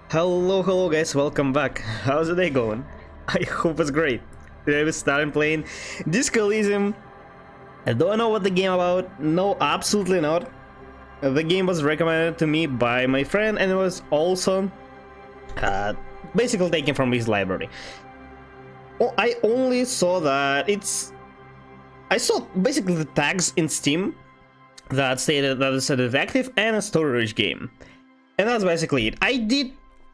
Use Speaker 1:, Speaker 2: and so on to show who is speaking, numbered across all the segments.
Speaker 1: Hello guys, welcome back. How's the day going? I hope it's great. Today we started playing Disco Elysium. I don't know what the game about. No, absolutely not. The game was recommended to me by my friend and it was also basically taken from his library. I only saw that I saw basically the tags in Steam that stated that it's a detective and a storage game. And that's basically it. I did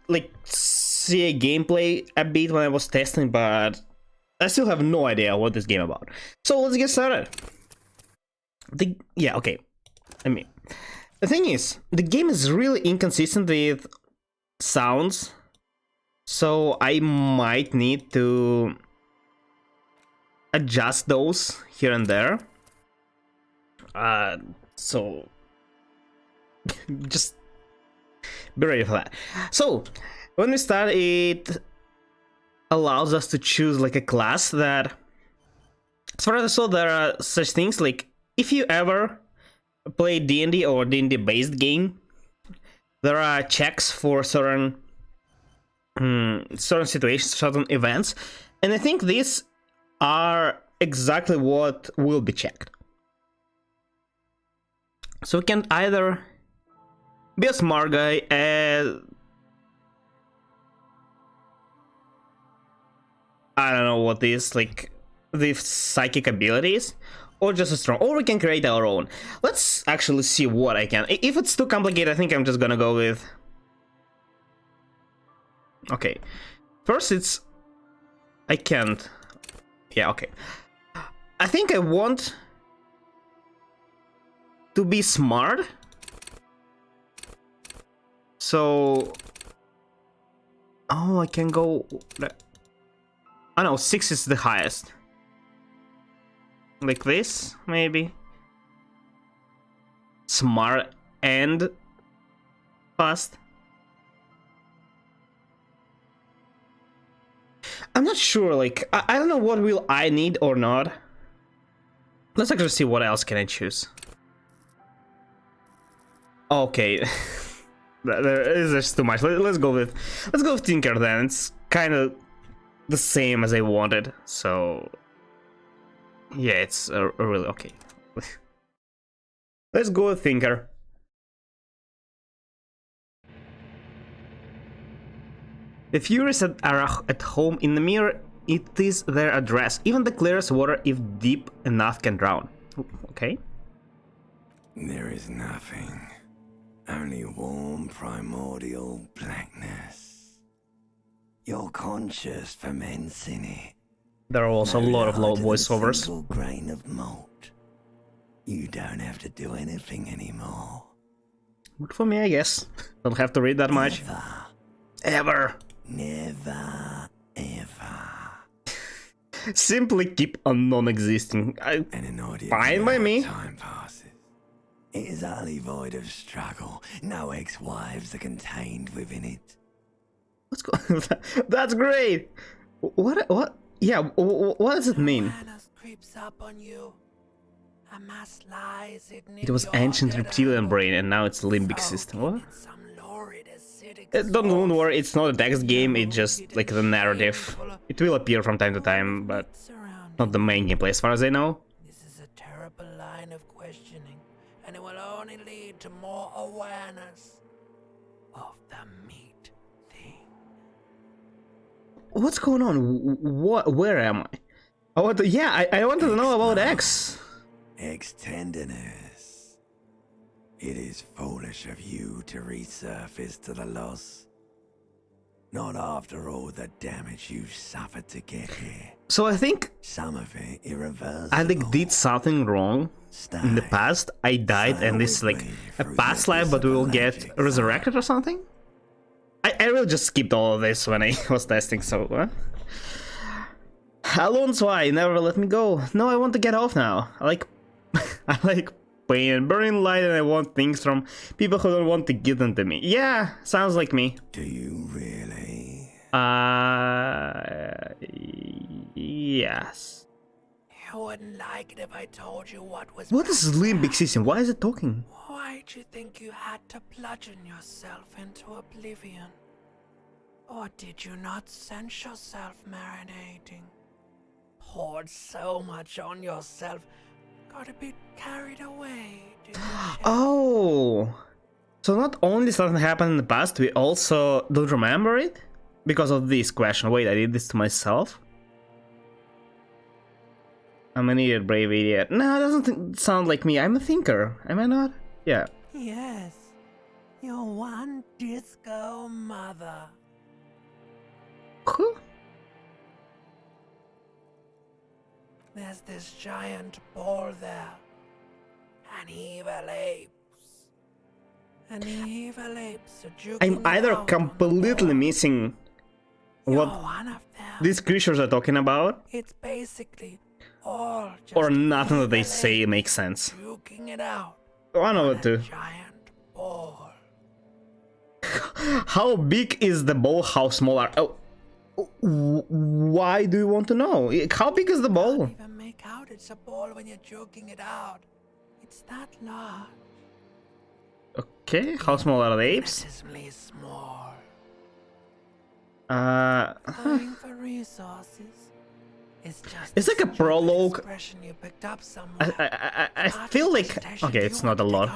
Speaker 1: like see a gameplay a bit when I was testing, but I still have no idea what this game about. So let's get started. Okay. I mean, the thing is, the game is really inconsistent with sounds, so I might need to adjust those here and there. So just be ready for that. So when we start, it allows us to choose like a class that, as far as I saw, there are such things like if you ever play D&D or D&D based game, there are checks for certain situations, certain events, and I think these are exactly what will be checked. So we can either be a smart guy as I don't know what is like the psychic abilities, or just a strong, or we can create our own. Let's actually see what I can. If it's too complicated, I think I'm just gonna go with okay. First I can't. Yeah, okay. I think I want to be smart. So, I can go. I know 6 is the highest. Like this, maybe. Smart and fast. I'm not sure. Like I don't know what will I need or not. Let's actually see what else can I choose. Okay. There is just too much. Let's go with Tinker then. It's kind of the same as I wanted. So yeah, it's really okay. Let's go with Tinker. The Furies are at home in the mirror. It is their address. Even the clearest water, if deep enough, can drown. Okay.
Speaker 2: There is nothing. Only warm primordial blackness. Your conscious ferments in it.
Speaker 1: There are also a lot of low voiceovers.
Speaker 2: Single grain of malt. You don't have to do anything anymore.
Speaker 1: Good for me, I guess. Don't have to read that much. Ever.
Speaker 2: Never, ever.
Speaker 1: Simply keep on non-existing. Fine by me.
Speaker 2: Time passes. It is utterly void of struggle. No ex-wives are contained within it.
Speaker 1: What's going? That's great. What? Yeah. What does it mean?
Speaker 2: Creeps up on you. A mass lies
Speaker 1: it was ancient reptilian brain, and now it's limbic system. What? Don't worry, it's not a text game. It's just like the narrative. It will appear from time to time, but not the main gameplay, as far as I know.
Speaker 2: This is a terrible line of questioning, and it will only lead to more awareness of the meat thing.
Speaker 1: What's going on? Where am I? I want to, yeah, I wanted to know about X.
Speaker 2: X tenderness. It is foolish of you to resurface to the loss. Not after all the damage you've suffered to get here.
Speaker 1: So I think
Speaker 2: some of it irreversible.
Speaker 1: I did something wrong in the past. I died, and this is like a past life, but we will get resurrected or something. I really just skipped all of this when I was testing. So, Alon's why never let me go. No, I want to get off now. I like pain and burning light, and I want things from people who don't want to give them to me. Yeah, sounds like me.
Speaker 2: Do you really?
Speaker 1: Yes.
Speaker 2: You wouldn't like it if I told you what was.
Speaker 1: What is limbic system? Why is it talking?
Speaker 2: Why'd you think you had to bludgeon yourself into oblivion? Or did you not sense yourself marinating? Poured so much on yourself, got a bit carried away, didn't you?
Speaker 1: Oh, so not only something happened in the past, we also don't remember it? Because of this question. Wait, I did this to myself? I'm an idiot, brave idiot. No, it doesn't sound like me. I'm a thinker. Am I not? Yeah.
Speaker 2: Yes. You're one disco mother.
Speaker 1: Who?
Speaker 2: There's this giant ball there. An evil apes. An evil apes are juking
Speaker 1: I'm either completely missing what these creatures are talking about,
Speaker 2: it's basically all just
Speaker 1: or nothing that they say makes sense.
Speaker 2: juking it out.
Speaker 1: One of the two.
Speaker 2: Giant ball.
Speaker 1: How big is the ball? How small are? Oh, why do you want to know? How big is the ball?
Speaker 2: Can't even make out it's a ball when you're joking it out. It's that large.
Speaker 1: Okay, how small are the apes?
Speaker 2: Infinitesimally small.
Speaker 1: Huh.
Speaker 2: Going for resources.
Speaker 1: It's like a prologue.
Speaker 2: You picked up somewhere.
Speaker 1: I feel like... Okay, it's not a lot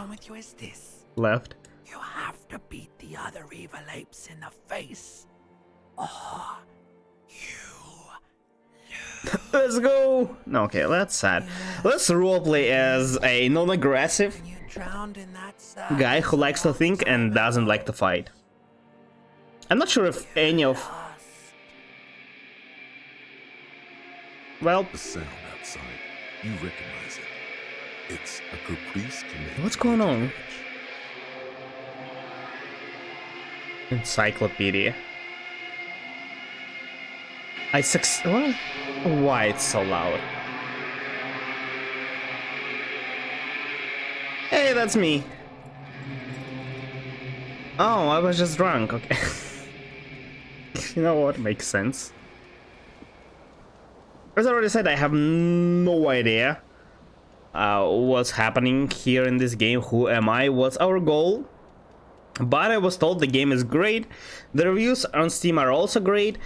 Speaker 1: left.
Speaker 2: You have to beat the other evil apes in the face. Or you lose.
Speaker 1: Let's go! No, okay, that's sad. Let's roleplay as a non-aggressive guy who likes to think and doesn't like to fight. I'm not sure if any of... Well...
Speaker 3: The sound outside, you recognize it. It's a caprice command.
Speaker 1: What's going on? Encyclopedia. What? Why it's so loud? Hey, that's me. Oh, I was just drunk. Okay. You know what? Makes sense. As I already said, I have no idea what's happening here in this game. Who am I? What's our goal? But I was told the game is great. The reviews on Steam are also great.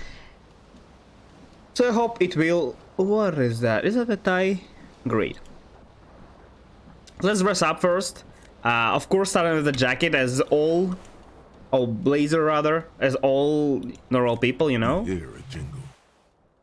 Speaker 1: So I hope it will... What is that? Is that a tie? Great. Let's dress up first. Of course, starting with the jacket, as all... Oh, blazer rather, as all normal people, you know?
Speaker 3: You hear a jingle.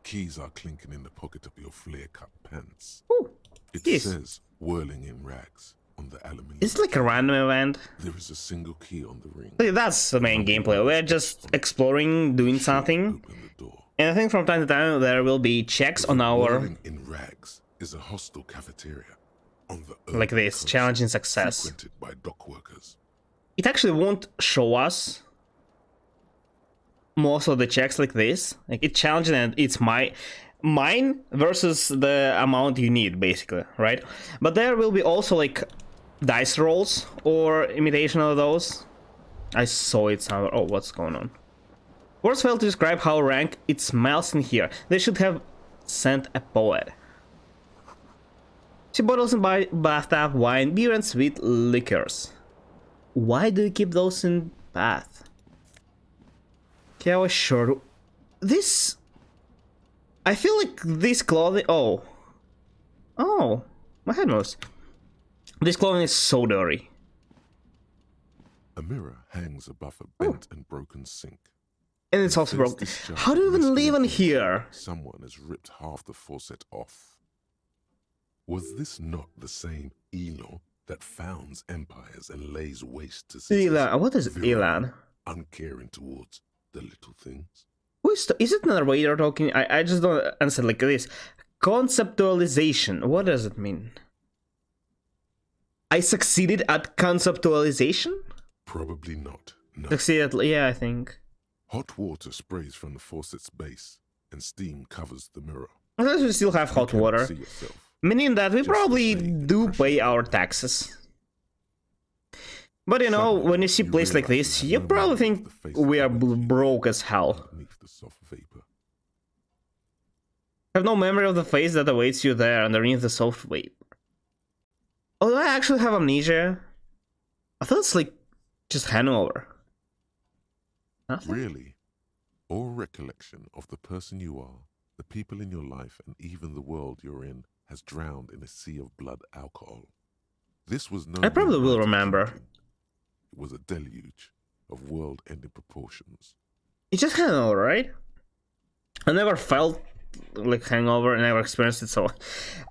Speaker 3: Keys are clinking in the pocket of your flare-cut pants.
Speaker 1: Ooh,
Speaker 3: It
Speaker 1: yes.
Speaker 3: says, whirling in rags on the aluminium.
Speaker 1: It's like a random event.
Speaker 3: There is a single key on the ring.
Speaker 1: That's the main gameplay. We're just exploring, doing something.
Speaker 3: Open the door.
Speaker 1: And I think from time to time there will be checks on our...
Speaker 3: Whirling in rags is a hostel cafeteria on the
Speaker 1: Like
Speaker 3: urban
Speaker 1: this,
Speaker 3: coast,
Speaker 1: challenging success.
Speaker 3: frequented by dock workers.
Speaker 1: It actually won't show us most of the checks like this. Like, it's challenging and it's mine versus the amount you need, basically, right? But there will be also like dice rolls or imitation of those. I saw it somewhere. Oh, what's going on? Words fail to describe how rank it smells in here. They should have sent a poet. See bottles in bathtub, wine, beer, and sweet liquors. Why do you keep those in bath? Okay, I was sure. This... I feel like this clothing... Oh. Oh. My head moves. This clothing is so dirty.
Speaker 3: A mirror hangs above a bent and broken sink.
Speaker 1: And it's also
Speaker 3: There's
Speaker 1: broken.
Speaker 3: discharge
Speaker 1: How do you even
Speaker 3: risking
Speaker 1: live in
Speaker 3: ignition.
Speaker 1: here?
Speaker 3: Someone has ripped half the faucet off. Was this not the same Elo that founds empires and lays waste to cities?
Speaker 1: Elan. What is
Speaker 3: Virile,
Speaker 1: Elan?
Speaker 3: Uncaring towards the little things.
Speaker 1: Who is it another way you're talking? I just don't understand like this. Conceptualization. What does it mean? I succeeded at conceptualization?
Speaker 3: Probably not. No.
Speaker 1: Succeeded, yeah, I think.
Speaker 3: Hot water sprays from the faucet's base, and steam covers the mirror.
Speaker 1: Unless we still have
Speaker 3: You
Speaker 1: hot
Speaker 3: cannot
Speaker 1: water.
Speaker 3: see yourself.
Speaker 1: Meaning that we
Speaker 3: Just
Speaker 1: probably
Speaker 3: the vague
Speaker 1: do
Speaker 3: impression
Speaker 1: pay
Speaker 3: of
Speaker 1: our
Speaker 3: it.
Speaker 1: taxes. But you know,
Speaker 3: Suddenly,
Speaker 1: when you see a place like
Speaker 3: realize
Speaker 1: this,
Speaker 3: you
Speaker 1: you
Speaker 3: have no
Speaker 1: probably
Speaker 3: memory
Speaker 1: think
Speaker 3: of the face
Speaker 1: we are
Speaker 3: of the building
Speaker 1: broke as hell.
Speaker 3: underneath the soft vapor.
Speaker 1: I have no memory of the face that awaits you there underneath the soft vapor. Oh, do I actually have amnesia? I thought it's like just hangover. Nothing?
Speaker 3: Really, all recollection of the person you are, the people in your life, and even the world you're in has drowned in a sea of blood alcohol. This was no
Speaker 1: I probably
Speaker 3: mere
Speaker 1: will
Speaker 3: night of
Speaker 1: remember.
Speaker 3: drinking. It was a deluge of world-ending proportions.
Speaker 1: It's just hangover, right? I never felt like hangover, I never experienced it, so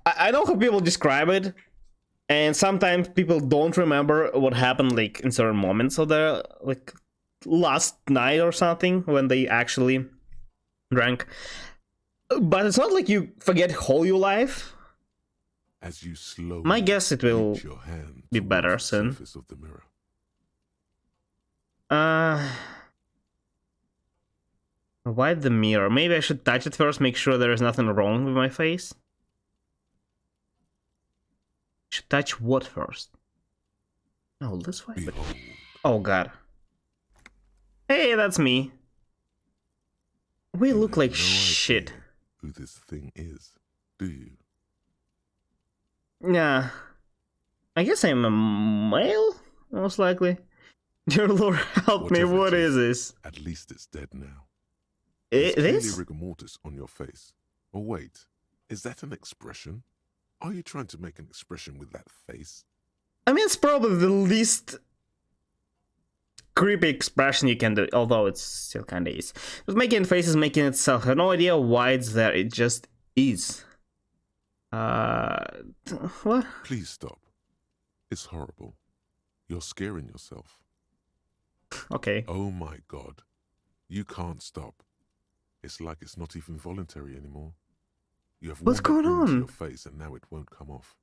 Speaker 1: I know how people describe it, and sometimes people don't remember what happened like in certain moments of their like last night or something when they actually drank. But it's not like you forget whole your life.
Speaker 3: As you slowly
Speaker 1: My guess it will
Speaker 3: reach your hand
Speaker 1: be
Speaker 3: towards
Speaker 1: better
Speaker 3: the
Speaker 1: soon.
Speaker 3: surface of the mirror.
Speaker 1: Why the mirror? Maybe I should touch it first, make sure there is nothing wrong with my face. Should touch what first? No, this way. But...
Speaker 3: Behold,
Speaker 1: Oh god. Hey, that's me. We
Speaker 3: you
Speaker 1: look
Speaker 3: have
Speaker 1: like
Speaker 3: no
Speaker 1: shit.
Speaker 3: idea who this thing is, do you?
Speaker 1: Yeah. I guess I'm a male, most likely. Dear Lord, help me,
Speaker 3: Whatever it
Speaker 1: what is
Speaker 3: is,
Speaker 1: this?
Speaker 3: At least it's dead now.
Speaker 1: It
Speaker 3: There's
Speaker 1: is?
Speaker 3: clearly rigor mortis on your face. Oh wait, is that an expression? Are you trying to make an expression with that face?
Speaker 1: I mean, it's probably the least creepy expression you can do, although it's still kinda is. But making faces, making itself, I have no idea why it's there, it just is. What?
Speaker 3: Please stop. It's horrible. You're scaring yourself.
Speaker 1: Okay.
Speaker 3: Oh my god. You can't stop. It's like it's not even voluntary anymore. You have
Speaker 1: What's
Speaker 3: worn that
Speaker 1: going
Speaker 3: grin to
Speaker 1: on?
Speaker 3: your face and now it won't come off.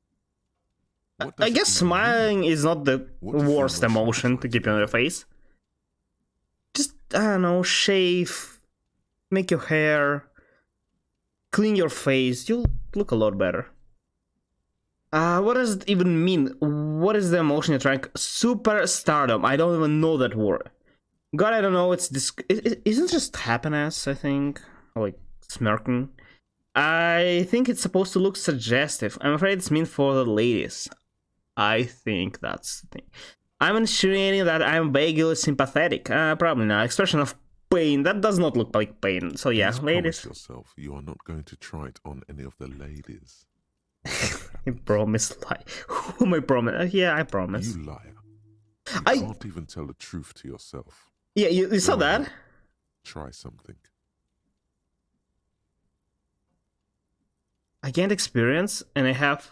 Speaker 3: What
Speaker 1: I
Speaker 3: does it
Speaker 1: guess
Speaker 3: even mean?
Speaker 1: smiling is not the
Speaker 3: What does the
Speaker 1: worst
Speaker 3: emotion
Speaker 1: emotion
Speaker 3: look
Speaker 1: to
Speaker 3: like
Speaker 1: keep on your
Speaker 3: together?
Speaker 1: face. Just, I don't know, shave, make your hair, clean your face, you'll look a lot better. What does it even mean? What is the emotion you're trying? Superstardom. I don't even know that word. God, I don't know. It's this. Isn't it just happiness? I think, or like smirking. I think it's supposed to look suggestive. I'm afraid it's meant for the ladies. I think that's the thing. I'm insinuating that I'm vaguely sympathetic. Probably not. Expression of pain. That does not look like pain. So yeah,
Speaker 3: Please
Speaker 1: ladies.
Speaker 3: promise yourself you are not going to try it on any of the ladies.
Speaker 1: I promise. Lie. Who am I promise? Yeah, I promise.
Speaker 3: You liar. You
Speaker 1: I-
Speaker 3: can't even tell the truth to yourself.
Speaker 1: Yeah, you saw
Speaker 3: Go
Speaker 1: that?
Speaker 3: ahead. Try something.
Speaker 1: I gained experience, and I have...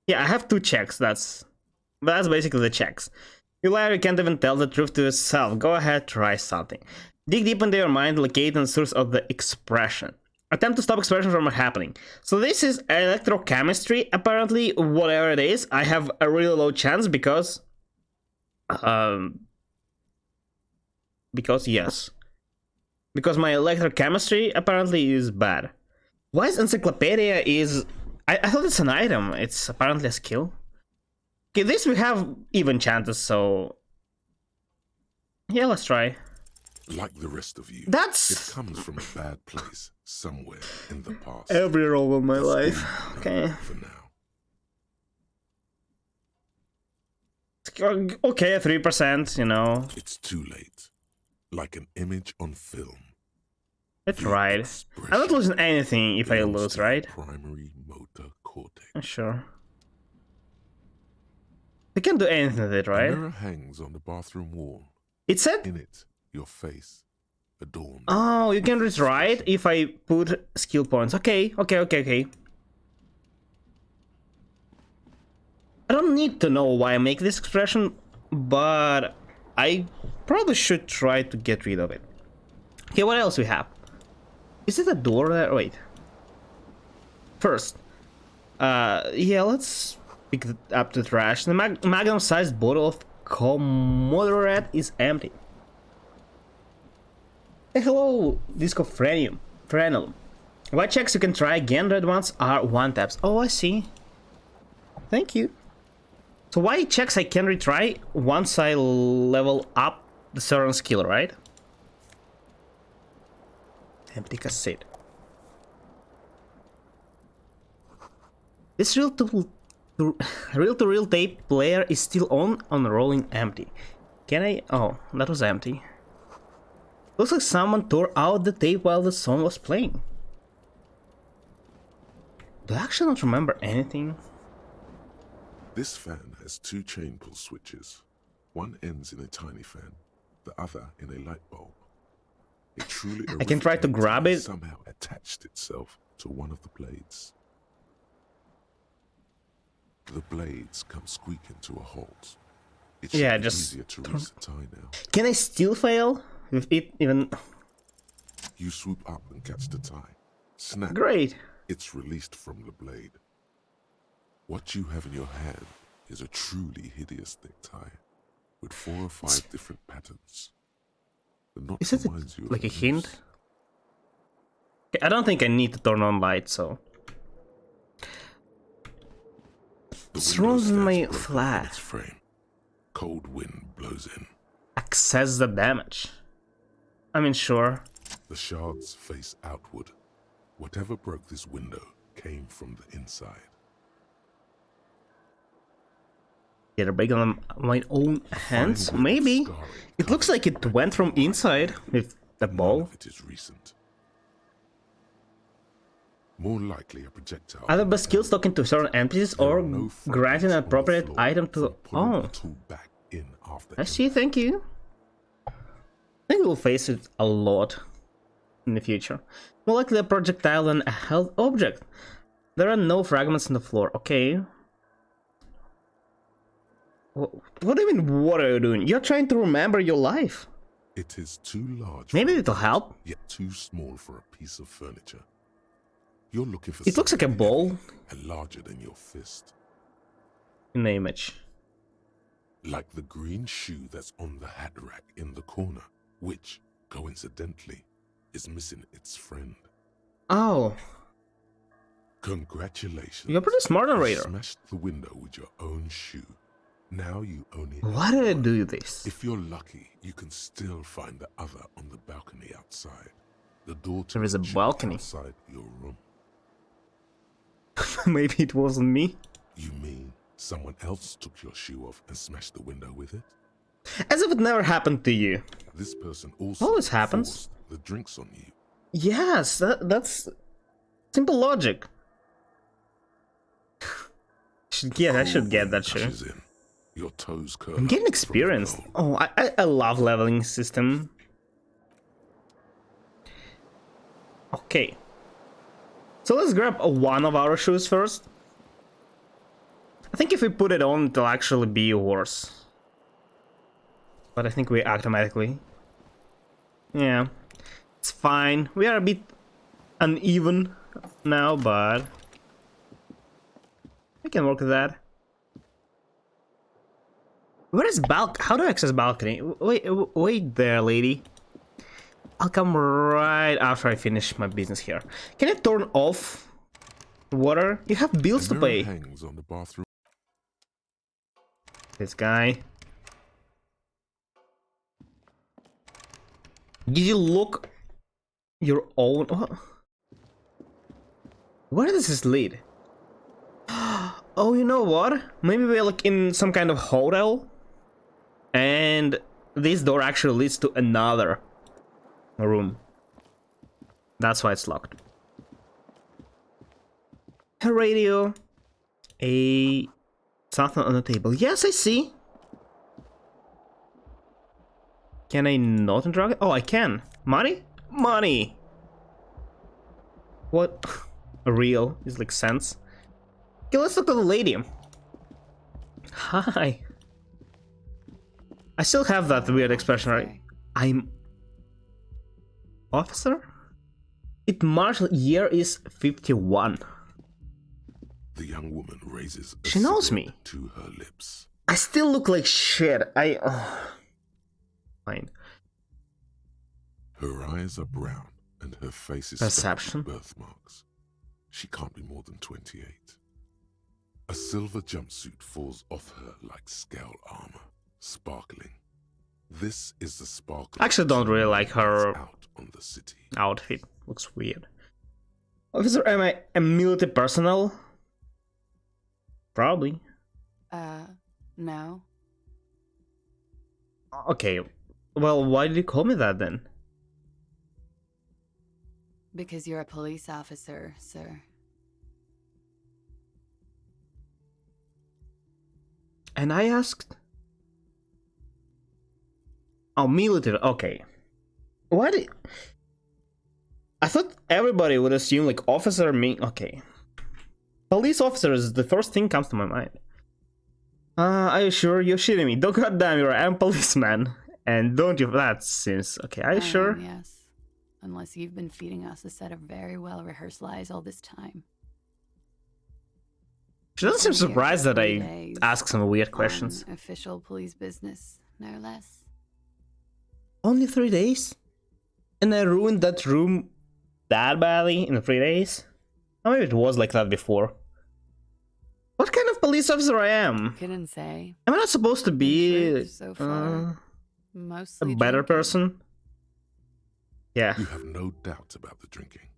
Speaker 1: Yeah, I have 2 checks. That's basically the checks. You liar, you can't even tell the truth to yourself. Go ahead, try something. Dig deep into your mind, locate the source of the expression. Attempt to stop expression from happening. So this is electrochemistry, apparently, whatever it is. I have a really low chance because... yes. Because my electrochemistry apparently is bad. Why is encyclopedia is... I thought it's an item. It's apparently a skill. Okay, this we have even chances, so... Yeah, let's try.
Speaker 3: Like the rest of you,
Speaker 1: That's...
Speaker 3: it comes from a bad place somewhere in the past.
Speaker 1: Every role of my
Speaker 3: That's
Speaker 1: life.
Speaker 3: all
Speaker 1: Okay.
Speaker 3: for now.
Speaker 1: Okay, 3%, you know.
Speaker 3: It's too late. Like an image on film.
Speaker 1: I tried. I'm not losing anything if I
Speaker 3: belongs
Speaker 1: lose,
Speaker 3: to your
Speaker 1: right?
Speaker 3: Primary motor cortex.
Speaker 1: Sure. I can't do anything with it,
Speaker 3: A
Speaker 1: right?
Speaker 3: mirror hangs on the bathroom wall.
Speaker 1: It said...
Speaker 3: In it, your face, adorned.
Speaker 1: Oh, you can retry it if I put skill points. Okay. I don't need to know why I make this expression, but I probably should try to get rid of it. Okay, what else we have? Is it a door there? Wait. First, yeah, let's pick up the trash. The magnum-sized bottle of Commodore is empty. Hey, hello, Disco Frenulum. White checks you can try again, red ones are 1-taps. Oh, I see. Thank you. So white checks I can retry once I level up the certain skill, right? Empty cassette. This reel-to-reel tape player is still on rolling empty. Can I... Oh, that was empty. Looks like someone tore out the tape while the song was playing. Do I actually not remember anything?
Speaker 3: This fan has 2 chain pull switches. One ends in a tiny fan, the other in a light bulb. A truly
Speaker 1: I can try to grab it.
Speaker 3: Somehow attached itself to one of the blades. The blades come squeaking to a halt. It should be
Speaker 1: just
Speaker 3: easier to reach the tie now.
Speaker 1: Can I still fail with it even?
Speaker 3: You swoop up and catch the tie. Snap.
Speaker 1: Great.
Speaker 3: It's released from the blade. What you have in your hand is a truly hideous necktie with 4 or 5 different patterns. The knot
Speaker 1: Is it
Speaker 3: reminds you of
Speaker 1: like a
Speaker 3: noose.
Speaker 1: hint? Okay, I don't think I need to turn on lights, so.
Speaker 3: The
Speaker 1: It's
Speaker 3: window
Speaker 1: wrong with
Speaker 3: stands
Speaker 1: my
Speaker 3: broken in
Speaker 1: flat.
Speaker 3: its frame. Cold wind blows in.
Speaker 1: Access the damage. I mean, sure.
Speaker 3: The shards face outward. Whatever broke this window came from the inside.
Speaker 1: Get a break on my own hands?
Speaker 3: Fine wood
Speaker 1: Maybe.
Speaker 3: scarring
Speaker 1: It looks like it went from inside with the
Speaker 3: None
Speaker 1: ball.
Speaker 3: of it is recent. More likely a projectile.
Speaker 1: Either by skills talking to certain NPCs
Speaker 3: There
Speaker 1: or
Speaker 3: are no fragments
Speaker 1: granting an
Speaker 3: on the
Speaker 1: appropriate
Speaker 3: floor
Speaker 1: item to.
Speaker 3: from pulling
Speaker 1: Oh,
Speaker 3: the tool back in after
Speaker 1: I see, thank you. I think we'll face it a lot in the future. More likely a projectile than a held object. There are no fragments on the floor, okay. What do you mean, what are you doing? You're trying to remember your life.
Speaker 3: It is too large.
Speaker 1: Maybe
Speaker 3: for
Speaker 1: it'll
Speaker 3: a
Speaker 1: help.
Speaker 3: boat, yet too small for a piece of furniture. You're looking for
Speaker 1: It looks like a
Speaker 3: something
Speaker 1: ball
Speaker 3: heavy and larger than your fist,
Speaker 1: in the image.
Speaker 3: like the green shoe that's on the hat rack in the corner, which, coincidentally, is missing its friend.
Speaker 1: Oh,
Speaker 3: Congratulations.
Speaker 1: you're pretty smart,
Speaker 3: You
Speaker 1: narrator.
Speaker 3: smashed the window with your own shoe. Now you only
Speaker 1: Why did I do this?
Speaker 3: If you're lucky, you can still find the other on the balcony outside. The door to
Speaker 1: There is a
Speaker 3: it should be
Speaker 1: balcony.
Speaker 3: outside your room.
Speaker 1: Maybe it wasn't me.
Speaker 3: You mean Someone else took your shoe off and smashed the window with it?
Speaker 1: As if it never happened to you.
Speaker 3: This person also
Speaker 1: Always happens.
Speaker 3: forced the drinks on you.
Speaker 1: Yes, that's simple logic. Yeah, I should get that shoe.
Speaker 3: Pushes in. Your toes curl
Speaker 1: I'm
Speaker 3: up
Speaker 1: getting
Speaker 3: from the
Speaker 1: experience.
Speaker 3: cold.
Speaker 1: Oh, I love leveling system. Okay. So let's grab one of our shoes first. I think if we put it on, it'll actually be worse. But I think we automatically. Yeah. It's fine. We are a bit uneven now, but we can work with that. Where is how do I access balcony? Wait there, lady. I'll come right after I finish my business here. Can I turn off water? You have bills to
Speaker 3: The mirror
Speaker 1: pay.
Speaker 3: hangs on the bathroom.
Speaker 1: This guy. Did you look your own? What? Where does this lead? Oh, you know what? Maybe we're like in some kind of hotel, and this door actually leads to another room. That's why it's locked. A radio. Something on the table. Yes, I see. Can I not interact? Oh, I can. Money? Money! What? Real is like cents. Okay, let's look at the lady. Hi. I still have that weird expression, right? I'm... Officer? It marshal year is 51.
Speaker 3: The young woman raises a
Speaker 1: She knows
Speaker 3: cigarette
Speaker 1: me.
Speaker 3: to her lips.
Speaker 1: I still look like shit. Fine.
Speaker 3: Her eyes are brown and her face is
Speaker 1: Perception.
Speaker 3: speckled with birthmarks. She can't be more than 28. A silver jumpsuit falls off her like scale armor, sparkling. This is the sparkle.
Speaker 1: I actually don't really like her
Speaker 3: out on the city.
Speaker 1: outfit. Looks weird. Officer, am I a military personnel? Probably.
Speaker 4: No.
Speaker 1: Okay. Well, why did you call me that then?
Speaker 4: Because you're a police officer, sir.
Speaker 1: And I asked... Oh, military. Okay. Why did... I thought everybody would assume like officer okay. Police officer is the first thing comes to my mind. Are you sure? You're shitting me. Don't goddamn you, I'm a policeman. And don't you... That seems... Okay, are you sure?
Speaker 4: Yes. Unless you've been feeding us a set of very well-rehearsed lies all this time.
Speaker 1: She doesn't seem
Speaker 4: Only
Speaker 1: surprised that
Speaker 4: 3
Speaker 1: I
Speaker 4: days
Speaker 1: ask some weird questions.
Speaker 4: on official police business, no less.
Speaker 1: Only 3 days? And I ruined that room that badly in 3 days? Or maybe it was like that before. What kind of police officer I am?
Speaker 4: Couldn't say.
Speaker 1: Am I not supposed to
Speaker 4: In
Speaker 1: be
Speaker 4: truth, so far,
Speaker 1: a
Speaker 4: mostly
Speaker 1: better
Speaker 4: drinking.
Speaker 1: person? Yeah.
Speaker 3: You have no doubt about the drinking.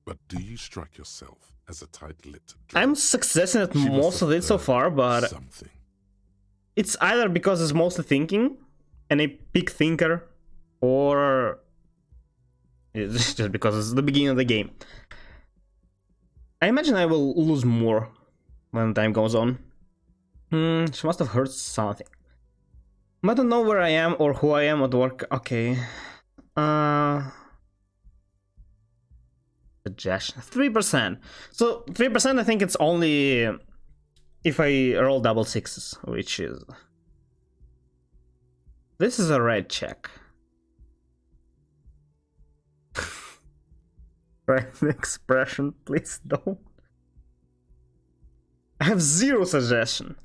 Speaker 3: But do you strike yourself as a tight-lipped
Speaker 1: I'm
Speaker 3: drunk?
Speaker 1: successing at
Speaker 3: She was
Speaker 1: most
Speaker 3: the
Speaker 1: of it so
Speaker 3: third
Speaker 1: far, but
Speaker 3: something.
Speaker 1: it's either because it's mostly thinking and a big thinker, or it's just because it's the beginning of the game. I imagine I will lose more when time goes on. She must have heard something. I don't know where I am or who I am at work. Okay. Suggestion. 3%. So 3% I think it's only if I roll double sixes, which is... This is a red check. Right expression, please don't. I have 0 suggestion.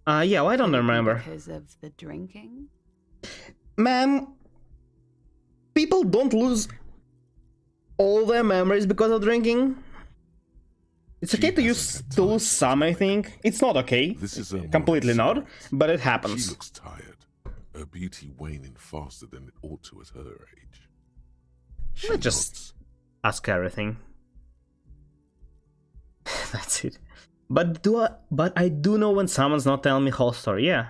Speaker 1: Yeah, well, I don't
Speaker 4: Could it be
Speaker 1: remember.
Speaker 4: Because of the drinking?
Speaker 1: Ma'am, people don't lose all their memories because of drinking. It's
Speaker 3: She
Speaker 1: okay to
Speaker 3: hasn't had
Speaker 1: lose
Speaker 3: time.
Speaker 1: some, I think. It's not okay.
Speaker 3: This is a
Speaker 1: Completely not,
Speaker 3: moment.
Speaker 1: but it
Speaker 3: She
Speaker 1: happens.
Speaker 3: looks tired, her beauty waning faster than it ought to at her age. She
Speaker 1: Let's just
Speaker 3: nods.
Speaker 1: ask everything. That's it. But I do know when someone's not telling me whole story. Yeah.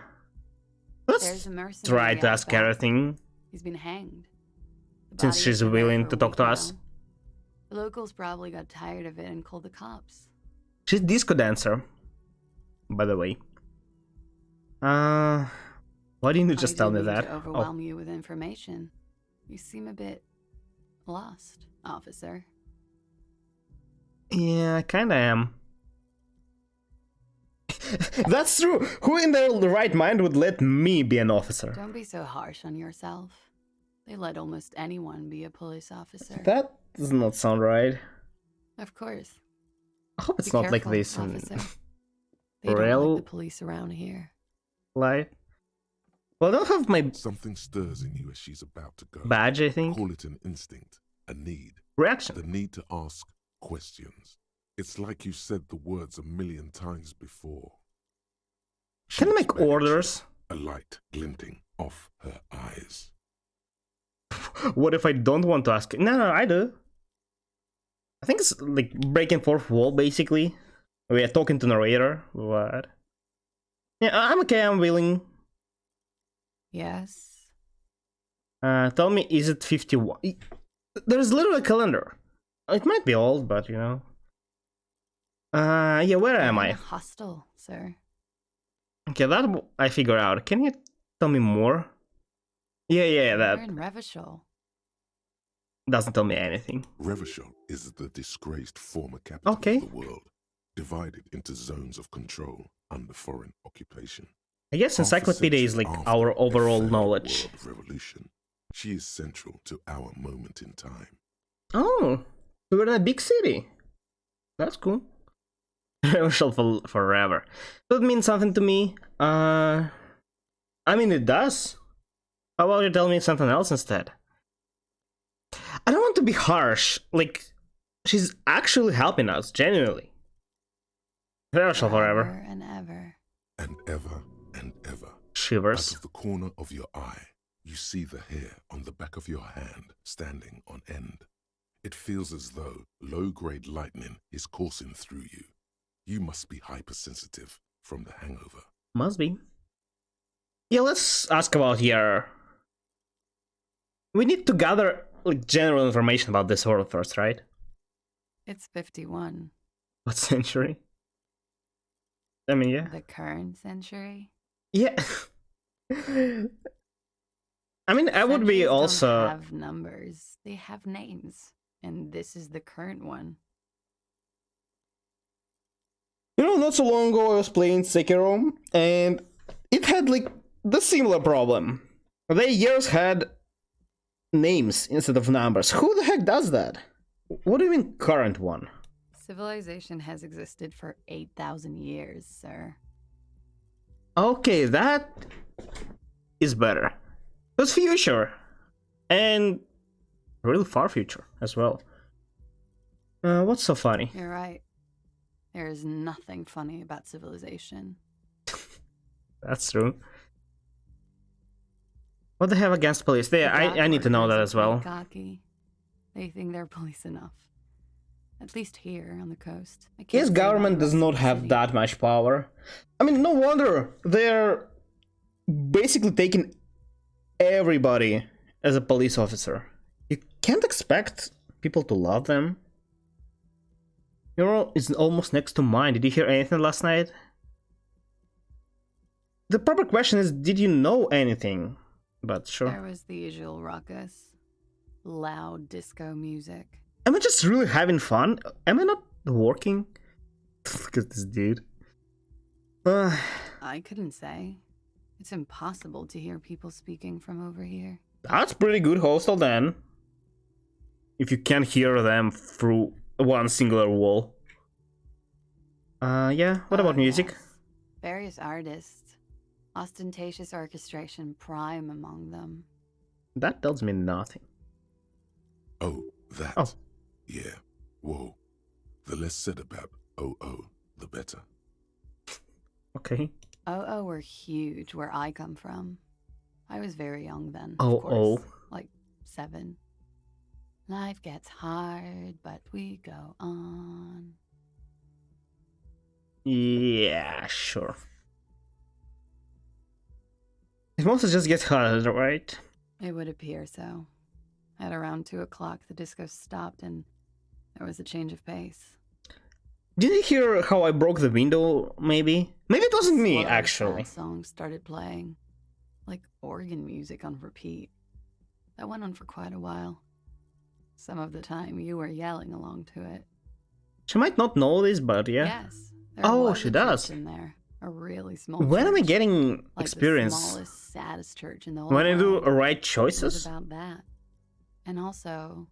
Speaker 4: There's
Speaker 1: Let's
Speaker 4: a mercenary
Speaker 1: try to
Speaker 4: out
Speaker 1: ask
Speaker 4: back.
Speaker 1: everything
Speaker 4: He's been hanged. The
Speaker 1: since
Speaker 4: body
Speaker 1: she's
Speaker 4: has been there
Speaker 1: willing
Speaker 4: for
Speaker 1: to
Speaker 4: a
Speaker 1: talk
Speaker 4: week
Speaker 1: to us.
Speaker 4: now. The locals probably got tired of it and called the cops.
Speaker 1: She's disco dancer, by the way. Why didn't you just tell me
Speaker 4: I
Speaker 1: that?
Speaker 4: didn't mean to overwhelm you with information. You seem a bit lost, officer.
Speaker 1: Yeah, I kinda am. That's true. Who in their right mind would let me be an officer?
Speaker 4: Don't be so harsh on yourself. They let almost anyone be a police officer.
Speaker 1: That does not sound right.
Speaker 4: Of course.
Speaker 1: I hope it's
Speaker 4: Be
Speaker 1: not like
Speaker 4: careful,
Speaker 1: this in
Speaker 4: officer. They don't
Speaker 1: real
Speaker 4: like the police around here.
Speaker 1: life. Well, I don't have my
Speaker 3: Something stirs in you as she's about to go.
Speaker 1: badge, I think.
Speaker 3: Call it an instinct, a need.
Speaker 1: Reaction.
Speaker 3: The need to ask questions. It's like you said the words a million times before. She
Speaker 1: Can I
Speaker 3: looks
Speaker 1: make
Speaker 3: back at you,
Speaker 1: orders?
Speaker 3: a light glinting off her eyes.
Speaker 1: What if I don't want to ask? No, I do. I think it's like breaking fourth wall, basically. We are talking to narrator. What? Yeah, I'm okay. I'm willing.
Speaker 4: Yes.
Speaker 1: Tell me, is it 51? There's literally a calendar. It might be old, but you know. Yeah, where am
Speaker 4: You're in
Speaker 1: I?
Speaker 4: a hostel, sir.
Speaker 1: Okay, that I figure out. Can you tell me more? Yeah, that
Speaker 4: You're in Revachol.
Speaker 1: doesn't tell me anything.
Speaker 3: Revachol is the disgraced former capital
Speaker 1: Okay.
Speaker 3: of the world, divided into zones of control under foreign occupation.
Speaker 1: I guess
Speaker 3: Half a
Speaker 1: encyclopedia is
Speaker 3: century
Speaker 1: like
Speaker 3: after
Speaker 1: our
Speaker 3: a
Speaker 1: overall
Speaker 3: failed
Speaker 1: knowledge.
Speaker 3: world revolution, she is central to our moment in time.
Speaker 1: Oh, we're in a big city. That's cool. Shall forever. That means something to me. I mean, it does. How about you tell me something else instead? I don't want to be harsh. Like, she's actually helping us, genuinely. Shall forever.
Speaker 4: and ever.
Speaker 3: And ever and ever. Out
Speaker 1: Shivers.
Speaker 3: of the corner of your eye, you see the hair on the back of your hand standing on end. It feels as though low-grade lightning is coursing through you. You must be hypersensitive from the hangover.
Speaker 1: Must be. Yeah, let's ask about here. We need to gather like general information about this world first, right?
Speaker 4: It's 51.
Speaker 1: What century? I mean, yeah.
Speaker 4: The current century?
Speaker 1: Yeah. I mean, I would be
Speaker 4: Centuries
Speaker 1: also.
Speaker 4: don't have numbers. They have names. And this is the current one.
Speaker 1: You know, not so long ago I was playing Sekiro, and it had like the similar problem. The years had names instead of numbers. Who the heck does that? What do you mean current one?
Speaker 4: Civilization has existed for 8,000 years, sir.
Speaker 1: Okay, that is better. It's future. And real far future as well. What's so funny?
Speaker 4: You're right. There is nothing funny about civilization.
Speaker 1: That's true. What they have against police? I need to know that as well.
Speaker 4: Cocky. They think they're police enough. At least here on the coast. I can't
Speaker 1: His
Speaker 4: say
Speaker 1: government
Speaker 4: about the
Speaker 1: does
Speaker 4: rest
Speaker 1: not
Speaker 4: of the
Speaker 1: have
Speaker 4: city.
Speaker 1: that much power. I mean, no wonder they're basically taking everybody as a police officer. You can't expect people to love them. Your is almost next to mine. Did you hear anything last night? The proper question is, did you know anything? But sure.
Speaker 4: There was the usual ruckus. Loud disco music.
Speaker 1: Am I just really having fun? Am I not working? Look at this dude.
Speaker 4: I couldn't say. It's impossible to hear people speaking from over here.
Speaker 1: That's pretty good hostel then. If you can't hear them through one singular wall. Yeah, what about music?
Speaker 4: Yes. Various artists. Ostentatious orchestration prime among them.
Speaker 1: That tells me nothing.
Speaker 3: Oh, that.
Speaker 1: Oh.
Speaker 3: Yeah. Whoa. The less said about OO, the better.
Speaker 1: Okay.
Speaker 4: Oh, were huge where I come from. I was very young then.
Speaker 1: Oh,
Speaker 4: of course, like 7. Life gets hard, but we go on.
Speaker 1: Yeah, sure. It mostly just gets harder, right?
Speaker 4: It would appear so. At around 2 o'clock, the disco stopped and there was a change of pace.
Speaker 1: Did you hear how I broke the window, maybe? Maybe it wasn't me,
Speaker 4: Slow,
Speaker 1: actually.
Speaker 4: sad songs started playing, like organ music on repeat. That went on for quite a while. Some of the time, you were yelling along to it.
Speaker 1: She might not know this, but yeah.
Speaker 4: Yes. There
Speaker 1: Oh,
Speaker 4: was
Speaker 1: she
Speaker 4: a
Speaker 1: does.
Speaker 4: church in there. A really small
Speaker 1: When am I
Speaker 4: church,
Speaker 1: getting
Speaker 4: like
Speaker 1: experience?
Speaker 4: the smallest, saddest church in the whole
Speaker 1: When I do
Speaker 4: world.
Speaker 1: right
Speaker 4: It was
Speaker 1: choices?
Speaker 4: about that. And also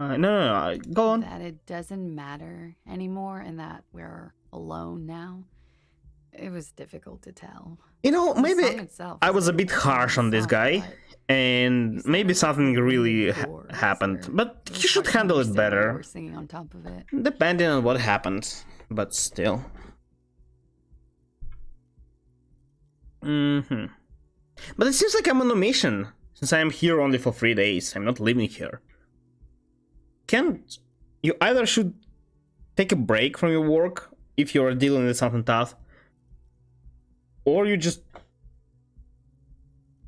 Speaker 1: No, go on.
Speaker 4: that it doesn't matter anymore and that we're alone now. It was difficult to tell.
Speaker 1: You know,
Speaker 4: The
Speaker 1: maybe
Speaker 4: song itself
Speaker 1: I
Speaker 4: is
Speaker 1: was a bit
Speaker 4: beautiful in
Speaker 1: harsh on this
Speaker 4: itself,
Speaker 1: guy,
Speaker 4: but
Speaker 1: and
Speaker 4: you
Speaker 1: maybe
Speaker 4: sounded like
Speaker 1: something
Speaker 4: you
Speaker 1: really
Speaker 4: needed chords
Speaker 1: happened.
Speaker 4: or
Speaker 1: But
Speaker 4: it was
Speaker 1: he should
Speaker 4: hard to
Speaker 1: handle it
Speaker 4: understand what you
Speaker 1: better,
Speaker 4: were singing on top of it.
Speaker 1: depending on what happened. But still. But it seems like I'm on a mission, since I am here only for 3 days. I'm not living here. Can't you either should take a break from your work if you're dealing with something tough, or you just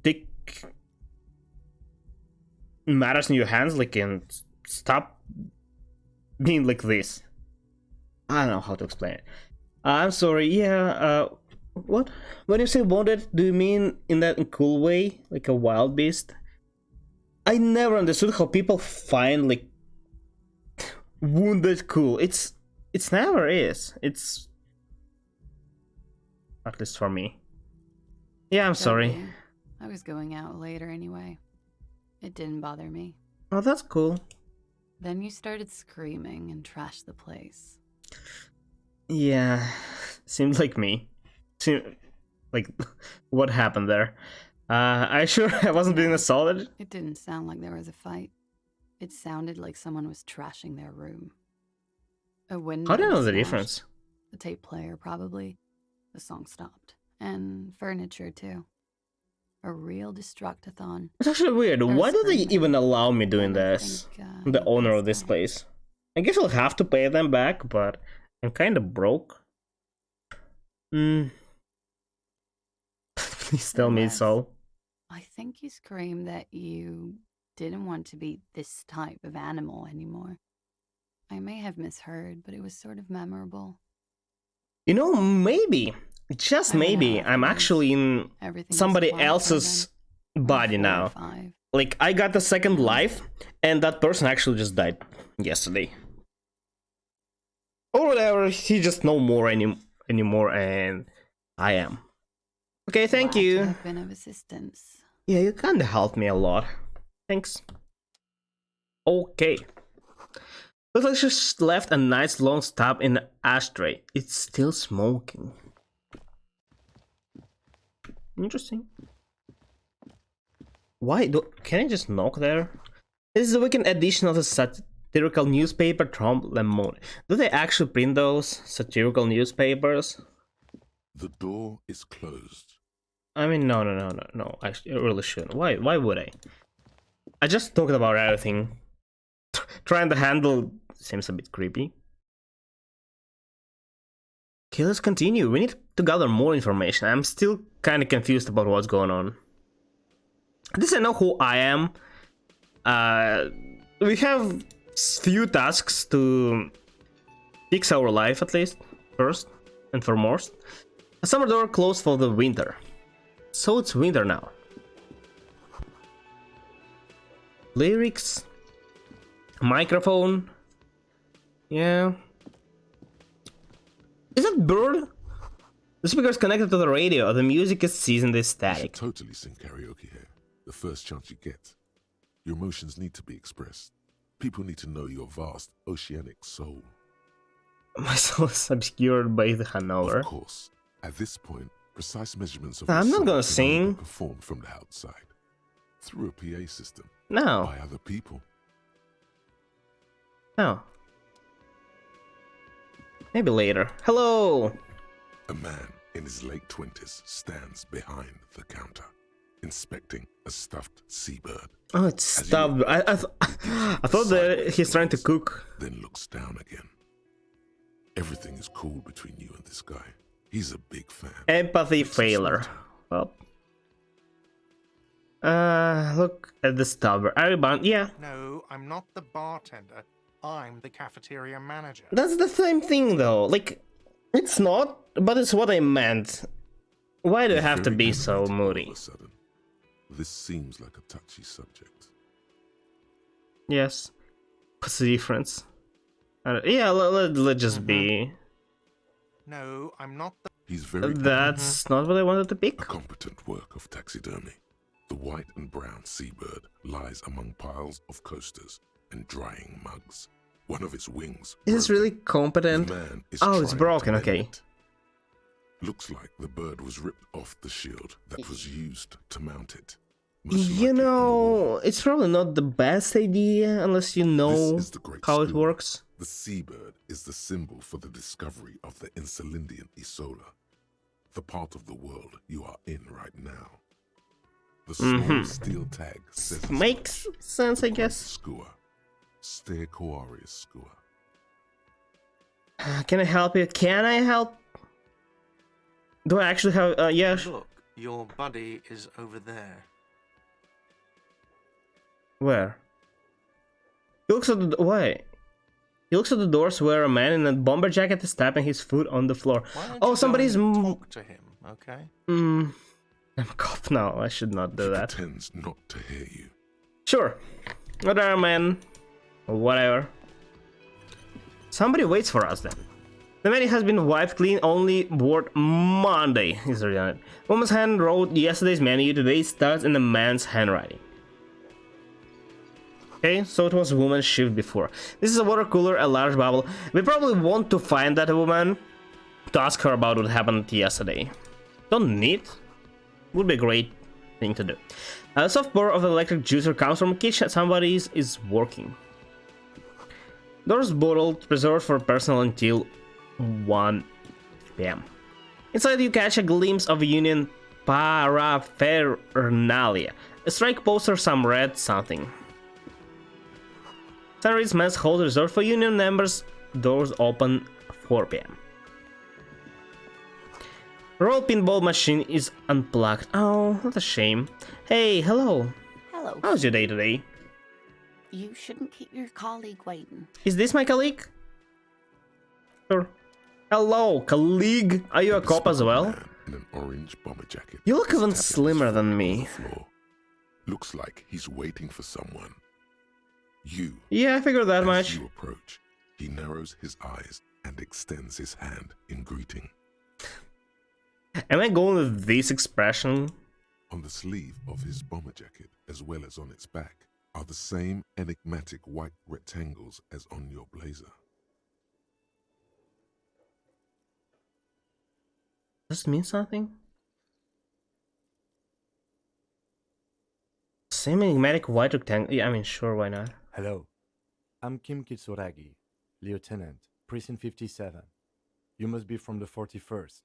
Speaker 1: take matters in your hands, like, and stop being like this. I don't know how to explain it. I'm sorry. Yeah. What? When you say wounded, do you mean in that cool way, like a wild beast? I never understood how people find like wounded cool. It's never is. It's at least for me. Yeah, I'm sorry.
Speaker 4: Could be. I was going out later anyway. It didn't bother me.
Speaker 1: Oh, that's cool.
Speaker 4: Then you started screaming and trashed the place.
Speaker 1: Yeah, seemed like me. Seemed like what happened there. I sure I wasn't being assaulted.
Speaker 4: It didn't sound like there was a fight. It sounded like someone was trashing their room. A window
Speaker 1: How do you know
Speaker 4: was
Speaker 1: the
Speaker 4: smashed.
Speaker 1: difference?
Speaker 4: The tape player, probably. The song stopped. And furniture, too. A real destructathon.
Speaker 1: It's actually weird.
Speaker 4: There was
Speaker 1: Why do they
Speaker 4: screaming.
Speaker 1: even allow me doing
Speaker 4: And I
Speaker 1: this?
Speaker 4: think,
Speaker 1: The
Speaker 4: he
Speaker 1: owner
Speaker 4: passed
Speaker 1: of this
Speaker 4: away.
Speaker 1: place. I guess I'll have to pay them back, but I'm kind of broke. Please tell me
Speaker 4: Yes.
Speaker 1: so.
Speaker 4: I think you screamed that you didn't want to be this type of animal anymore. I may have misheard, but it was sort of memorable.
Speaker 1: You know, maybe, just
Speaker 4: I went
Speaker 1: maybe,
Speaker 4: out
Speaker 1: I'm
Speaker 4: afterwards.
Speaker 1: actually in
Speaker 4: Everything was
Speaker 1: somebody
Speaker 4: quiet for
Speaker 1: else's
Speaker 4: them.
Speaker 1: body
Speaker 4: 4 or
Speaker 1: now.
Speaker 4: 5.
Speaker 1: Like, I got a second life, and that person actually just died yesterday. Or whatever, he just no more anymore, and I am. Okay, thank
Speaker 4: Glad to
Speaker 1: you.
Speaker 4: have been of assistance.
Speaker 1: Yeah, you kinda helped me a lot. Thanks. Okay. Looks like she just left a nice long stub in the ashtray. It's still smoking. Interesting. Why do... Can I just knock there? This is the weekend edition of the satirical newspaper Naomore. Do they actually print those satirical newspapers?
Speaker 3: The door is closed.
Speaker 1: I mean, no. I really shouldn't. Why would I? I just talked about everything. Trying to handle seems a bit creepy. Okay, let's continue. We need to gather more information. I'm still kind of confused about what's going on. At least I know who I am. We have few tasks to fix our life, at least, first and foremost. A summer door closed for the winter. So it's winter now. Lyrics. Microphone. Yeah. Is that bird? The speaker is connected to the radio. The music is seasonally
Speaker 3: You should
Speaker 1: static.
Speaker 3: totally sing karaoke here. The first chance you get. Your emotions need to be expressed. People need to know your vast oceanic soul.
Speaker 1: My soul is obscured by the Hanover.
Speaker 3: Of course, at this point, precise measurements of
Speaker 1: I'm
Speaker 3: your
Speaker 1: not
Speaker 3: soul
Speaker 1: gonna
Speaker 3: can only be
Speaker 1: sing.
Speaker 3: performed from the outside, through a PA system,
Speaker 1: No,
Speaker 3: by other people.
Speaker 1: no. Maybe later. Hello!
Speaker 3: A man in his late 20s stands behind the counter, inspecting a stuffed seabird,
Speaker 1: Oh, it's stuffed. I thought that he's trying to cook.
Speaker 3: then looks down again. Everything is cool between you and this guy. He's a big fan.
Speaker 1: Empathy failure. Well. Look at the stubber. Are you bound? Yeah.
Speaker 5: No, I'm not the bartender. I'm the cafeteria manager.
Speaker 1: That's the same thing though. Like, it's not, but it's what I meant. Why do you have to
Speaker 3: Very
Speaker 1: be so
Speaker 3: animated all
Speaker 1: moody?
Speaker 3: of a sudden. This seems like a touchy subject.
Speaker 1: Yes. What's the difference? Yeah, let's just be.
Speaker 5: No, I'm not the...
Speaker 3: He's very
Speaker 1: That's not what I wanted to
Speaker 3: a
Speaker 1: pick.
Speaker 3: competent work of taxidermy. The white and brown seabird lies among piles of coasters and drying mugs. One of its wings.
Speaker 1: Is this
Speaker 3: broken.
Speaker 1: really competent?
Speaker 3: The man is
Speaker 1: Oh, it's
Speaker 3: trying to
Speaker 1: broken,
Speaker 3: mend
Speaker 1: okay.
Speaker 3: it. Looks like the bird was ripped off the shield that was used to mount it. Most likely
Speaker 1: You
Speaker 3: on the wall.
Speaker 1: know, it's probably not the best idea unless you know
Speaker 3: This is the great
Speaker 1: how it
Speaker 3: school.
Speaker 1: works.
Speaker 3: The seabird is the symbol for the discovery of the Insulindian Isola, the part of the world you are in right now. The small steel tag says as
Speaker 1: Makes
Speaker 3: much.
Speaker 1: sense, I
Speaker 3: The great
Speaker 1: guess.
Speaker 3: Skua. Stegoarius Skua.
Speaker 1: Can I help you? Can I help? Do I actually have? Yeah.
Speaker 5: Look, your buddy is over there.
Speaker 1: Where? He looks at the why? He looks at the doors where a man in a bomber jacket is tapping his foot on the floor.
Speaker 5: Why don't
Speaker 1: Oh,
Speaker 5: you go
Speaker 1: somebody's.
Speaker 5: and talk to him, okay?
Speaker 1: I'm a cop now. I should not do
Speaker 3: He
Speaker 1: that.
Speaker 3: pretends not to hear you.
Speaker 1: Sure. Whatever, man. Whatever. Somebody waits for us then. The menu has been wiped clean, only board Monday is written on it. Woman's hand wrote yesterday's menu, today starts in the man's handwriting. Okay, so it was a woman's shift before. This is a water cooler, a large bubble. We probably want to find that woman to ask her about what happened yesterday. Don't need. Would be a great thing to do. A soft pour of the electric juicer comes from a kitchen. Somebody's is working. Doors bottled, preserved for personal until 1 p.m. Inside you catch a glimpse of Union paraphernalia. A strike poster, some red something. Saturday's men's hold reserved for Union members. Doors open 4 p.m. Roll pinball machine is unplugged. Oh, what a shame. Hey, hello.
Speaker 6: Hello.
Speaker 1: How's your day today?
Speaker 6: You shouldn't keep your colleague waiting.
Speaker 1: Is this my colleague? Sure. Hello, colleague. Are you a cop as well?
Speaker 3: Man in an orange bomber jacket.
Speaker 1: You look
Speaker 3: is
Speaker 1: even
Speaker 3: tapping his
Speaker 1: slimmer
Speaker 3: foot
Speaker 1: than
Speaker 3: on
Speaker 1: me.
Speaker 3: the floor. Looks like he's waiting for someone. You.
Speaker 1: Yeah, I figured that
Speaker 3: As
Speaker 1: much.
Speaker 3: you approach, he narrows his eyes and extends his hand in greeting.
Speaker 1: Am I going with this expression?
Speaker 3: On the sleeve of his bomber jacket, as well as on its back, are the same enigmatic white rectangles as on your blazer.
Speaker 1: Does it mean something? Same enigmatic white rectangle. Yeah, I mean, sure, why not?
Speaker 7: Hello, I'm Kim Kitsuragi, Lieutenant, Precinct 57. You must be from the 41st.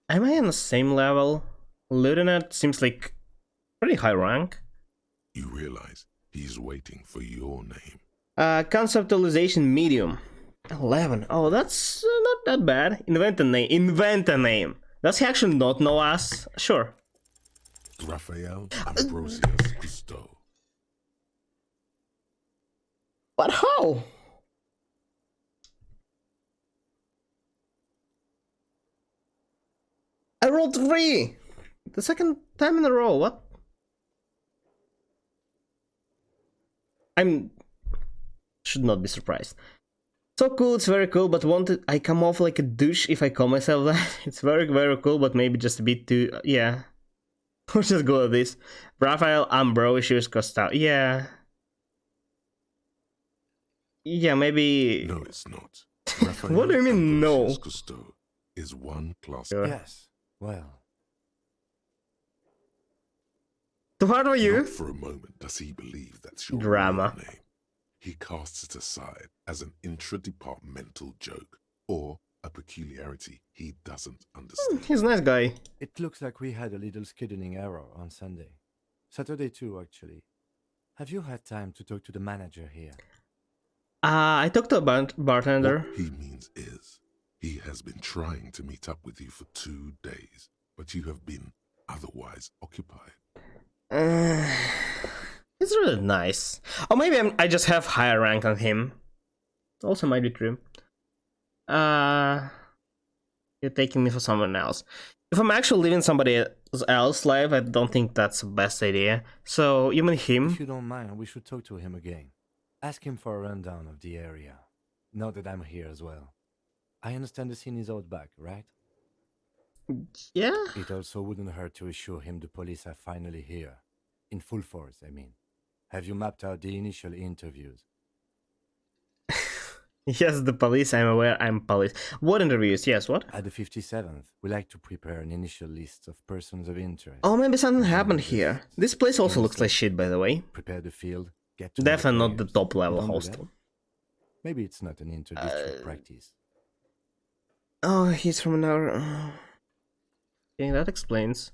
Speaker 1: Am I on the same level? Lieutenant seems like pretty high rank.
Speaker 3: You realize he's waiting for your name.
Speaker 1: Conceptualization medium. 11. Oh, that's not that bad. Invent a name. Invent a name. Does he actually not know us? Sure.
Speaker 3: Raphael Ambrosius Cousteau.
Speaker 1: But how? I rolled 3! The second time in a row, what? Should not be surprised. So cool, it's very cool, but won't I come off like a douche if I call myself that? It's very, very cool, but maybe just a bit too... yeah. We'll just go with this. Raphael Ambrosius Cousteau. Yeah. Yeah, maybe...
Speaker 3: No, it's not.
Speaker 1: What do you mean, no?
Speaker 3: Ambrosius Cousteau is one class.
Speaker 1: Sure.
Speaker 7: Yes, well,
Speaker 1: Too hard for you?
Speaker 3: Not for a moment does he believe that's your
Speaker 1: Drama.
Speaker 3: real name. He casts it aside as an intra-departmental joke or a peculiarity he doesn't understand.
Speaker 1: He's a nice guy.
Speaker 7: it looks like we had a little scheduling error on Sunday. Saturday too, actually. Have you had time to talk to the manager here?
Speaker 1: I talked to a bartender.
Speaker 3: What he means is, he has been trying to meet up with you for 2 days, but you have been otherwise occupied.
Speaker 1: Uh, it's really nice. Or maybe I just have higher rank than him. Also might be true. You're taking me for someone else. If I'm actually living somebody else's life, I don't think that's the best idea. So, you mean him?
Speaker 7: If you don't mind, we should talk to him again. Ask him for a rundown of the area. Now that I'm here as well. I understand the scene is out back, right?
Speaker 1: Yeah?
Speaker 7: It also wouldn't hurt to assure him the police are finally here. In full force, I mean. Have you mapped out the initial interviews?
Speaker 1: Yes, the police, I'm aware I'm police. What interviews? Yes, what?
Speaker 7: At the 57th, we like to prepare an initial list of persons of interest.
Speaker 1: Oh, maybe something
Speaker 7: And
Speaker 1: happened
Speaker 7: this
Speaker 1: here. This place also looks like shit, by the way.
Speaker 7: Prepare the field, get to know the
Speaker 1: Definitely not the
Speaker 7: players.
Speaker 1: top
Speaker 7: You
Speaker 1: level
Speaker 7: don't do that?
Speaker 1: hostel.
Speaker 7: Maybe it's not an inter-district practice.
Speaker 1: Oh, he's from another... Okay, that explains.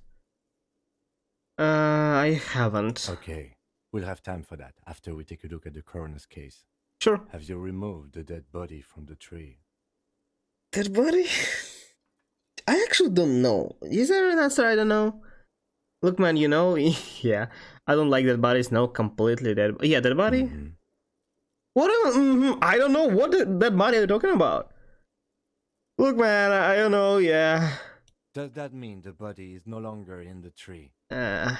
Speaker 1: I haven't.
Speaker 7: Okay, we'll have time for that after we take a look at the coroner's case.
Speaker 1: Sure.
Speaker 7: Have you removed the dead body from the tree?
Speaker 1: Dead body? I actually don't know. Is there an answer I don't know? Look, man, you know, yeah, I don't like dead bodies. No, completely dead. Yeah, dead body?
Speaker 7: Mhm.
Speaker 1: What? I don't know. What dead body are you talking about? Look, man, I don't know. Yeah.
Speaker 7: Does that mean the body is no longer in the tree?
Speaker 1: No.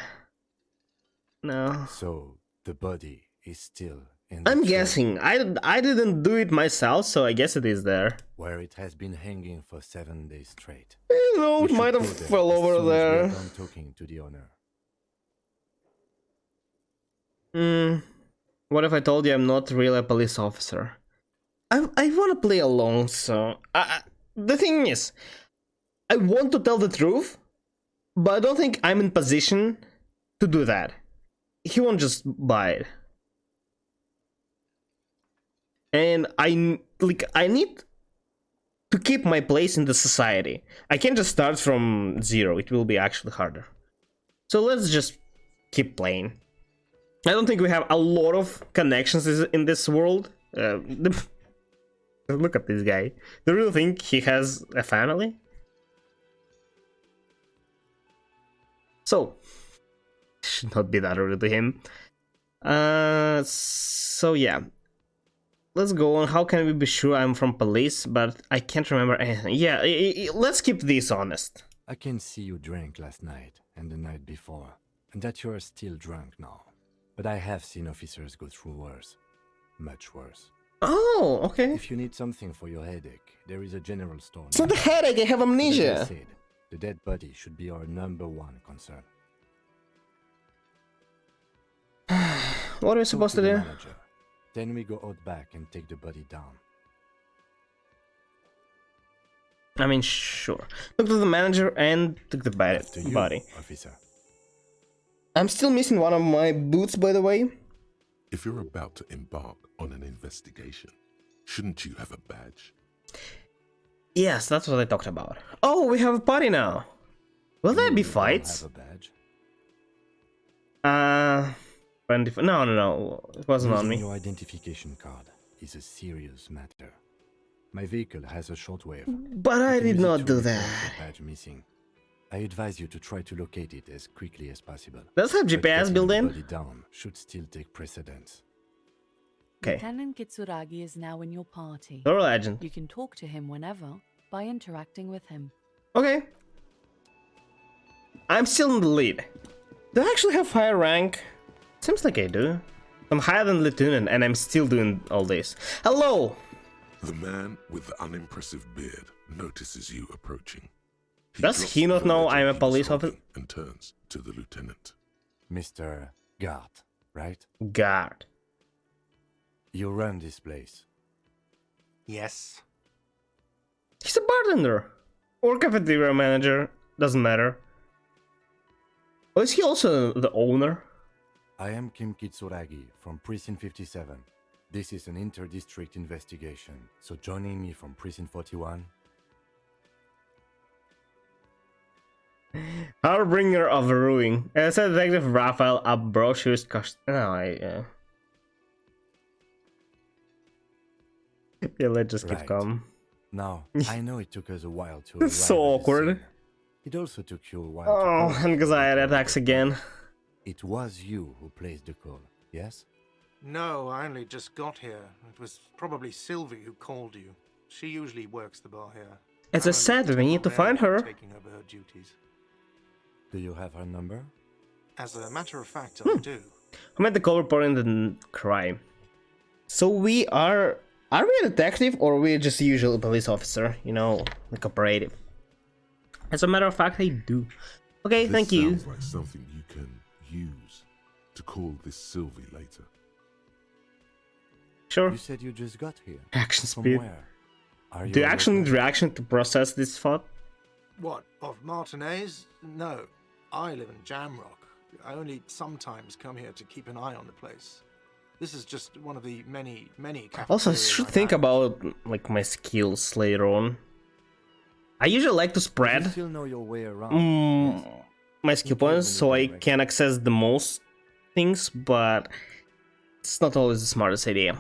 Speaker 7: So, the body is still in
Speaker 1: I'm
Speaker 7: tree,
Speaker 1: guessing. I didn't do it myself, so I guess it is there.
Speaker 7: where it has been hanging for 7 days straight.
Speaker 1: You know,
Speaker 7: We
Speaker 1: it
Speaker 7: should
Speaker 1: might
Speaker 7: go
Speaker 1: have
Speaker 7: there
Speaker 1: fell
Speaker 7: as
Speaker 1: over
Speaker 7: soon as we are
Speaker 1: there.
Speaker 7: done talking to the owner.
Speaker 1: What if I told you I'm not really a police officer? I want to play along, so... the thing is, I want to tell the truth, but I don't think I'm in position to do that. He won't just buy it. And I need to keep my place in the society. I can't just start from zero. It will be actually harder. So let's just keep playing. I don't think we have a lot of connections in this world. Look at this guy. Do you really think he has a family? So, should not be that rude to him. So yeah. Let's go on. How can we be sure I'm from police, but I can't remember anything? Yeah, let's keep this honest.
Speaker 7: I can see you drank last night and the night before, and that you are still drunk now. But I have seen officers go through worse. Much worse.
Speaker 1: Oh, okay.
Speaker 7: If you need something for your headache, there is a general store.
Speaker 1: It's not a headache, I have
Speaker 7: But as I
Speaker 1: amnesia.
Speaker 7: said, the dead body should be our #1 concern.
Speaker 1: What are we
Speaker 7: Talk
Speaker 1: supposed
Speaker 7: to
Speaker 1: to
Speaker 7: the
Speaker 1: do?
Speaker 7: manager. Then we go out back and take the body down.
Speaker 1: I mean, sure. Look to the manager and took the
Speaker 7: After you,
Speaker 1: body.
Speaker 7: officer.
Speaker 1: I'm still missing one of my boots, by the way.
Speaker 3: If you're about to embark on an investigation, shouldn't you have a badge?
Speaker 1: Yes, that's what I talked about. Oh, we have a party now. Will there be
Speaker 7: You don't
Speaker 1: fights?
Speaker 7: have a badge?
Speaker 1: 24. No. It wasn't on
Speaker 7: Losing
Speaker 1: me.
Speaker 7: your identification card is a serious matter. My vehicle has a shortwave.
Speaker 1: But I
Speaker 7: You can
Speaker 1: did
Speaker 7: use it
Speaker 1: not
Speaker 7: to
Speaker 1: do
Speaker 7: report
Speaker 1: that.
Speaker 7: your badge missing. I advise you to try to locate it as quickly as possible.
Speaker 1: Does it have
Speaker 7: But
Speaker 1: GPS
Speaker 7: getting
Speaker 1: built
Speaker 7: the
Speaker 1: in?
Speaker 7: body down should still take precedence.
Speaker 1: Okay.
Speaker 4: Lieutenant Kitsuragi is now in your party.
Speaker 1: You're a legend.
Speaker 4: You can talk to him whenever by interacting with him.
Speaker 1: Okay. I'm still in the lead. Do I actually have higher rank? Seems like I do. I'm higher than Lieutenant and I'm still doing all this. Hello!
Speaker 3: The man with the unimpressive beard notices you approaching.
Speaker 1: Does
Speaker 3: drops
Speaker 1: he not
Speaker 3: the
Speaker 1: know
Speaker 3: ledger
Speaker 1: I'm a
Speaker 3: he was
Speaker 1: police
Speaker 3: holding
Speaker 1: officer?
Speaker 3: and turns to the lieutenant.
Speaker 7: Mr. Gart, right?
Speaker 1: God.
Speaker 7: You run this place.
Speaker 5: Yes.
Speaker 1: He's a bartender. Or cafeteria manager. Doesn't matter. Oh, is he also the owner?
Speaker 7: I am Kim Kitsuragi from Precinct 57. This is an inter-district investigation, so joining me from Precinct 41...
Speaker 1: Harbinger of Ruin. Said Detective Raphael Abrosius Cost. No, Yeah, let's just keep
Speaker 7: Right.
Speaker 1: calm.
Speaker 7: Now, I know it took us a while to
Speaker 1: It's so
Speaker 7: arrive at the
Speaker 1: awkward.
Speaker 7: scene. It also took you a while to
Speaker 1: Oh,
Speaker 7: call
Speaker 1: anxiety
Speaker 7: the
Speaker 1: attacks
Speaker 7: call.
Speaker 1: again.
Speaker 7: It was you who placed the call, yes?
Speaker 5: No, I only just got here. It was probably Sylvie who called you. She usually works the bar here.
Speaker 1: It's a
Speaker 5: I'm only
Speaker 1: sad we need to find
Speaker 5: temporarily
Speaker 1: her.
Speaker 5: Taking over her duties.
Speaker 7: Do you have her number?
Speaker 5: As a matter of fact, I do.
Speaker 1: Who made the call reporting the crime? So we are we a detective or we just a usual police officer? You know, like operative. As a matter of fact, I do. Okay,
Speaker 3: This
Speaker 1: thank you.
Speaker 3: sounds like something you can use to call this Sylvie later.
Speaker 1: Sure.
Speaker 7: You said you just got here.
Speaker 1: Action
Speaker 7: From
Speaker 1: speed.
Speaker 7: where? Are
Speaker 1: Do you
Speaker 7: a
Speaker 1: actually need
Speaker 7: local?
Speaker 1: reaction to process this thought?
Speaker 5: What, of Martinez? No. I live in Jamrock. I only sometimes come here to keep an eye on the place. This is just one of the many
Speaker 1: Also, I
Speaker 5: cafeterias
Speaker 1: should
Speaker 5: I
Speaker 1: think
Speaker 5: manage.
Speaker 1: about like my skills later on. I usually like to
Speaker 7: You
Speaker 1: spread
Speaker 7: still know your way around.
Speaker 1: mm,
Speaker 7: yes?
Speaker 1: my skill points so I can access the most things, but it's not always the smartest idea.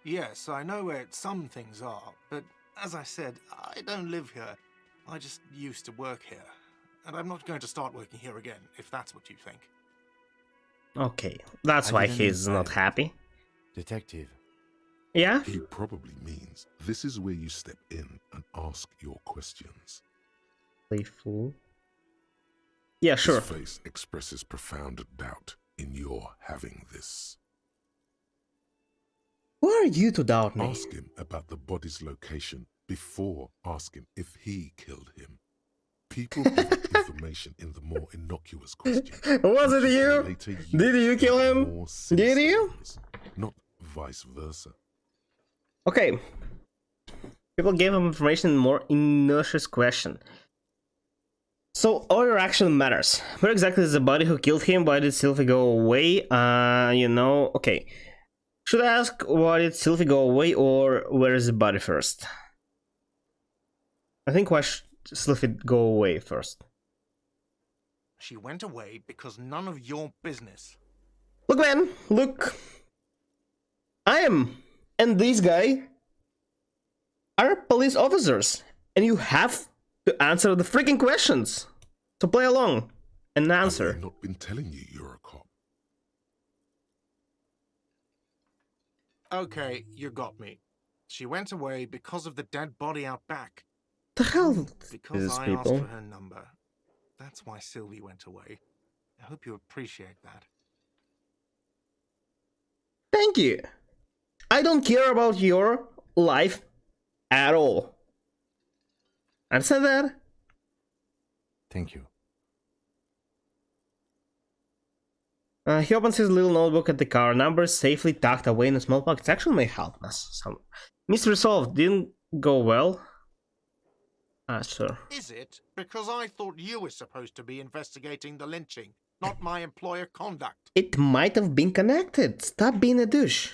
Speaker 5: Yes, I know where some things are, but as I said, I don't live here. I just used to work here. And I'm not going to start working here again, if that's what you think.
Speaker 1: Okay, that's
Speaker 7: I
Speaker 1: why
Speaker 7: didn't
Speaker 1: he's
Speaker 7: mean
Speaker 1: not
Speaker 7: that.
Speaker 1: happy.
Speaker 7: Detective,
Speaker 1: Yeah?
Speaker 3: He probably means this is where you step in and ask your questions.
Speaker 1: Playful. Yeah, sure.
Speaker 3: His face expresses profound doubt in your having this.
Speaker 1: Who are you to doubt me?
Speaker 3: Ask him about the body's location before asking if he killed him. People give up information in the more innocuous question.
Speaker 1: Was it
Speaker 3: which
Speaker 1: you?
Speaker 3: they later use
Speaker 1: Did you
Speaker 3: in
Speaker 1: kill
Speaker 3: the
Speaker 1: him?
Speaker 3: more
Speaker 1: Did
Speaker 3: sinister
Speaker 1: you?
Speaker 3: ones, not vice versa.
Speaker 1: Okay. People gave him information in more innocuous question. So all your action matters. Where exactly is the body who killed him? Why did Sylvie go away? Okay. Should I ask why did Sylvie go away or where is the body first? I think why should Sylvie go away first?
Speaker 5: She went away because none of your business.
Speaker 1: Look, man, look. I am and this guy are police officers, and you have to answer the freaking questions. So play along and
Speaker 3: Have
Speaker 1: answer.
Speaker 3: they not been telling you you're a cop?
Speaker 5: Okay, you got me. She went away because of the dead body out back.
Speaker 1: The hell
Speaker 5: Because
Speaker 1: is
Speaker 5: I asked
Speaker 1: people?
Speaker 5: for her number. That's why Sylvie went away. I hope you appreciate that.
Speaker 1: Thank you. I don't care about your life at all. Understand that?
Speaker 7: thank you.
Speaker 1: He opens his little notebook at the car. Numbers safely tucked away in a small pocket. It actually may help us some. Mystery solved. Didn't go well. Sure.
Speaker 5: Is it? Because I thought you were supposed to be investigating the lynching, not my employer conduct.
Speaker 1: It might have been connected. Stop being a douche.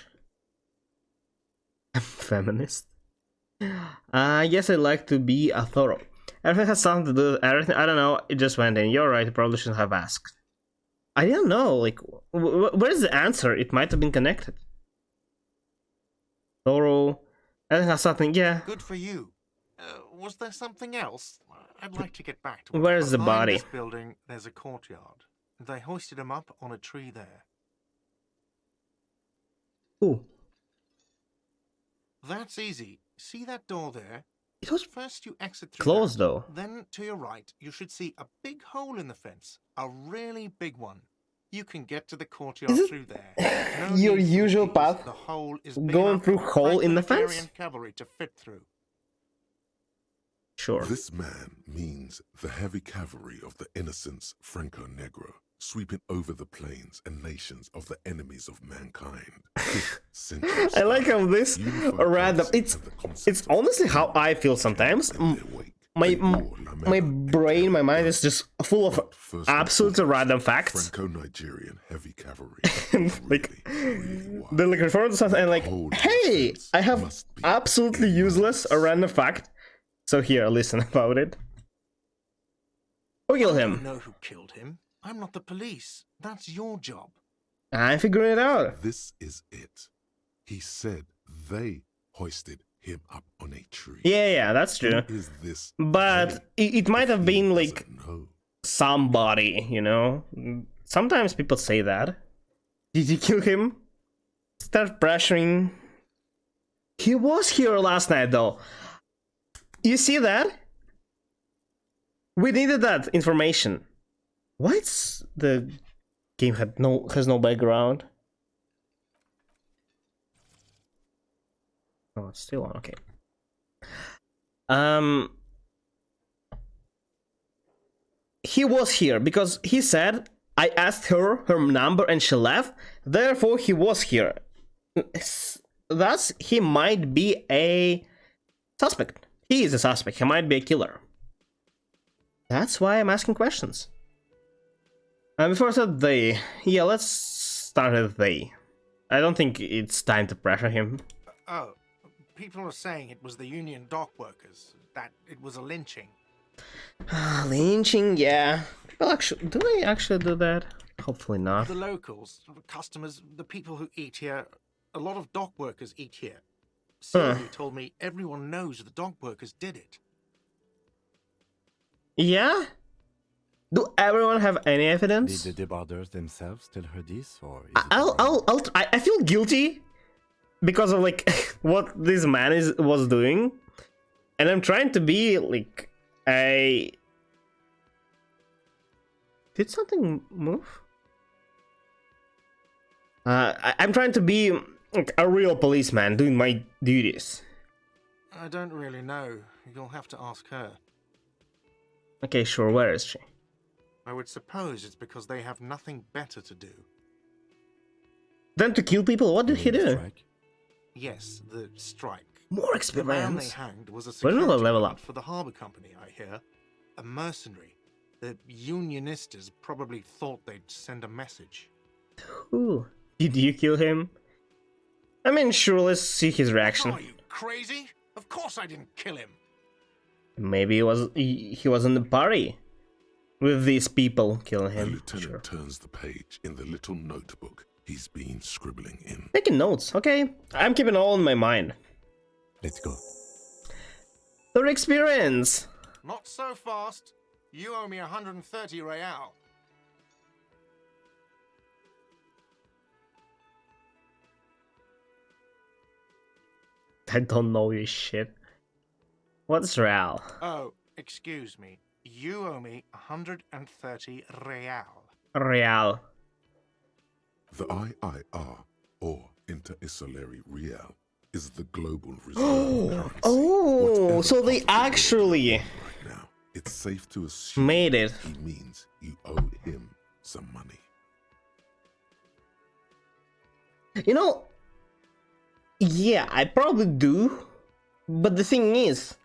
Speaker 1: I'm feminist. Yes, I like to be a thorough. Everything has something to do with everything. I don't know. It just went in. You're right. I probably shouldn't have asked. I don't know. Like, where's the answer? It might have been connected. Thorough. Everything has something. Yeah.
Speaker 5: Good for you. Was there something else? I'd like to get back to it.
Speaker 1: Where's the
Speaker 5: Behind
Speaker 1: body?
Speaker 5: this building, there's a courtyard. They hoisted him up on a tree there.
Speaker 1: Ooh.
Speaker 5: That's easy. See that door there?
Speaker 1: It was
Speaker 5: First you exit through
Speaker 1: closed
Speaker 5: that.
Speaker 1: though.
Speaker 5: Then to your right, you should see a big hole in the fence. A really big one. You can get to the courtyard
Speaker 1: Is it
Speaker 5: through there. No
Speaker 1: your
Speaker 5: need for
Speaker 1: usual
Speaker 5: keys.
Speaker 1: path?
Speaker 5: The hole is big
Speaker 1: Going
Speaker 5: enough
Speaker 1: through
Speaker 5: for
Speaker 1: hole in the
Speaker 5: Franco-Nigerian
Speaker 1: fence?
Speaker 5: cavalry to fit through.
Speaker 1: Sure.
Speaker 3: This man means the heavy cavalry of the innocents Franco Negro, sweeping over the plains and nations of the enemies of mankind.
Speaker 1: I like how this random. It's honestly how I feel sometimes. My brain, my mind is just full of absolutely random facts.
Speaker 3: Franco-Nigerian heavy cavalry.
Speaker 1: Like,
Speaker 3: really
Speaker 1: they like refer to something and like, hey, I have absolutely useless a random fact. So here, listen about it. Who killed
Speaker 5: I don't
Speaker 1: him?
Speaker 5: know who killed him. I'm not the police. That's your job.
Speaker 1: I'm figuring it out.
Speaker 3: This is it. He said they hoisted him up on a tree.
Speaker 1: Yeah, that's true.
Speaker 3: Who is this
Speaker 1: But
Speaker 3: they?
Speaker 1: it might have
Speaker 3: He
Speaker 1: been like
Speaker 3: doesn't know.
Speaker 1: somebody, you know? Sometimes people say that. Did you kill him? Start pressuring. He was here last night though. You see that? We needed that information. Why it's the game has no background? Oh, it's still on, okay. He was here because he said I asked her number and she left, therefore he was here. Thus, he might be a suspect. He is a suspect, he might be a killer. That's why I'm asking questions. And before I said they, yeah, let's start with they. I don't think it's time to pressure him.
Speaker 5: Oh, people are saying it was the union dock workers, that it was a lynching.
Speaker 1: Lynching, yeah. Well, actually, do they actually do that? Hopefully not.
Speaker 5: The locals, the customers, the people who eat here, a lot of dock workers eat here. Sylvie told me everyone knows the dock workers did it.
Speaker 1: Yeah? Do everyone have any evidence?
Speaker 7: Did the debarders themselves tell her this, or is
Speaker 1: I feel guilty because of like what this man was doing, and I'm trying to be like a. Did something move? I'm trying to be like a real policeman doing my duties.
Speaker 5: I don't really know. You'll have to ask her.
Speaker 1: Okay, sure. Where is she?
Speaker 5: I would suppose it's because they have nothing better to do.
Speaker 1: Then to kill people? What did he do?
Speaker 7: Strike?
Speaker 5: Yes, the strike.
Speaker 1: More
Speaker 5: The man they
Speaker 1: experience.
Speaker 5: hanged was a
Speaker 1: When will I
Speaker 5: security
Speaker 1: level
Speaker 5: guard
Speaker 1: up?
Speaker 5: for the harbour company, I hear. A mercenary. The unionistas probably thought they'd send a message.
Speaker 1: Ooh. Did you kill him? I mean, sure, let's see his reaction.
Speaker 5: Are you crazy? Of course I didn't kill him.
Speaker 1: Maybe he was in the party with these people killing
Speaker 3: The
Speaker 1: him.
Speaker 3: lieutenant
Speaker 1: Sure.
Speaker 3: turns the page in the little notebook he's been scribbling in.
Speaker 1: Taking notes, okay. I'm keeping all in my mind.
Speaker 7: Let's go.
Speaker 1: Their experience.
Speaker 5: Not so fast. You owe me 130 real.
Speaker 1: I don't know your shit. What's real?
Speaker 5: Oh, excuse me. You owe me 130 real.
Speaker 1: Real.
Speaker 3: The IIR, or Inter-Isolary Real, is the global reserve currency.
Speaker 1: Oh,
Speaker 3: Whatever
Speaker 1: so they
Speaker 3: part of the world
Speaker 1: actually
Speaker 3: you're in right now, it's safe to assume
Speaker 1: made it.
Speaker 3: he means you owe him some money.
Speaker 1: You know, yeah, I probably do. But the thing is,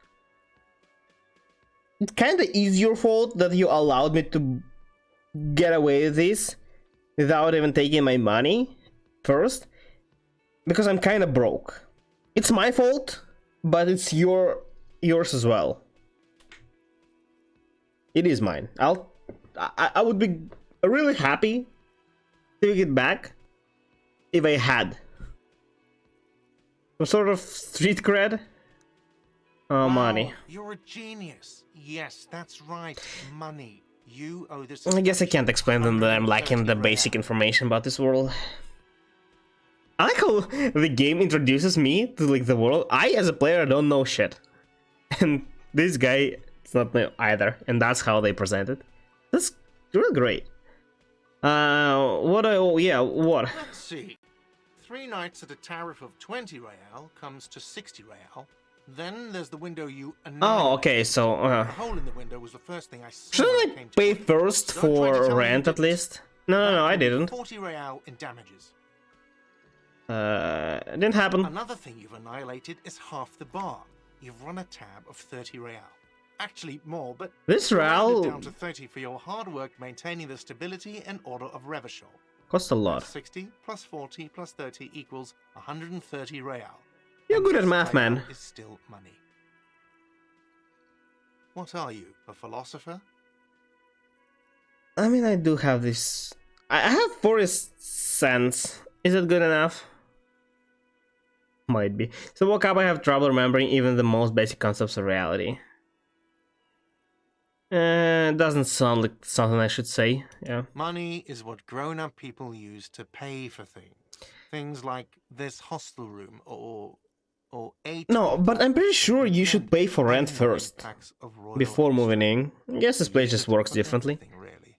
Speaker 1: it kind of is your fault that you allowed me to get away with this without even taking my money first, because I'm kind of broke. It's my fault, but it's yours as well. It is mine. I would be really happy to get back if I had some sort of street cred.
Speaker 5: Wow,
Speaker 1: Money.
Speaker 5: You're a genius. Yes, that's right. Money. You owe this.
Speaker 1: I guess I can't explain them that I'm lacking the
Speaker 5: 130
Speaker 1: basic
Speaker 5: real.
Speaker 1: information about this world. I like how the game introduces me to like the world. I, as a player, don't know shit, and this guy does not know either, and that's how they present it. That's real great. What? What?
Speaker 5: Let's see. 3 nights at a tariff of 20 real comes to 60 real. Then there's the window you.
Speaker 1: Oh, okay. So,
Speaker 5: The hole in the window was the first thing I saw.
Speaker 1: shouldn't
Speaker 5: when
Speaker 1: I
Speaker 5: came to
Speaker 1: pay
Speaker 5: work.
Speaker 1: first
Speaker 5: Don't try to tell
Speaker 1: for
Speaker 5: me you
Speaker 1: rent at
Speaker 5: didn't.
Speaker 1: least? No, I
Speaker 5: That
Speaker 1: didn't.
Speaker 5: 40 real in damages.
Speaker 1: It didn't happen.
Speaker 5: Another thing you've annihilated is half the bar. You've run a tab of 30 real. Actually, more, but
Speaker 1: This
Speaker 5: rounded
Speaker 1: real
Speaker 5: down to 30 for your hard work maintaining the stability and order of Revachol.
Speaker 1: cost a lot.
Speaker 5: 60 plus 40 plus 30 equals 130 real.
Speaker 1: You're
Speaker 5: And
Speaker 1: good at
Speaker 5: this
Speaker 1: math,
Speaker 5: real
Speaker 1: man.
Speaker 5: Is still money. What are you, a philosopher?
Speaker 1: I mean, I do have this. I have 40 cents. Is it good enough? Might be. So woke up, I have trouble remembering even the most basic concepts of reality. Doesn't sound like something I should say. Yeah.
Speaker 5: Money is what grown-up people use to pay for things. Things like this hostel room or 8
Speaker 1: No, but I'm pretty sure you should pay for rent
Speaker 5: and 9
Speaker 1: first
Speaker 5: packs of Royal
Speaker 1: before
Speaker 5: Oyster.
Speaker 1: moving in. I guess this
Speaker 5: You
Speaker 1: place
Speaker 5: use
Speaker 1: just
Speaker 5: it
Speaker 1: works
Speaker 5: on
Speaker 1: differently.
Speaker 5: everything, really.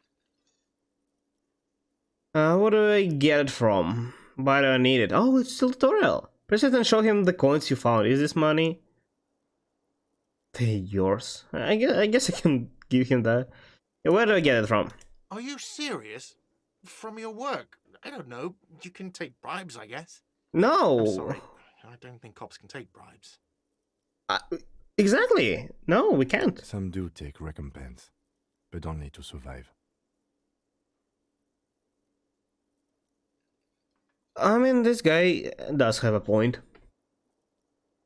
Speaker 1: Where do I get it from? Why do I need it? Oh, it's still tutorial. Press it and show him the coins you found. Is this money? They're yours. I guess I can give him that. Where do I get it from?
Speaker 5: Are you serious? From your work? I don't know. You can take bribes, I guess.
Speaker 1: No.
Speaker 5: I'm sorry. I don't think cops can take bribes.
Speaker 1: Exactly. No, we can't.
Speaker 7: Some do take recompense, but only to survive.
Speaker 1: I mean, this guy does have a point.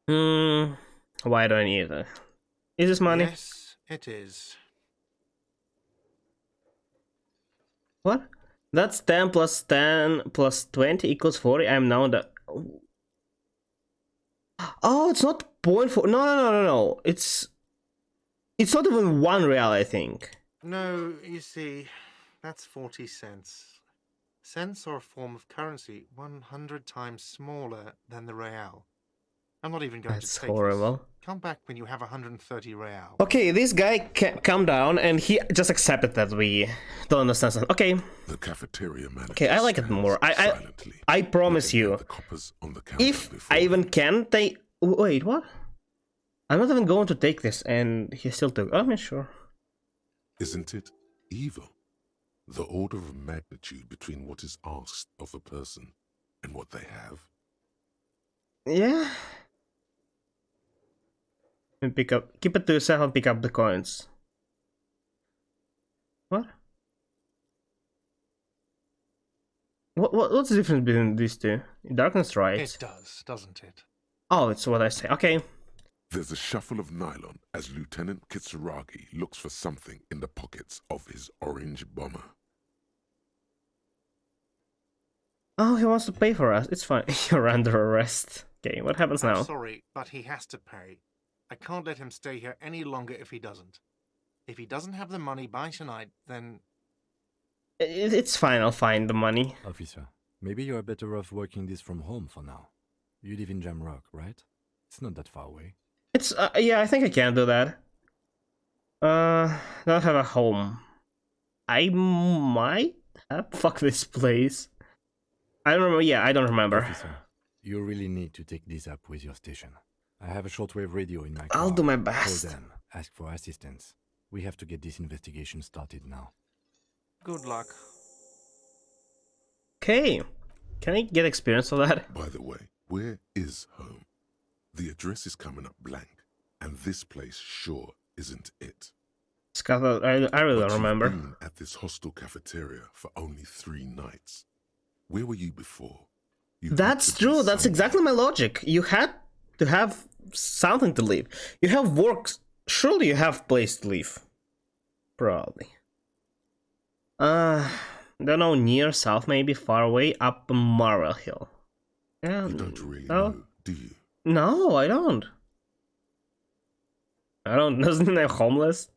Speaker 1: Why do I need it? Is this money?
Speaker 5: Yes, it is.
Speaker 1: What? That's 10 plus 10 plus 20 equals 40. I'm now the... Oh, it's not 0.4. No. It's not even 1 real, I think.
Speaker 5: No, you see, that's 40 cents. Cents are a form of currency 100 times smaller than the real. I'm not even going
Speaker 1: That's
Speaker 5: to take
Speaker 1: horrible.
Speaker 5: this. Come back when you have 130 real.
Speaker 1: Okay, this guy calm down, and he just accepted that we don't understand something. Okay,
Speaker 3: The cafeteria manager
Speaker 1: okay, I like it
Speaker 3: stands
Speaker 1: more.
Speaker 3: silently,
Speaker 1: I promise
Speaker 3: looking
Speaker 1: you,
Speaker 3: at the coppers on the counter
Speaker 1: if
Speaker 3: before
Speaker 1: I even
Speaker 3: him.
Speaker 1: can take... Wait, what? I'm not even going to take this, and he still took... I mean, sure.
Speaker 3: Isn't it evil? The order of magnitude between what is asked of a person and what they have.
Speaker 1: Yeah. And keep it to yourself and pick up the coins. What? What's the difference between these two? Darkness, right?
Speaker 5: It does, doesn't it?
Speaker 1: Oh, it's what I say. Okay.
Speaker 3: There's a shuffle of nylon as Lieutenant Kitsuragi looks for something in the pockets of his orange bomber.
Speaker 1: Oh, he wants to pay for us. It's fine. You're under arrest. Okay, what happens now?
Speaker 5: I'm sorry, but he has to pay. I can't let him stay here any longer if he doesn't. If he doesn't have the money by tonight, then...
Speaker 1: It's fine. I'll find the money.
Speaker 7: Officer, maybe you are better off working this from home for now. You live in Jamrock, right? It's not that far away.
Speaker 1: It's yeah. I think I can do that. Don't have a home. I might have. Fuck this place. I don't remember. Yeah, I don't remember.
Speaker 7: Officer, you really need to take this up with your station. I have a shortwave radio in my car.
Speaker 1: I'll do my best.
Speaker 7: Call them, ask for assistance. We have to get this investigation started now.
Speaker 5: Good luck.
Speaker 1: Okay. Can I get experience for that?
Speaker 3: By the way, where is home? The address is coming up blank, and this place sure isn't it.
Speaker 1: Scott, I really
Speaker 3: But
Speaker 1: don't remember.
Speaker 3: You've been at this hostel cafeteria for only 3 nights. Where were you before? You had
Speaker 1: That's
Speaker 3: to be
Speaker 1: true. That's
Speaker 3: somewhere.
Speaker 1: exactly my logic. You had to have something to live. You have work. Surely you have place to live. Probably. Don't know. Near, south, maybe far away, up Marwell Hill. Yeah.
Speaker 3: You don't really
Speaker 1: no.
Speaker 3: know, do you?
Speaker 1: No, I don't. I don't. Doesn't it homeless?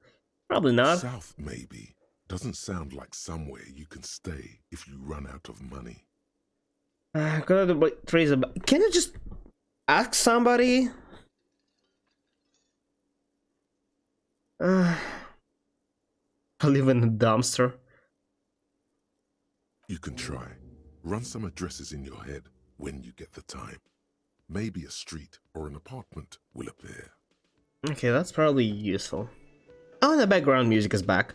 Speaker 1: Probably not.
Speaker 3: South, maybe. Doesn't sound like somewhere you can stay if you run out of money.
Speaker 1: Go to the trees. Can you just ask somebody? I live in a dumpster.
Speaker 3: You can try. Run some addresses in your head when you get the time. Maybe a street or an apartment will appear.
Speaker 1: Okay, that's probably useful. Oh, the background music is back.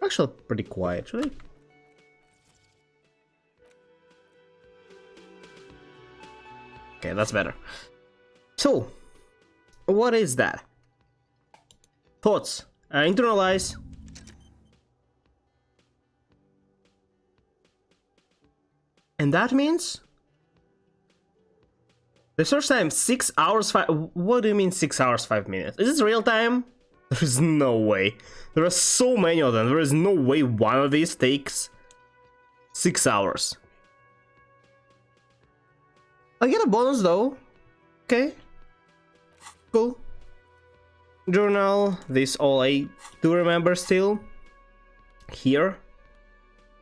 Speaker 1: Actually, pretty quiet, really. Okay, that's better. So, what is that? Thoughts. Internalize. And that means? The search time 6 hours 5. What do you mean 6 hours 5 minutes? Is this real time? There is no way. There are so many of them. There is no way one of these takes 6 hours. I get a bonus though. Okay. Cool. Journal. This all I do remember still. Here.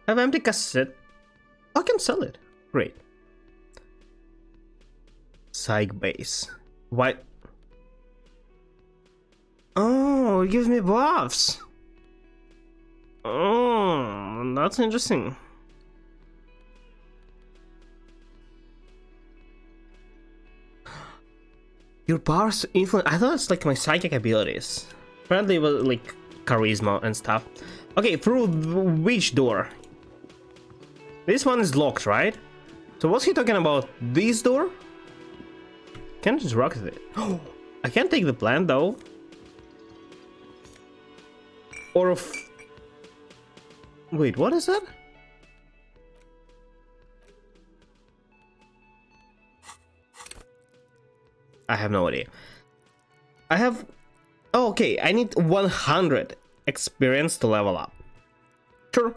Speaker 1: I have empty cassette. I can sell it. Great. Psych base. What? Oh, it gives me buffs. Oh, that's interesting. Your powers influence. I thought it's like my psychic abilities. Apparently, it was like charisma and stuff. Okay, through which door? This one is locked, right? So what's he talking about? This door? Can't just rocket it. Oh, I can't take the plant though. Or of. Wait, what is that? I have no idea. I have. Oh, okay, I need 100 experience to level up. Sure.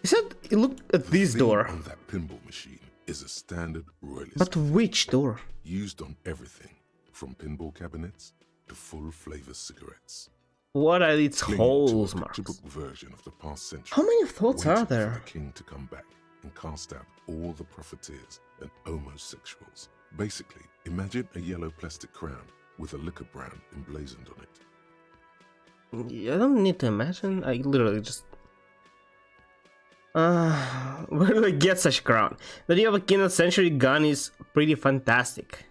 Speaker 1: He said, look at this door.
Speaker 3: On that pinball machine is a standard royalist.
Speaker 1: But which door?
Speaker 3: Used on everything, from pinball cabinets to full flavor cigarettes.
Speaker 1: What are its holes,
Speaker 3: marks?
Speaker 1: Marks?
Speaker 3: Version of the past century.
Speaker 1: How many thoughts are
Speaker 3: waiting for
Speaker 1: there?
Speaker 3: the king to come back and cast out all the profiteers and homosexuals. Basically, imagine a yellow plastic crown with a liquor brand emblazoned on it.
Speaker 1: I don't need to imagine. I literally just. Where do I get such a crown? The idea of a king of century gun is pretty fantastic.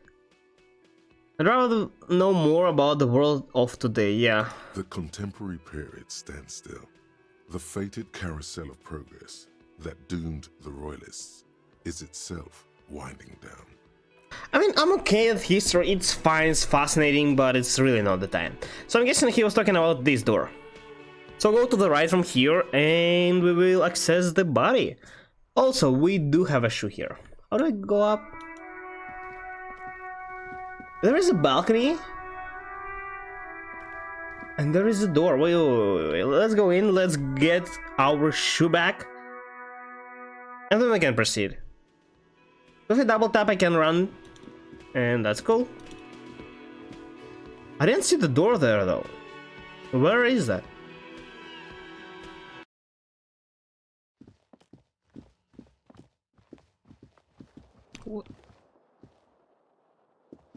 Speaker 1: I'd rather know more about the world of today, yeah.
Speaker 3: The contemporary period stands still. The fated carousel of progress that doomed the royalists is itself winding down.
Speaker 1: I mean, I'm okay with history, it's fine, it's fascinating, but it's really not the time. So I'm guessing he was talking about this door. So go to the right from here, and we will access the body. Also, we do have a shoe here. How do I go up? There is a balcony. And there is a door. Wait. Let's go in, let's get our shoe back. And then we can proceed. If I double tap, I can run. And that's cool. I didn't see the door there though. Where is that?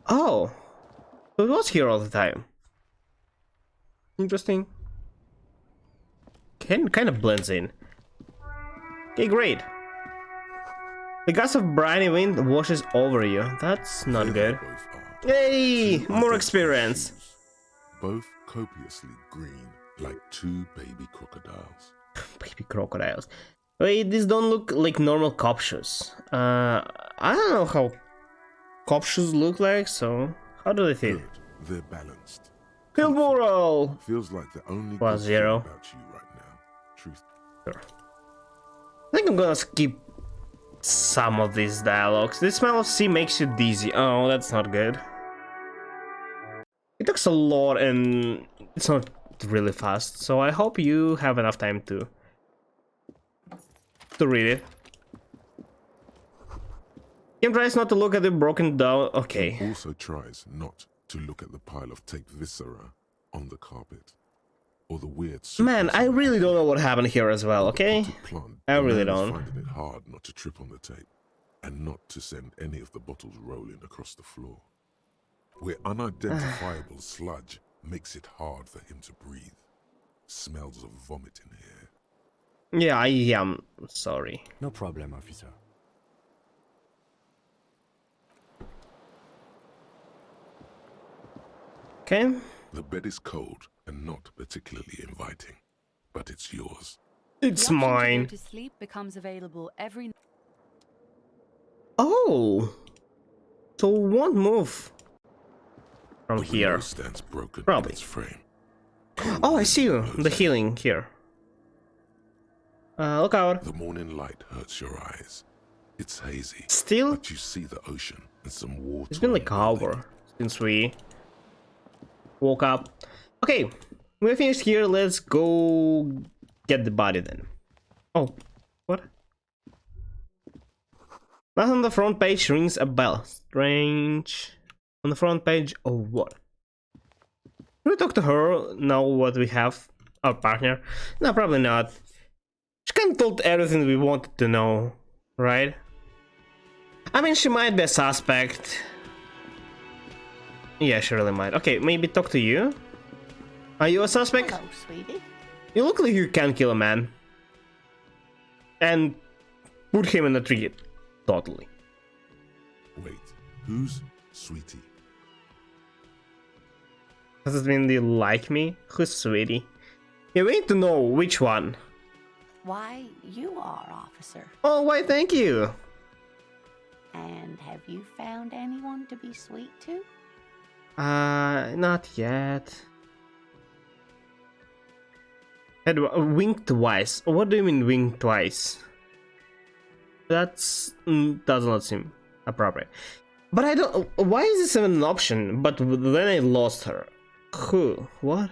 Speaker 1: Oh, it was here all the time. Interesting. Kind of blends in. Okay, great. The gust of briny wind washes over you. That's not good. Hey, more experience.
Speaker 3: Both copiously green, like two baby crocodiles.
Speaker 1: Baby crocodiles. Wait, these don't look like normal cop shoes. I don't know how cop shoes look like, so how do they feel?
Speaker 3: Good. They're balanced.
Speaker 1: Field moral!
Speaker 3: Feels like the only
Speaker 1: Plus
Speaker 3: good
Speaker 1: 0.
Speaker 3: thing about you right now. Truth.
Speaker 1: Sure. I think I'm gonna skip some of these dialogues. The smell of sea makes you dizzy. Oh, that's not good. It takes a lot and it's not really fast, so I hope you have enough time to read it. Game tries not to look at the broken down. Okay.
Speaker 3: It also tries not to look at the pile of taped viscera on the carpet, or the weird.
Speaker 1: Man, I really don't know what happened here as well. Okay, I really don't.
Speaker 3: Finding it hard not to trip on the tape, and not to send any of the bottles rolling across the floor, where unidentifiable sludge makes it hard for him to breathe. Smells of vomit in here.
Speaker 1: Yeah, I am sorry.
Speaker 7: No problem, officer.
Speaker 1: Okay.
Speaker 3: The bed is cold and not particularly inviting, but it's yours.
Speaker 1: It's
Speaker 4: The option
Speaker 1: mine.
Speaker 4: To go to sleep becomes available every.
Speaker 1: Oh, so won't move from
Speaker 3: The
Speaker 1: here.
Speaker 3: window stands broken
Speaker 1: Probably.
Speaker 3: in its frame.
Speaker 1: Oh, I see you. The healing here. Look out.
Speaker 3: The morning light hurts your eyes. It's hazy,
Speaker 1: Still,
Speaker 3: but you see the ocean and some water.
Speaker 1: it's been like an hour since we woke up. Okay, we're finished here. Let's go get the body then. Oh, What? Nothing on the front page rings a bell. Strange. On the front page of what? Can we talk to her, know what we have? Our partner? No, probably not. She kind of told everything we wanted to know, right? I mean, she might be a suspect. Yeah, she really might. Okay, maybe talk to you? Are you a suspect?
Speaker 6: Hello, sweetie.
Speaker 1: You look like you can kill a man. And put him in a tree. Totally.
Speaker 3: Wait, who's Sweetie?
Speaker 1: Does it mean you like me? Who's Sweetie? Yeah, we need to know which one.
Speaker 6: Why, you are, officer.
Speaker 1: Oh, why, thank you.
Speaker 6: And have you found anyone to be sweet to?
Speaker 1: Not yet. Wink twice. What do you mean wink twice? That's does not seem appropriate. But I don't. Why is this even an option? But then I lost her. Who? What?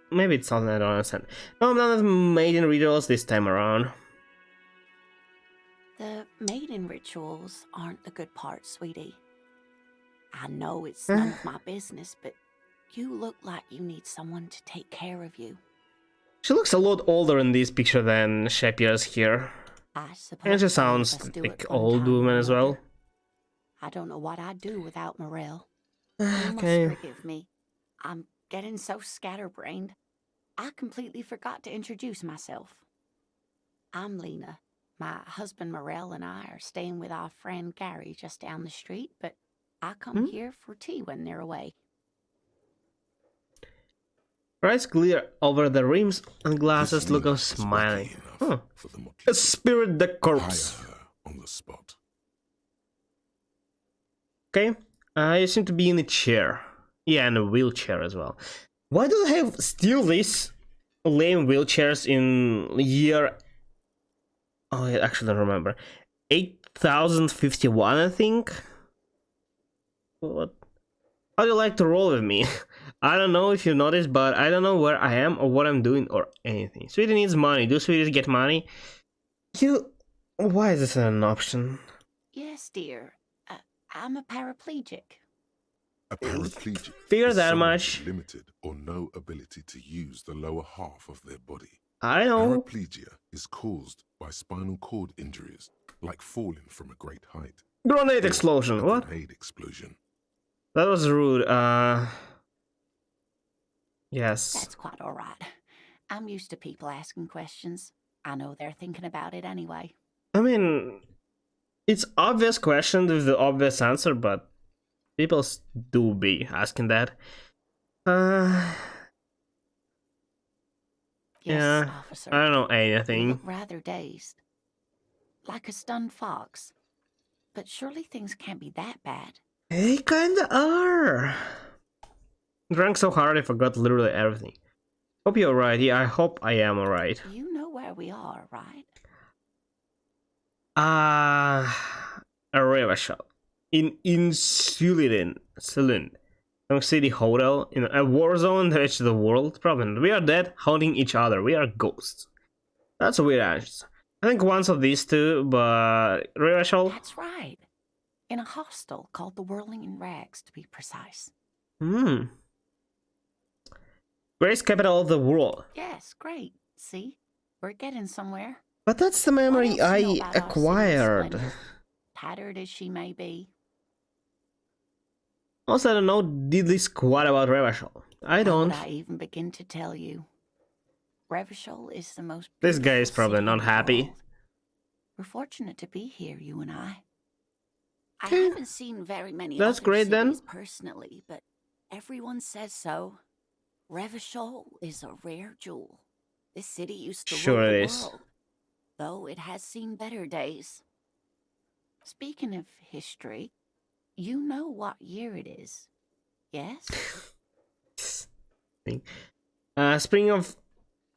Speaker 1: Maybe it's something I don't understand. No, I'm not maiden rituals this time around.
Speaker 6: The maiden rituals aren't the good part, sweetie. I know it's none of my business, but you look like you need someone to take care of you.
Speaker 1: She looks a lot older in this picture than she appears here.
Speaker 6: I suppose.
Speaker 1: And she
Speaker 6: all of
Speaker 1: sounds
Speaker 6: us do
Speaker 1: like
Speaker 6: at one
Speaker 1: old
Speaker 6: time or
Speaker 1: woman as well.
Speaker 6: another. I don't know what I'd do without Morel. You
Speaker 1: Okay.
Speaker 6: must forgive me. I'm getting so scatterbrained. I completely forgot to introduce myself. I'm Lena. My husband Morel and I are staying with our friend Gary just down the street, but I come here for tea when they're away.
Speaker 1: Eyes clear over the rims and glasses
Speaker 3: This
Speaker 1: look
Speaker 3: Lena
Speaker 1: of
Speaker 3: is
Speaker 1: smiling.
Speaker 3: wacky
Speaker 1: Huh.
Speaker 3: enough for the motley
Speaker 1: A spirit the corpse.
Speaker 3: hire her on the spot.
Speaker 1: Okay. You seem to be in a chair. Yeah, and a wheelchair as well. Why do they have still these lame wheelchairs in year... Oh, I actually don't remember. 8051, I think? What? How do you like to roll with me? I don't know if you noticed, but I don't know where I am or what I'm doing or anything. Sweetie needs money. Do sweeties get money? Why is this an option?
Speaker 6: Yes, dear. I'm a paraplegic.
Speaker 3: A paraplegic
Speaker 1: Figure
Speaker 3: is
Speaker 1: that
Speaker 3: someone
Speaker 1: much.
Speaker 3: with limited or no ability to use the lower half of their body.
Speaker 1: I know.
Speaker 3: Paraplegia is caused by spinal cord injuries, like falling from a great height.
Speaker 1: Grenade
Speaker 3: or
Speaker 1: explosion.
Speaker 3: a
Speaker 1: What?
Speaker 3: grenade explosion.
Speaker 1: That was rude. Yes.
Speaker 6: That's quite all right. I'm used to people asking questions. I know they're thinking about it anyway.
Speaker 1: I mean, it's obvious question with the obvious answer, but people do be asking that.
Speaker 6: Yes,
Speaker 1: Yeah,
Speaker 6: officer.
Speaker 1: I don't know
Speaker 6: You
Speaker 1: anything.
Speaker 6: look rather dazed. Like a stunned fox. But surely things can't be that bad.
Speaker 1: They kinda are. Drank so hard I forgot literally everything. Hope you're alright. Yeah, I hope I am alright.
Speaker 6: You know where we are, right?
Speaker 1: A river shop in Sulin, some city hotel in a war zone to edge of the world. Problem: we are dead, haunting each other. We are ghosts. That's a weird answer. I think once of these two, but river shop.
Speaker 6: That's right. In a hostel called the Whirling in Rags, to be precise.
Speaker 1: Greatest capital of the world.
Speaker 6: Yes, great. See? We're getting somewhere.
Speaker 1: But that's the
Speaker 6: What
Speaker 1: memory
Speaker 6: else you know
Speaker 1: I
Speaker 6: about our city of
Speaker 1: acquired.
Speaker 6: splendor? Tattered as she may be.
Speaker 1: Also, I don't know diddly squat about Revachol. I
Speaker 6: How
Speaker 1: don't.
Speaker 6: would I even begin to tell you? Revachol is the most
Speaker 1: This guy is
Speaker 6: beautiful
Speaker 1: probably
Speaker 6: city
Speaker 1: not
Speaker 6: in the
Speaker 1: happy.
Speaker 6: world. We're fortunate to be here, you and I. I
Speaker 1: Okay.
Speaker 6: haven't seen very many
Speaker 1: That's
Speaker 6: other
Speaker 1: great then.
Speaker 6: cities personally, but everyone says so. Revachol is a rare jewel. This city used to
Speaker 1: Sure
Speaker 6: rule
Speaker 1: it
Speaker 6: the
Speaker 1: is.
Speaker 6: world, though it has seen better days. Speaking of history, you know what year it is, yes?
Speaker 1: Spring of...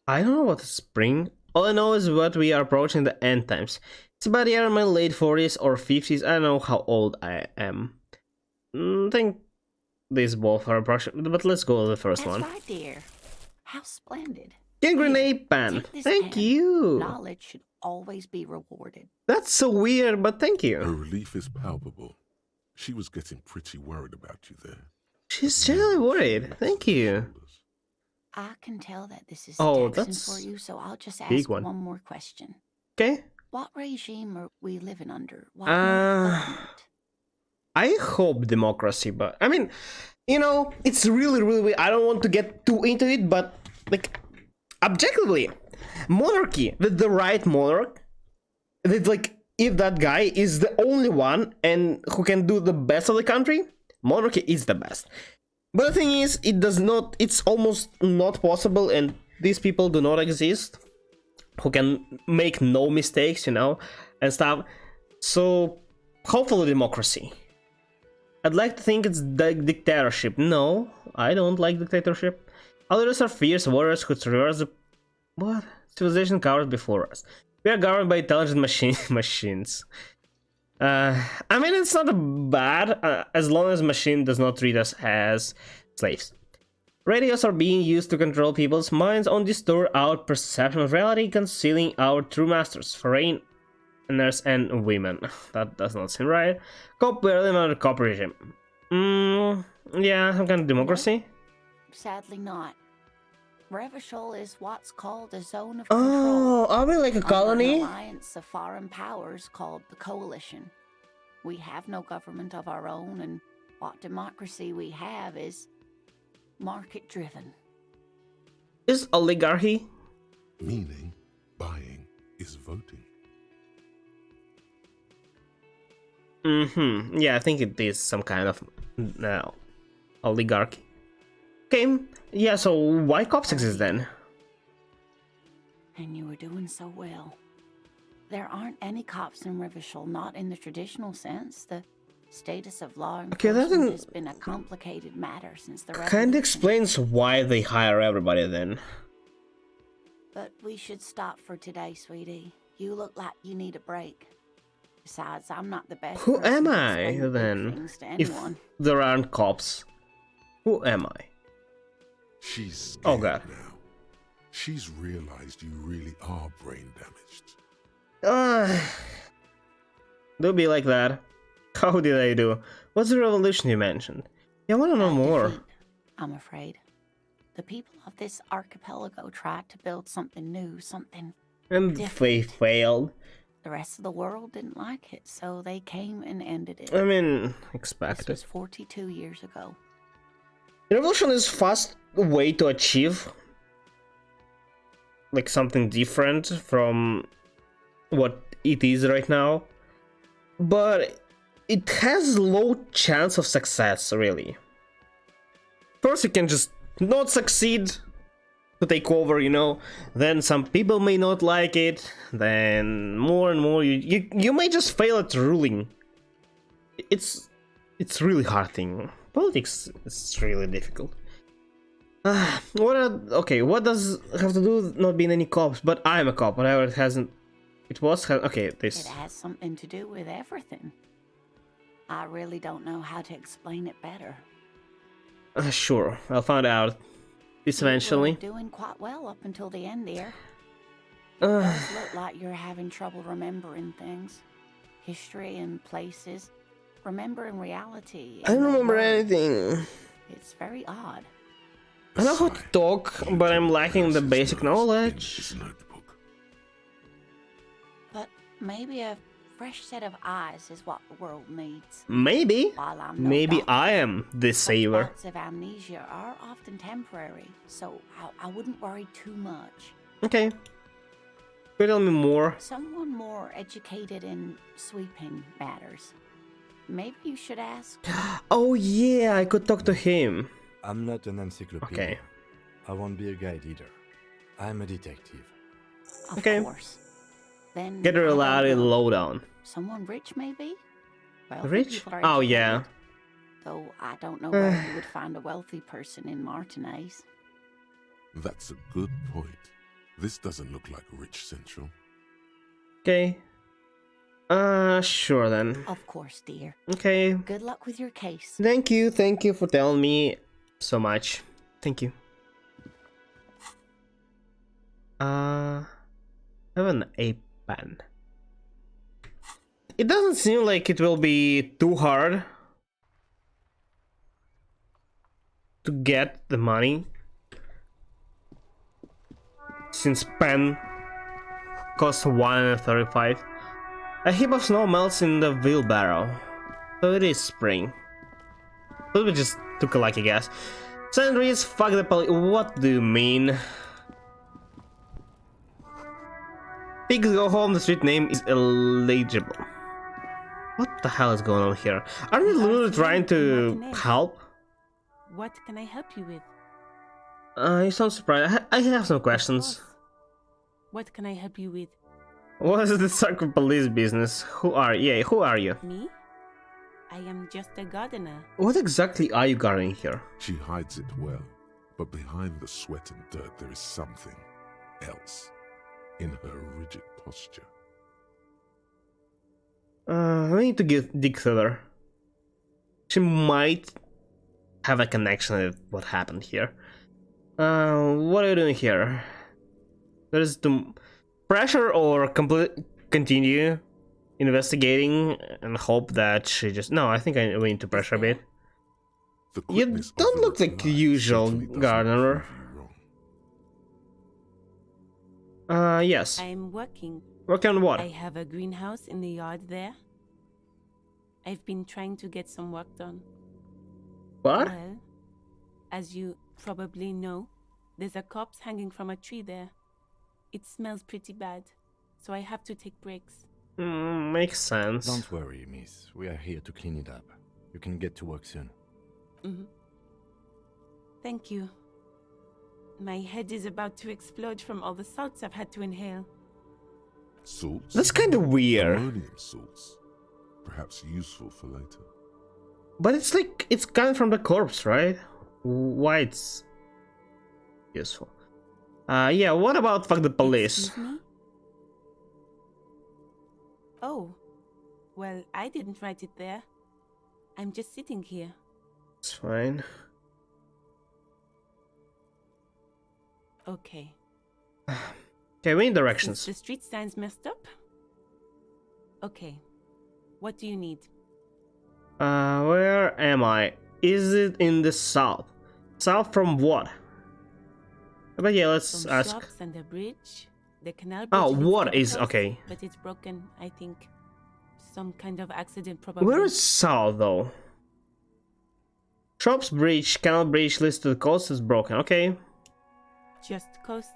Speaker 1: I don't know what is spring. All I know is what we are approaching the end times. It's about the year in my late 40s or 50s. I don't know how old I am. I think these both are approximately, but let's go with the first
Speaker 6: That's
Speaker 1: one.
Speaker 6: right, dear. How splendid.
Speaker 1: Game grenade pen.
Speaker 6: Take this
Speaker 1: Thank
Speaker 6: pen.
Speaker 1: you.
Speaker 6: Knowledge should always be rewarded.
Speaker 1: That's so weird, but thank
Speaker 3: Her
Speaker 1: you.
Speaker 3: relief is palpable. She was getting pretty worried about you there.
Speaker 1: She's generally worried. Thank you.
Speaker 6: I can tell that this is
Speaker 1: Oh,
Speaker 6: taxing
Speaker 1: that's
Speaker 6: for you, so I'll just
Speaker 1: big
Speaker 6: ask
Speaker 1: one.
Speaker 6: one more question.
Speaker 1: Okay.
Speaker 6: What regime are we living under? What
Speaker 1: Uh,
Speaker 6: mode of government?
Speaker 1: I hope democracy, but I mean, you know, it's really, really weird. I don't want to get too into it, but like, objectively, monarchy, the right monarch, that like, if that guy is the only one and who can do the best of the country, monarchy is the best. But the thing is, it's almost not possible, and these people do not exist who can make no mistakes, you know, and stuff. So, hopefully democracy. I'd like to think it's the dictatorship. No, I don't like dictatorship. Others are fierce warriors who traverse the... What? Civilization covered before us. We are governed by intelligent machines. I mean, it's not bad, as long as machine does not treat us as slaves. Radios are being used to control people's minds and distort our perception of reality, concealing our true masters, foreigners and women. That does not seem right. Cop, we're living under cop regime. Yeah, some kind of democracy.
Speaker 6: Sadly not. Revachol is what's called a zone of control.
Speaker 1: Oh, are we like a
Speaker 6: Under
Speaker 1: colony?
Speaker 6: an alliance of foreign powers called the Coalition. We have no government of our own, and what democracy we have is market-driven.
Speaker 1: Is oligarchy?
Speaker 3: Meaning, buying is voting.
Speaker 1: Yeah, I think it is some kind of oligarchy. Okay, yeah, so why cops exist then?
Speaker 6: And you were doing so well. There aren't any cops in Revachol, not in the traditional sense. The status of law
Speaker 1: Okay, that
Speaker 6: enforcement
Speaker 1: doesn't-
Speaker 6: has been a complicated matter since the
Speaker 1: Kinda
Speaker 6: revolution.
Speaker 1: explains why they hire everybody then.
Speaker 6: But we should stop for today, sweetie. You look like you need a break. Besides, I'm not the best.
Speaker 1: Who
Speaker 6: person
Speaker 1: am
Speaker 6: to
Speaker 1: I
Speaker 6: explain big
Speaker 1: then?
Speaker 6: things to
Speaker 1: If
Speaker 6: anyone.
Speaker 1: there aren't cops, who am I?
Speaker 3: She's scared
Speaker 1: Oh, God.
Speaker 3: now. She's realized you really are brain damaged.
Speaker 1: Don't be like that. How did I do? What's the revolution you mentioned? Yeah, I want to know more.
Speaker 6: Defeat, I'm afraid. The people of this archipelago tried to build something new, something.
Speaker 1: And they failed.
Speaker 6: The rest of the world didn't like it, so they came and ended it.
Speaker 1: I mean,
Speaker 6: This
Speaker 1: expected.
Speaker 6: was 42 years ago.
Speaker 1: Revolution is fast way to achieve like something different from what it is right now, but it has low chance of success, really. First you can just not succeed to take over, you know, then some people may not like it, then more and more you may just fail at ruling. It's really hard thing. Politics is really difficult. What does have to do with not being any cops? But I'm a cop, whatever it hasn't. It was, okay, this.
Speaker 6: It has something to do with everything. I really don't know how to explain it better.
Speaker 1: Sure, I'll find out. This eventually.
Speaker 6: You were doing quite well up until the end there. It
Speaker 1: Uh,
Speaker 6: does look like you're having trouble remembering things. History and places. Remembering reality.
Speaker 1: I don't
Speaker 6: and the
Speaker 1: remember
Speaker 6: world.
Speaker 1: anything.
Speaker 6: It's very odd.
Speaker 1: I know how to talk, but I'm lacking the basic knowledge.
Speaker 3: This notebook.
Speaker 6: But maybe a fresh set of eyes is what the world needs.
Speaker 1: Maybe.
Speaker 6: While I'm no
Speaker 1: Maybe
Speaker 6: doctor,
Speaker 1: I am the
Speaker 6: such
Speaker 1: saver.
Speaker 6: bouts of amnesia are often temporary, so I wouldn't worry too much.
Speaker 1: Okay. Could you tell me more?
Speaker 6: Someone more educated in sweeping matters. Maybe you should ask.
Speaker 1: Oh yeah, I could talk to him.
Speaker 7: I'm not an encyclopedia.
Speaker 1: Okay.
Speaker 7: I won't be a guide either. I'm a detective.
Speaker 6: Of
Speaker 1: Okay.
Speaker 6: course. Then
Speaker 1: Get a
Speaker 6: I don't
Speaker 1: reality
Speaker 6: know.
Speaker 1: lowdown.
Speaker 6: Someone rich, maybe? Wealthy
Speaker 1: Rich?
Speaker 6: people are
Speaker 1: Oh yeah.
Speaker 6: educated, though I don't know where you would find a wealthy person in Martinez.
Speaker 3: That's a good point. This doesn't look like Rich Central.
Speaker 1: Okay. Sure then.
Speaker 6: Of course, dear.
Speaker 1: Okay.
Speaker 6: Good luck with your case.
Speaker 1: Thank you for telling me so much. Thank you. I have an A pen. It doesn't seem like it will be too hard to get the money, since pen costs 135. A heap of snow melts in the wheelbarrow, so it is spring. But we just took a lucky guess. Sandries, fuck the police. What do you mean? Pigs go home, the street name is illegible. What the hell is going on here? Are you literally trying to help?
Speaker 8: What can I help you with?
Speaker 1: You sound surprised. I have some
Speaker 8: Of
Speaker 1: questions.
Speaker 8: course. What can I help you with?
Speaker 1: What is this sort of police business? Who are you?
Speaker 8: Me? I am just a gardener.
Speaker 1: What exactly are you guarding here?
Speaker 3: She hides it well, but behind the sweat and dirt there is something else in her rigid posture.
Speaker 1: I need to dig further. She might have a connection with what happened here. What are you doing here? There is the pressure or continue investigating and hope that she just... No, I think we need to pressure a bit.
Speaker 3: The
Speaker 1: You
Speaker 3: quickness of
Speaker 1: don't
Speaker 3: the
Speaker 1: look like
Speaker 3: reply
Speaker 1: usual
Speaker 3: certainly doesn't
Speaker 1: gardener.
Speaker 3: prove you wrong.
Speaker 1: Yes.
Speaker 8: I'm working.
Speaker 1: Working on what?
Speaker 8: I have a greenhouse in the yard there. I've been trying to get some work done.
Speaker 1: What?
Speaker 8: Well, as you probably know, there's a corpse hanging from a tree there. It smells pretty bad, so I have to take breaks.
Speaker 1: Makes sense.
Speaker 7: Don't worry, miss. We are here to clean it up. You can get to work soon.
Speaker 8: Thank you. My head is about to explode from all the salts I've had to inhale.
Speaker 3: Salts?
Speaker 1: That's kind of weird.
Speaker 3: Ammonium salts. Perhaps useful for later.
Speaker 1: But it's like, it's coming from the corpse, right? Why it's useful? Yeah, what about fuck the police?
Speaker 8: Excuse me? Oh, well, I didn't write it there. I'm just sitting here.
Speaker 1: It's fine.
Speaker 8: Okay.
Speaker 1: Okay, we need directions.
Speaker 8: Since the street sign's messed up? Okay. What do you need?
Speaker 1: Where am I? Is it in the south? South from what? But yeah, let's
Speaker 8: Some
Speaker 1: ask.
Speaker 8: shops and a bridge. The canal bridge
Speaker 1: Oh,
Speaker 8: leads
Speaker 1: what
Speaker 8: to the
Speaker 1: is
Speaker 8: coast,
Speaker 1: okay?
Speaker 8: But it's broken, I think. Some kind of accident, probably.
Speaker 1: Where is south though? Shops bridge, canal bridge leads to the coast is broken. Okay.
Speaker 8: Just coast.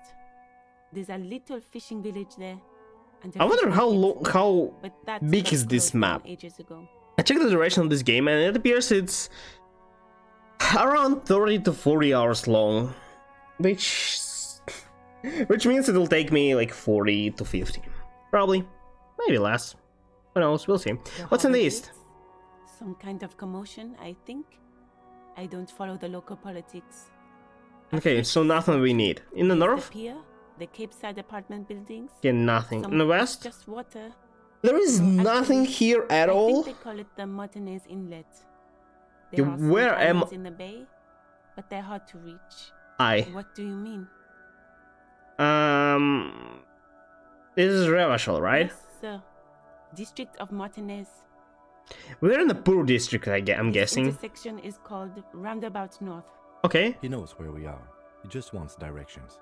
Speaker 8: There's a little fishing village there. And a
Speaker 1: I wonder
Speaker 8: fish
Speaker 1: how
Speaker 8: market,
Speaker 1: how
Speaker 8: but that
Speaker 1: big
Speaker 8: got
Speaker 1: is this
Speaker 8: closed down
Speaker 1: map?
Speaker 8: ages ago.
Speaker 1: I checked the duration of this game and it appears it's around 30 to 40 hours long, which means it'll take me like 40 to 50, probably, maybe less. Who knows? We'll see.
Speaker 8: The
Speaker 1: What's in the
Speaker 8: harbor
Speaker 1: east?
Speaker 8: gates? Some kind of commotion, I think. I don't follow the local politics. A
Speaker 1: Okay,
Speaker 8: fish
Speaker 1: so nothing we need. In the
Speaker 8: there's
Speaker 1: north?
Speaker 8: The pier, the Cape Side apartment buildings.
Speaker 1: Okay, nothing.
Speaker 8: Some
Speaker 1: In the west?
Speaker 8: Just water.
Speaker 1: There is
Speaker 8: No,
Speaker 1: nothing
Speaker 8: actually,
Speaker 1: here at
Speaker 8: I
Speaker 1: all.
Speaker 8: think they call it the Martinez Inlet.
Speaker 1: Okay,
Speaker 8: There are some
Speaker 1: where am-
Speaker 8: islands in the bay, but they're hard to reach. What do you mean?
Speaker 1: This is Revachol, right?
Speaker 8: Yes, sir. District of Martinez.
Speaker 1: We're in the poor district, I'm
Speaker 8: This
Speaker 1: guessing.
Speaker 8: intersection is called Roundabout North.
Speaker 1: Okay.
Speaker 7: He knows where we are. He just wants directions.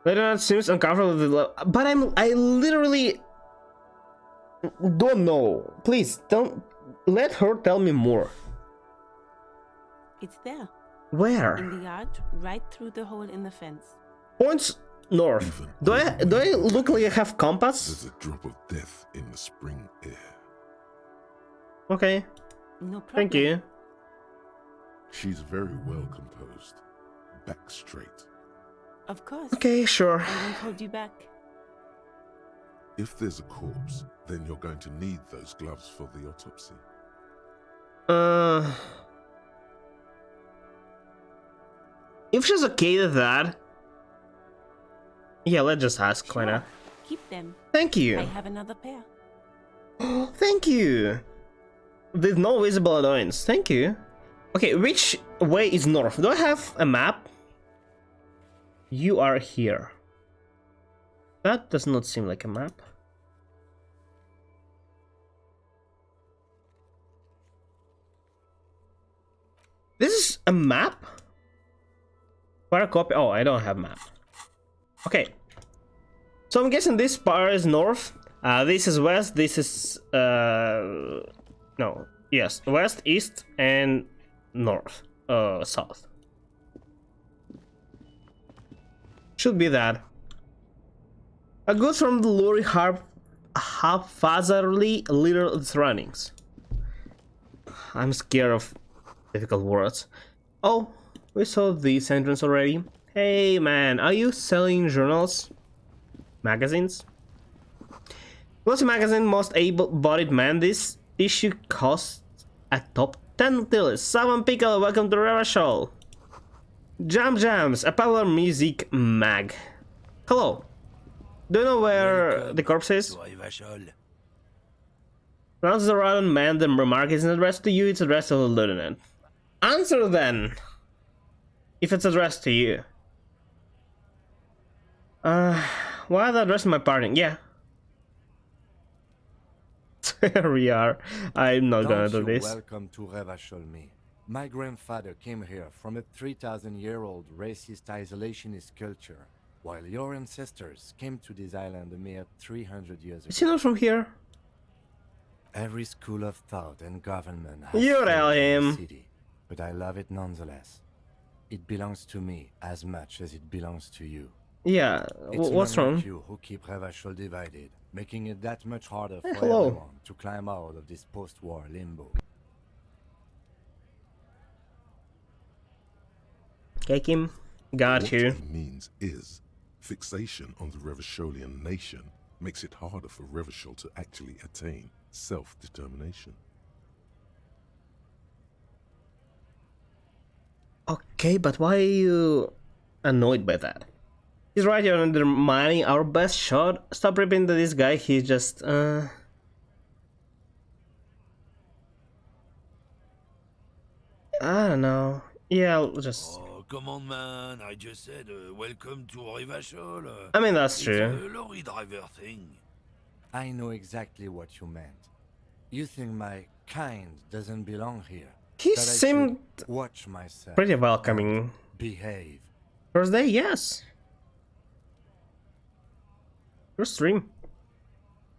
Speaker 1: Lieutenant seems uncomfortable with the but I literally don't know. Please don't let her tell me more.
Speaker 8: It's there.
Speaker 1: Where?
Speaker 8: In the yard, right through the hole in the fence.
Speaker 1: Points north. Do I look like I have compass?
Speaker 3: There's a drop of death in the spring air.
Speaker 1: Okay.
Speaker 8: No problem.
Speaker 1: Thank you.
Speaker 3: She's very well composed. Back straight.
Speaker 8: Of course.
Speaker 1: Okay, sure.
Speaker 8: I won't hold you back.
Speaker 3: If there's a corpse, then you're going to need those gloves for the autopsy.
Speaker 1: If she's okay with that, yeah, let's just ask. Why
Speaker 8: Sure.
Speaker 1: not?
Speaker 8: Keep them.
Speaker 1: Thank you.
Speaker 8: I have another pair.
Speaker 1: Thank you. With no visible annoyance. Thank you. Okay, which way is north? Do I have a map? You are here. That does not seem like a map. This is a map? Where a copy? Oh, I don't have map. Okay. So I'm guessing this part is north. This is west. This is no. Yes, west, east, and north. South. Should be that. A good from the Lori haphazardly little surroundings. I'm scared of difficult words. Oh, we saw this entrance already. Hey man, are you selling journals? Magazines? Glossy magazine, most able-bodied man. This issue costs a top 10 till 7 pickle. Welcome to Revachol. Jam Jams, a popular music mag. Hello. Do you know where the corpse is? Pronounces the random man, the remark isn't addressed to you, it's addressed to the lieutenant. Answer then! If it's addressed to you. Why are they addressing my party? Yeah. Here we are. I'm not gonna do this.
Speaker 7: Welcome to Revachol. My grandfather came here from a 3,000-year-old racist isolationist culture, while your ancestors came to this island a mere 300 years ago.
Speaker 1: Is he not from here?
Speaker 7: Every school of thought and government has
Speaker 1: You
Speaker 7: failed
Speaker 1: tell
Speaker 7: in
Speaker 1: him.
Speaker 7: the city, but I love it nonetheless. It belongs to me as much as it belongs to you.
Speaker 1: Yeah,
Speaker 7: It's
Speaker 1: what's
Speaker 7: men
Speaker 1: wrong?
Speaker 7: like you who keep Revachol divided, making it that much harder for
Speaker 1: hello.
Speaker 7: everyone to climb out of this post-war limbo.
Speaker 1: Take him. Got
Speaker 3: What
Speaker 1: you.
Speaker 3: he means is, fixation on the Revacholian nation makes it harder for Revachol to actually attain self-determination.
Speaker 1: Okay, but why are you annoyed by that? He's right here undermining our best shot. Stop ripping to this guy, he's just, I don't know. Yeah, I'll just...
Speaker 9: Oh, come on, man. I just said welcome to Revachol.
Speaker 1: I mean, that's
Speaker 9: It's
Speaker 1: true.
Speaker 9: a lorry driver thing.
Speaker 7: I know exactly what you meant. You think my kind doesn't belong here.
Speaker 1: He
Speaker 7: that I
Speaker 1: seemed
Speaker 7: should watch myself.
Speaker 1: pretty
Speaker 7: and
Speaker 1: welcoming.
Speaker 7: behave.
Speaker 1: First day, yes. First stream.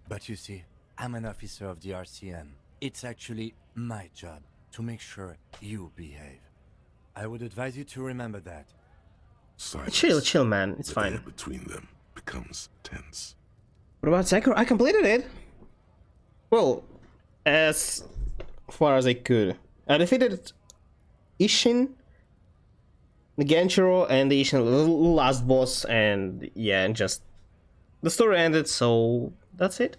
Speaker 7: But you see, I'm an officer of the RCM. It's actually my job to make sure you behave. I would advise you to remember that.
Speaker 3: Silence.
Speaker 1: Chill, man. It's
Speaker 3: The
Speaker 1: fine.
Speaker 3: air between them becomes tense.
Speaker 1: What about Sekiro? I completed it. Well, as far as I could. I defeated Ishin, the Genshiro, and the Ishin last boss, and yeah, and just the story ended, so that's it.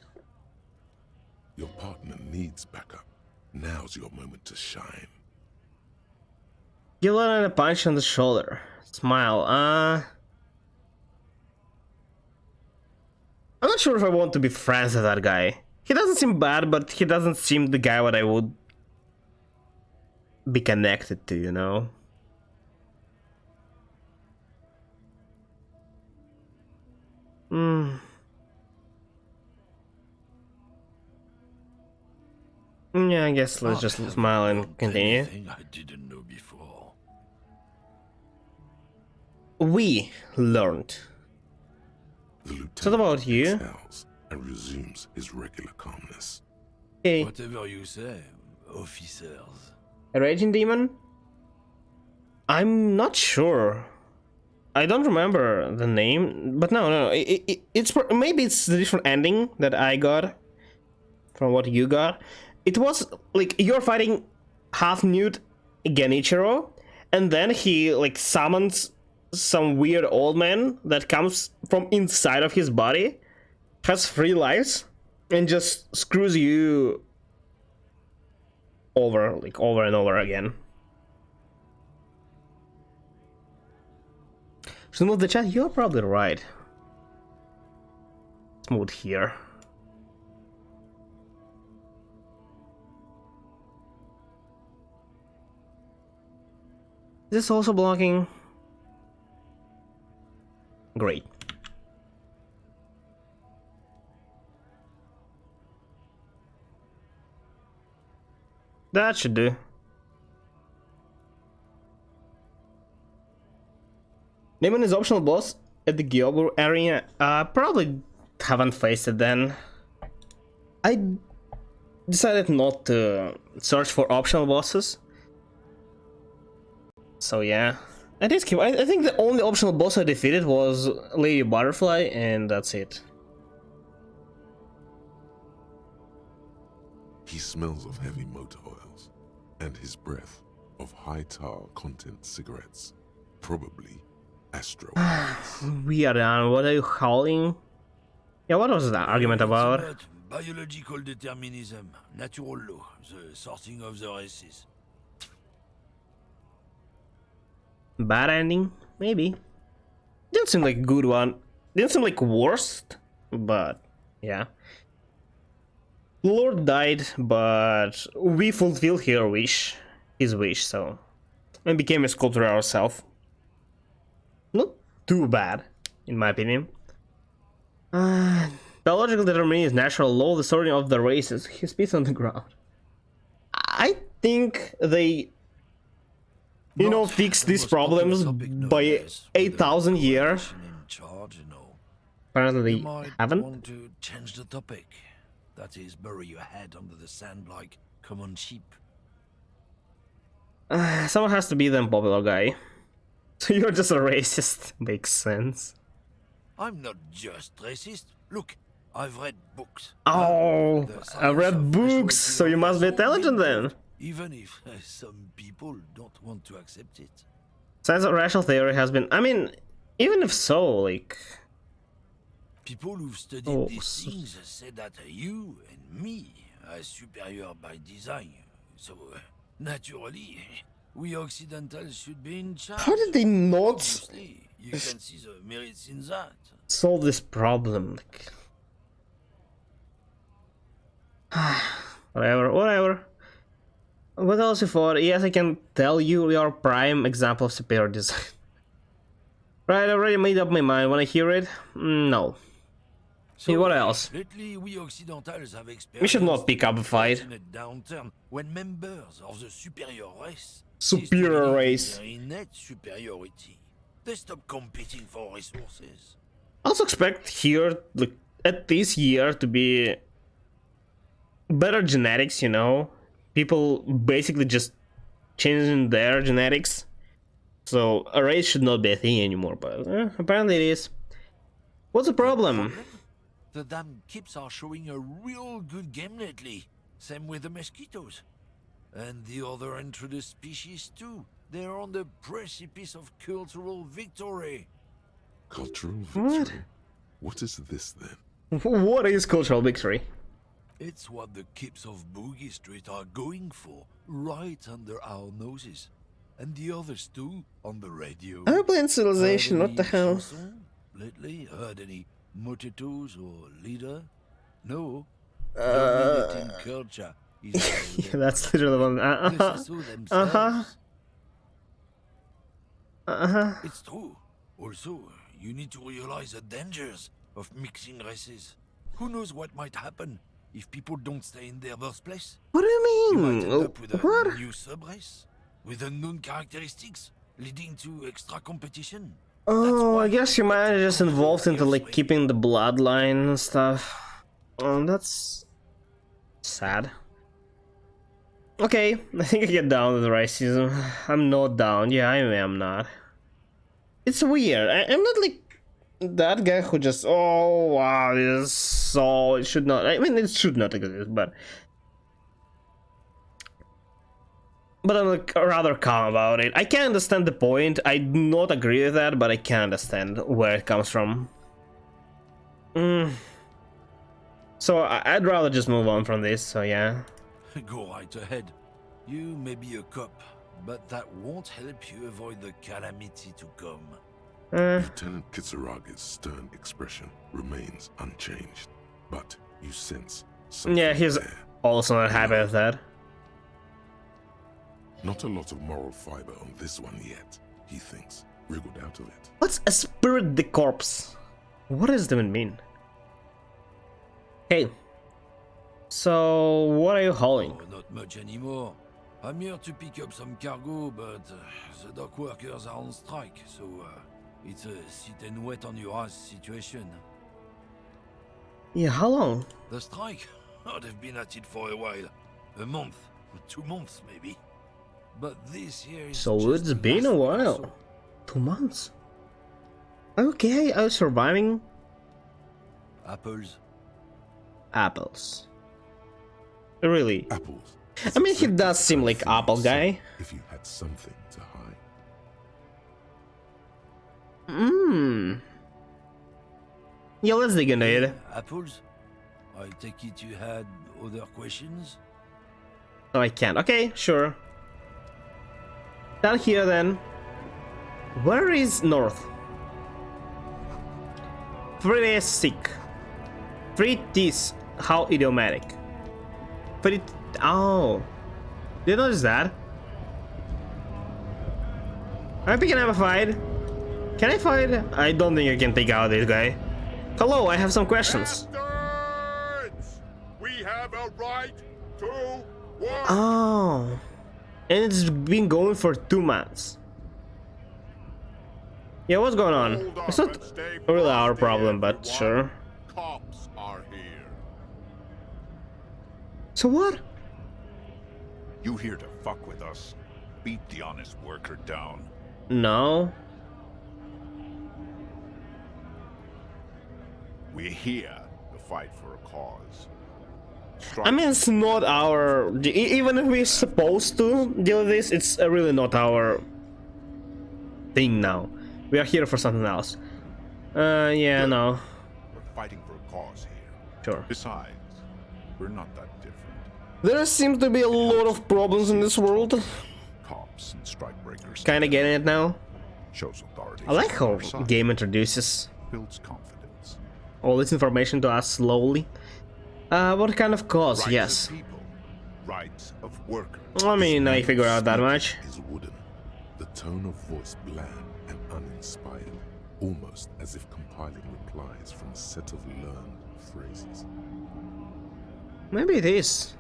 Speaker 3: Your partner needs backup. Now's your moment to shine.
Speaker 1: Give Lauren a punch on the shoulder. Smile. I'm not sure if I want to be friends with that guy. He doesn't seem bad, but he doesn't seem the guy what I would be connected to, you know? Yeah, I guess let's just smile and continue.
Speaker 9: Anything I didn't know before.
Speaker 1: We learned.
Speaker 3: The lieutenant
Speaker 1: what about you?
Speaker 3: exhales and resumes his regular calmness.
Speaker 1: Okay,
Speaker 9: Whatever you say, officers.
Speaker 1: a raging demon? I'm not sure. I don't remember the name, but no, it's maybe it's the different ending that I got from what you got. It was like you're fighting half nude Genichiro, and then he like summons some weird old man that comes from inside of his body, has 3 lives, and just screws you over, like over and over again. Should move the chat? You're probably right. Let's move here. Is this also blocking? Great. That should do. Name an optional boss at the Gyobur area. Probably haven't faced it then. I decided not to search for optional bosses. So yeah. I think the only optional boss I defeated was Lady Butterfly, and that's it.
Speaker 3: He smells of heavy motor oils, and his breath of high tar content cigarettes. Probably Astro.
Speaker 1: We are done. What are you howling? Yeah, what was that argument about?
Speaker 9: Biological determinism, natural law, the sorting of the races.
Speaker 1: Bad ending? Maybe. Didn't seem like a good one. Didn't seem like worst, but yeah. Lord died, but we fulfilled his wish, so, and became a sculptor ourselves. Not too bad, in my opinion. Biological determinism is natural law, the sorting of the races. He spits on the ground. I think they, you know, fix these problems by 8,000 years. Apparently they haven't.
Speaker 9: Want to change the topic. That is, bury your head under the sand like common sheep.
Speaker 1: Someone has to be the unpopular guy. So you're just a racist. Makes sense.
Speaker 9: I'm not just racist. Look, I've read books.
Speaker 1: Oh, I read books, so you must be intelligent then.
Speaker 9: Even if some people don't want to accept it.
Speaker 1: Science of rational theory has been, I mean, even if so, like...
Speaker 9: People who've studied these things say that you and me are superior by design. So, naturally, we Occidentals should be in charge.
Speaker 1: How did they not
Speaker 9: Obviously, you can see the merits in that.
Speaker 1: solve this problem? Like... whatever. What else you thought? Yes, I can tell you your prime example of superior design. Right, I already made up my mind. When I hear it, no.
Speaker 9: So,
Speaker 1: what else?
Speaker 9: Lately, we Occidentals have
Speaker 1: We should not pick up a fight.
Speaker 9: in a downturn when members of the superior race
Speaker 1: Superior race.
Speaker 9: their innate superiority. They stop competing for resources.
Speaker 1: I also expect here, like, at this year, to be better genetics, you know? People basically just changing their genetics. So a race should not be a thing anymore, but apparently it is. What's the problem?
Speaker 9: The damn kips are showing a real good game lately. Same with the mosquitoes. And the other intruders species too. They're on the precipice of cultural victory.
Speaker 3: Cultural victory? What is this then?
Speaker 1: What is cultural victory?
Speaker 9: It's what the kips of Boogie Street are going for, right under our noses. And the others too, on the radio.
Speaker 1: I'm playing Civilization, what the hell?
Speaker 9: Lately, heard any motitos or leader? No. Dominating culture is
Speaker 1: Yeah, that's literally one.
Speaker 9: It's true. Also, you need to realize the dangers of mixing races. Who knows what might happen if people don't stay in their birthplace?
Speaker 1: What do you
Speaker 9: You might
Speaker 1: mean?
Speaker 9: end up with a
Speaker 1: What?
Speaker 9: new sub-race with unknown characteristics, leading to extra competition.
Speaker 1: Oh, I guess humanity is just involved into like keeping the bloodline and stuff. That's sad. Okay, I think I get down with racism. I'm not down. Yeah, I am not. It's weird. I'm not like that guy who just, oh wow, this is so, it should not, I mean, it should not exist, but I'm like rather calm about it. I can understand the point. I do not agree with that, but I can understand where it comes from. So I'd rather just move on from this, so yeah.
Speaker 9: Go right ahead. You may be a cop, but that won't help you avoid the calamity to come.
Speaker 3: Lieutenant Kitsaraga's stern expression remains unchanged, but you sense something
Speaker 1: Yeah, he's
Speaker 3: there.
Speaker 1: also not happy with that.
Speaker 3: Not a lot of moral fiber on this one yet, he thinks, wriggled out of it.
Speaker 1: What's a spirit de corpse? What does that even mean? Hey, so what are you hauling?
Speaker 9: Oh, not much anymore. I'm here to pick up some cargo, but the dock workers are on strike, so it's a sit and wait on your ass situation.
Speaker 1: Yeah, how long?
Speaker 9: The strike? Oh, they've been at it for a while. A month, 2 months maybe. But this here is
Speaker 1: So
Speaker 9: just
Speaker 1: it's
Speaker 9: the
Speaker 1: been a
Speaker 9: last week or
Speaker 1: while.
Speaker 9: so.
Speaker 1: 2 months. Okay, I was surviving.
Speaker 9: Apples.
Speaker 1: Apples. Really?
Speaker 3: Apples.
Speaker 1: I mean, he does seem like apple guy.
Speaker 3: If you had something to hide.
Speaker 1: Mmm. Yeah, let's dig into it.
Speaker 9: Apples? I take it you had other questions?
Speaker 1: No, I can't. Okay, sure. Down here then. Where is north? 3 days sick. 3 T's. How idiomatic. But it. Oh. Did you notice that? I think I can have a fight. Can I fight? I don't think I can take out this guy. Hello, I have some questions.
Speaker 3: Bastards! We have a right to work.
Speaker 1: Oh. And it's been going for 2 months. Yeah, what's going on?
Speaker 3: Hold up
Speaker 1: It's not
Speaker 3: and stay
Speaker 1: really our
Speaker 3: frosty,
Speaker 1: problem, but
Speaker 3: everyone.
Speaker 1: sure.
Speaker 3: Cops are here.
Speaker 1: So what?
Speaker 10: You here to fuck with us? Beat the honest worker down.
Speaker 1: No.
Speaker 10: We're here to fight for a cause.
Speaker 1: I mean, it's not our... Even if we're supposed to deal with this, it's really not our thing now. We are here for something else. Yeah, no.
Speaker 10: We're fighting for a cause here.
Speaker 1: Sure.
Speaker 10: Besides, we're not that different.
Speaker 1: There seems to be a lot of problems in this world.
Speaker 10: Cops and strikebreakers.
Speaker 1: Kinda getting it now.
Speaker 10: Shows authorities.
Speaker 1: I like how
Speaker 10: on our side.
Speaker 1: game introduces
Speaker 10: Builds confidence.
Speaker 1: all this information to us slowly. What kind of cause?
Speaker 10: Rights
Speaker 1: Yes.
Speaker 10: of people. Rights of workers.
Speaker 1: I mean, I figured out that much.
Speaker 3: Is wooden. The tone of voice bland and uninspired, almost as if compiling replies from a set of learned phrases.
Speaker 1: Maybe it is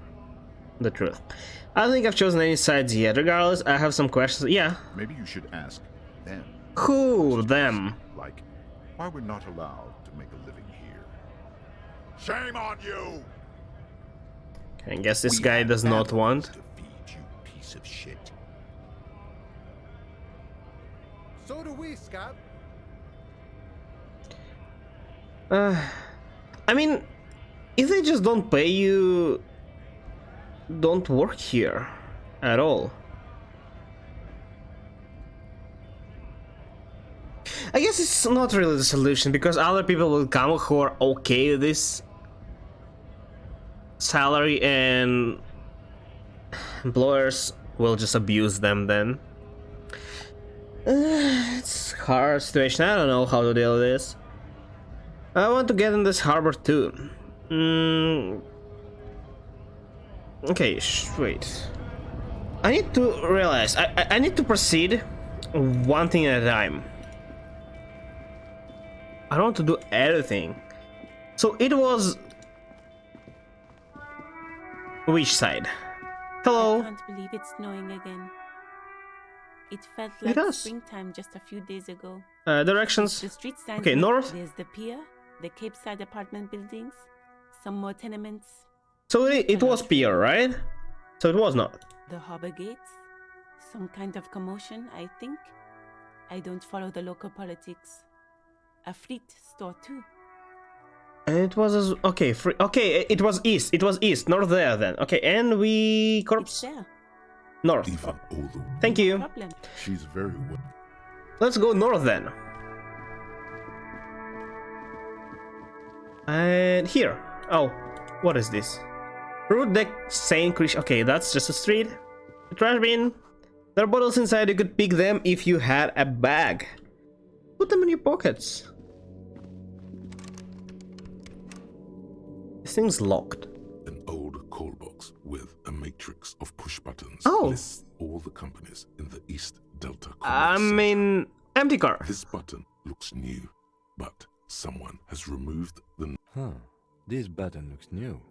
Speaker 1: the truth. I don't think I've chosen any sides yet. Regardless, I have some questions. Yeah.
Speaker 10: Maybe you should ask them.
Speaker 1: Who them?
Speaker 10: Like, why we're not allowed to make a living here. Shame on you!
Speaker 1: I guess this
Speaker 10: We
Speaker 1: guy
Speaker 10: have
Speaker 1: does not
Speaker 10: animals
Speaker 1: want.
Speaker 10: to feed, you piece of shit.
Speaker 11: So do we, Scott.
Speaker 1: I mean, if they just don't pay you, don't work here at all. I guess it's not really the solution because other people will come who are okay with this salary and employers will just abuse them then. It's a hard situation. I don't know how to deal with this. I want to get in this harbor too. Okay, wait. I need to realize. I need to proceed one thing at a time. I don't want to do everything. So it was... Which side? Hello?
Speaker 8: I can't believe it's snowing again. It felt
Speaker 1: It
Speaker 8: like
Speaker 1: does.
Speaker 8: springtime just a few days ago.
Speaker 1: Directions.
Speaker 8: The street signs.
Speaker 1: Okay,
Speaker 8: make-
Speaker 1: north.
Speaker 8: There's the pier, the Cape Side apartment buildings, some more tenements,
Speaker 1: So it was pier, right? So it was not.
Speaker 8: the harbor gates, some kind of commotion, I think. I don't follow the local politics. A fleet store too.
Speaker 1: And it was okay. Okay, it was east. It was east. North there then. Okay, and we
Speaker 8: It's
Speaker 1: corpse
Speaker 8: there.
Speaker 1: north.
Speaker 3: Even all the
Speaker 1: Thank you.
Speaker 8: Problem.
Speaker 3: she's very well.
Speaker 1: Let's go north then. And here. Oh, what is this? Root deck Saint Christian. Okay, that's just a street. A trash bin. There are bottles inside. You could pick them if you had a bag. Put them in your pockets. This thing's locked.
Speaker 3: An old call box with a matrix of push buttons
Speaker 1: Oh.
Speaker 3: lists all the companies in the East Delta Commerce
Speaker 1: I
Speaker 3: Center.
Speaker 1: mean, empty car.
Speaker 3: This button looks new, but someone has removed the
Speaker 7: Huh. This button looks new.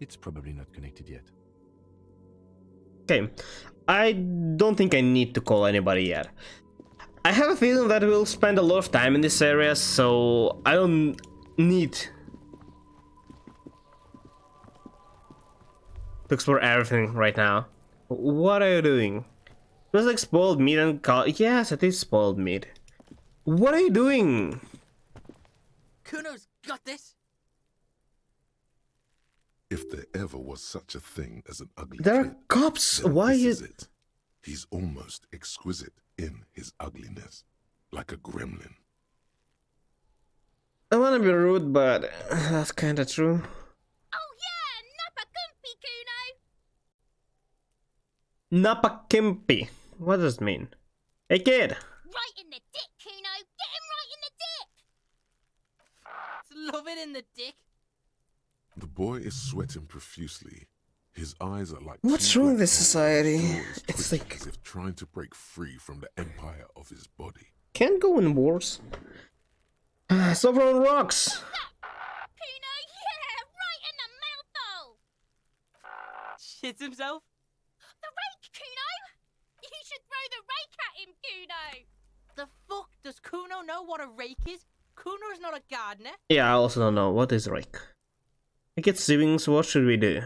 Speaker 7: It's probably not connected yet.
Speaker 1: Okay, I don't think I need to call anybody yet. I have a feeling that we'll spend a lot of time in this area, so I don't need to explore everything right now. What are you doing? It was like spoiled meat and yes, it is spoiled meat. What are you doing?
Speaker 2: Kuno's got this.
Speaker 3: If there ever was such a thing as an ugly
Speaker 1: There are
Speaker 3: kid,
Speaker 1: cops.
Speaker 3: then
Speaker 1: Why
Speaker 3: this
Speaker 1: you?
Speaker 3: is it. He's almost exquisite in his ugliness, like a gremlin.
Speaker 1: I wanna be rude, but that's kinda true.
Speaker 12: Oh yeah,
Speaker 1: Napakimpi. What does it mean? Hey kid!
Speaker 12: right in the dick, Kuno. Get him right in the dick.
Speaker 2: Love it in the dick.
Speaker 3: The boy is sweating profusely. His eyes are like
Speaker 1: What's
Speaker 3: two
Speaker 1: wrong with
Speaker 3: black
Speaker 1: this
Speaker 3: holes.
Speaker 1: society?
Speaker 3: His jaw is
Speaker 1: It's
Speaker 3: twitching
Speaker 1: like
Speaker 3: as if trying to break free from the empire of his body.
Speaker 1: can't go in wars. Stop throwing rocks.
Speaker 12: Kuno, yeah, right in the mouthhole.
Speaker 2: Shits himself.
Speaker 12: The rake, Kuno. You should throw the rake at him, Kuno.
Speaker 2: The fuck does Kuno know what a rake is? Kuno's not a gardener.
Speaker 1: Yeah, I also don't know what is rake. I get siblings. What should we do?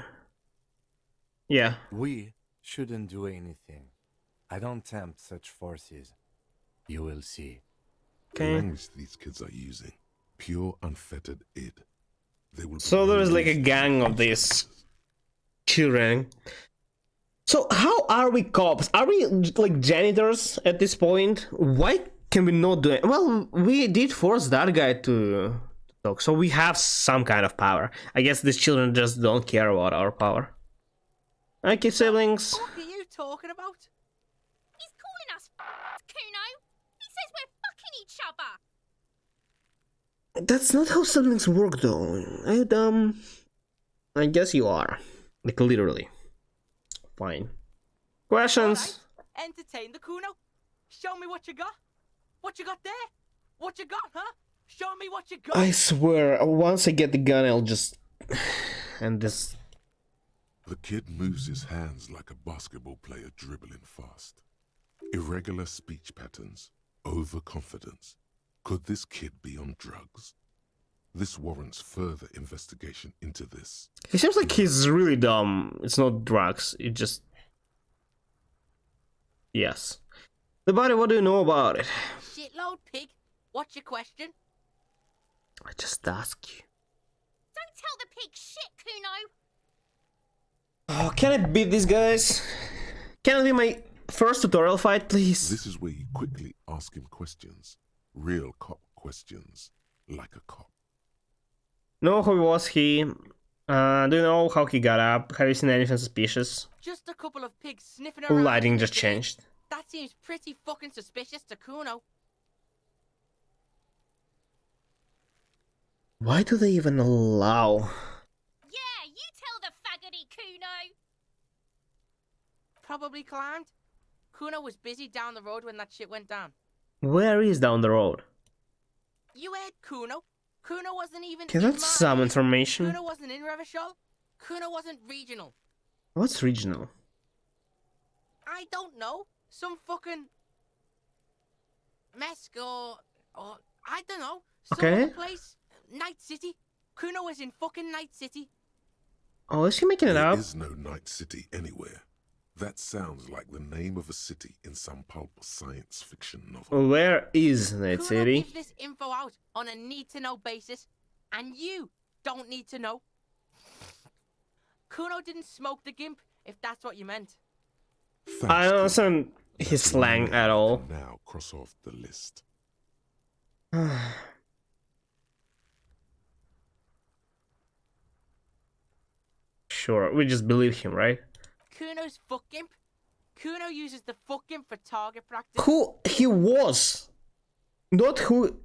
Speaker 1: Yeah.
Speaker 7: We shouldn't do anything. I don't tempt such forces. You will see.
Speaker 3: The
Speaker 1: Okay.
Speaker 3: language these kids are using, pure unfettered id. They will
Speaker 1: So there is like a gang of these children. So how are we cops? Are we like janitors at this point? Why can we not do it? Well, we did force that guy to talk, so we have some kind of power. I guess these children just don't care about our power. Okay, siblings.
Speaker 2: What are you talking about?
Speaker 12: He's calling us Kuno. He says we're fucking each other.
Speaker 1: That's not how siblings work, though. I guess you are. Like, literally. Fine. Questions?
Speaker 2: Alright, entertain the Kuno. Show me what you got. What you got there? What you got, huh? Show me what you got.
Speaker 1: I swear, once I get the gun, I'll just... and this...
Speaker 3: The kid moves his hands like a basketball player dribbling fast. Irregular speech patterns, overconfidence. Could this kid be on drugs? This warrants further investigation into this.
Speaker 1: He seems like he's really dumb. It's not drugs, it just... Yes. The body, what do you know about it?
Speaker 2: Shitload pig. What's your question?
Speaker 1: I just ask you.
Speaker 12: Don't tell the pig shit, Kuno.
Speaker 1: Oh, can I beat these guys? Can it be my first tutorial fight, please?
Speaker 3: This is where you quickly ask him questions. Real cop questions. Like a cop.
Speaker 1: Know who was he? Do you know how he got up? Have you seen anything suspicious?
Speaker 2: Just a couple of pigs sniffing around.
Speaker 1: Lighting
Speaker 2: in
Speaker 1: just
Speaker 2: the
Speaker 1: changed.
Speaker 2: That seems pretty fucking suspicious to Kuno.
Speaker 1: Why do they even allow?
Speaker 12: Yeah, you tell the faggoty, Kuno.
Speaker 2: Probably climbed. Kuno was busy down the road when that shit went down.
Speaker 1: Where is down the road?
Speaker 2: You heard Kuno. Kuno wasn't even
Speaker 1: Okay,
Speaker 2: in
Speaker 1: that's some
Speaker 2: Marseille.
Speaker 1: information.
Speaker 2: Kuno wasn't in Revachol. Kuno wasn't regional.
Speaker 1: What's regional?
Speaker 2: I don't know. Some fucking Mesk or I don't know. Some
Speaker 1: Okay.
Speaker 2: other place. Night City. Kuno was in fucking Night City.
Speaker 1: Oh, is he making it
Speaker 3: There
Speaker 1: up?
Speaker 3: is no Night City anywhere. That sounds like the name of a city in some pulp science fiction novel.
Speaker 1: Where is Night
Speaker 2: Kuno
Speaker 1: City?
Speaker 2: gives this info out on a need-to-know basis, and you don't need to know. Kuno didn't smoke the gimp, if that's what you meant.
Speaker 3: Thanks,
Speaker 1: I don't
Speaker 3: kid.
Speaker 1: understand his
Speaker 3: That's
Speaker 1: slang
Speaker 3: one
Speaker 1: at
Speaker 3: name
Speaker 1: all.
Speaker 3: to now cross off the list.
Speaker 1: Sure, we just believe him, right?
Speaker 2: Kuno's fuck gimp. Kuno uses the fuck gimp for target practice.
Speaker 1: Who he was, not who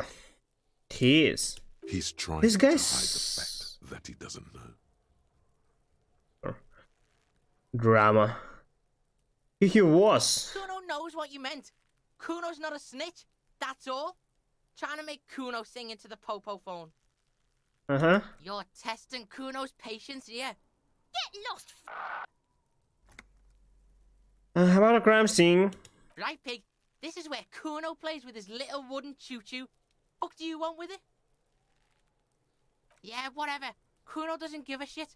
Speaker 1: he is.
Speaker 3: He's trying
Speaker 1: This
Speaker 3: to
Speaker 1: guy's
Speaker 3: hide the fact that he doesn't know.
Speaker 1: Drama. He was.
Speaker 2: Kuno knows what you meant. Kuno's not a snitch. That's all. Trying to make Kuno sing into the popo phone.
Speaker 1: Uh-huh.
Speaker 2: You're testing Kuno's patience here.
Speaker 12: Get lost.
Speaker 1: How about a crime scene?
Speaker 13: Right, Pig. This is where Kuno plays with his little wooden choo-choo. What do you want with it? Yeah, whatever. Kuno doesn't give a shit.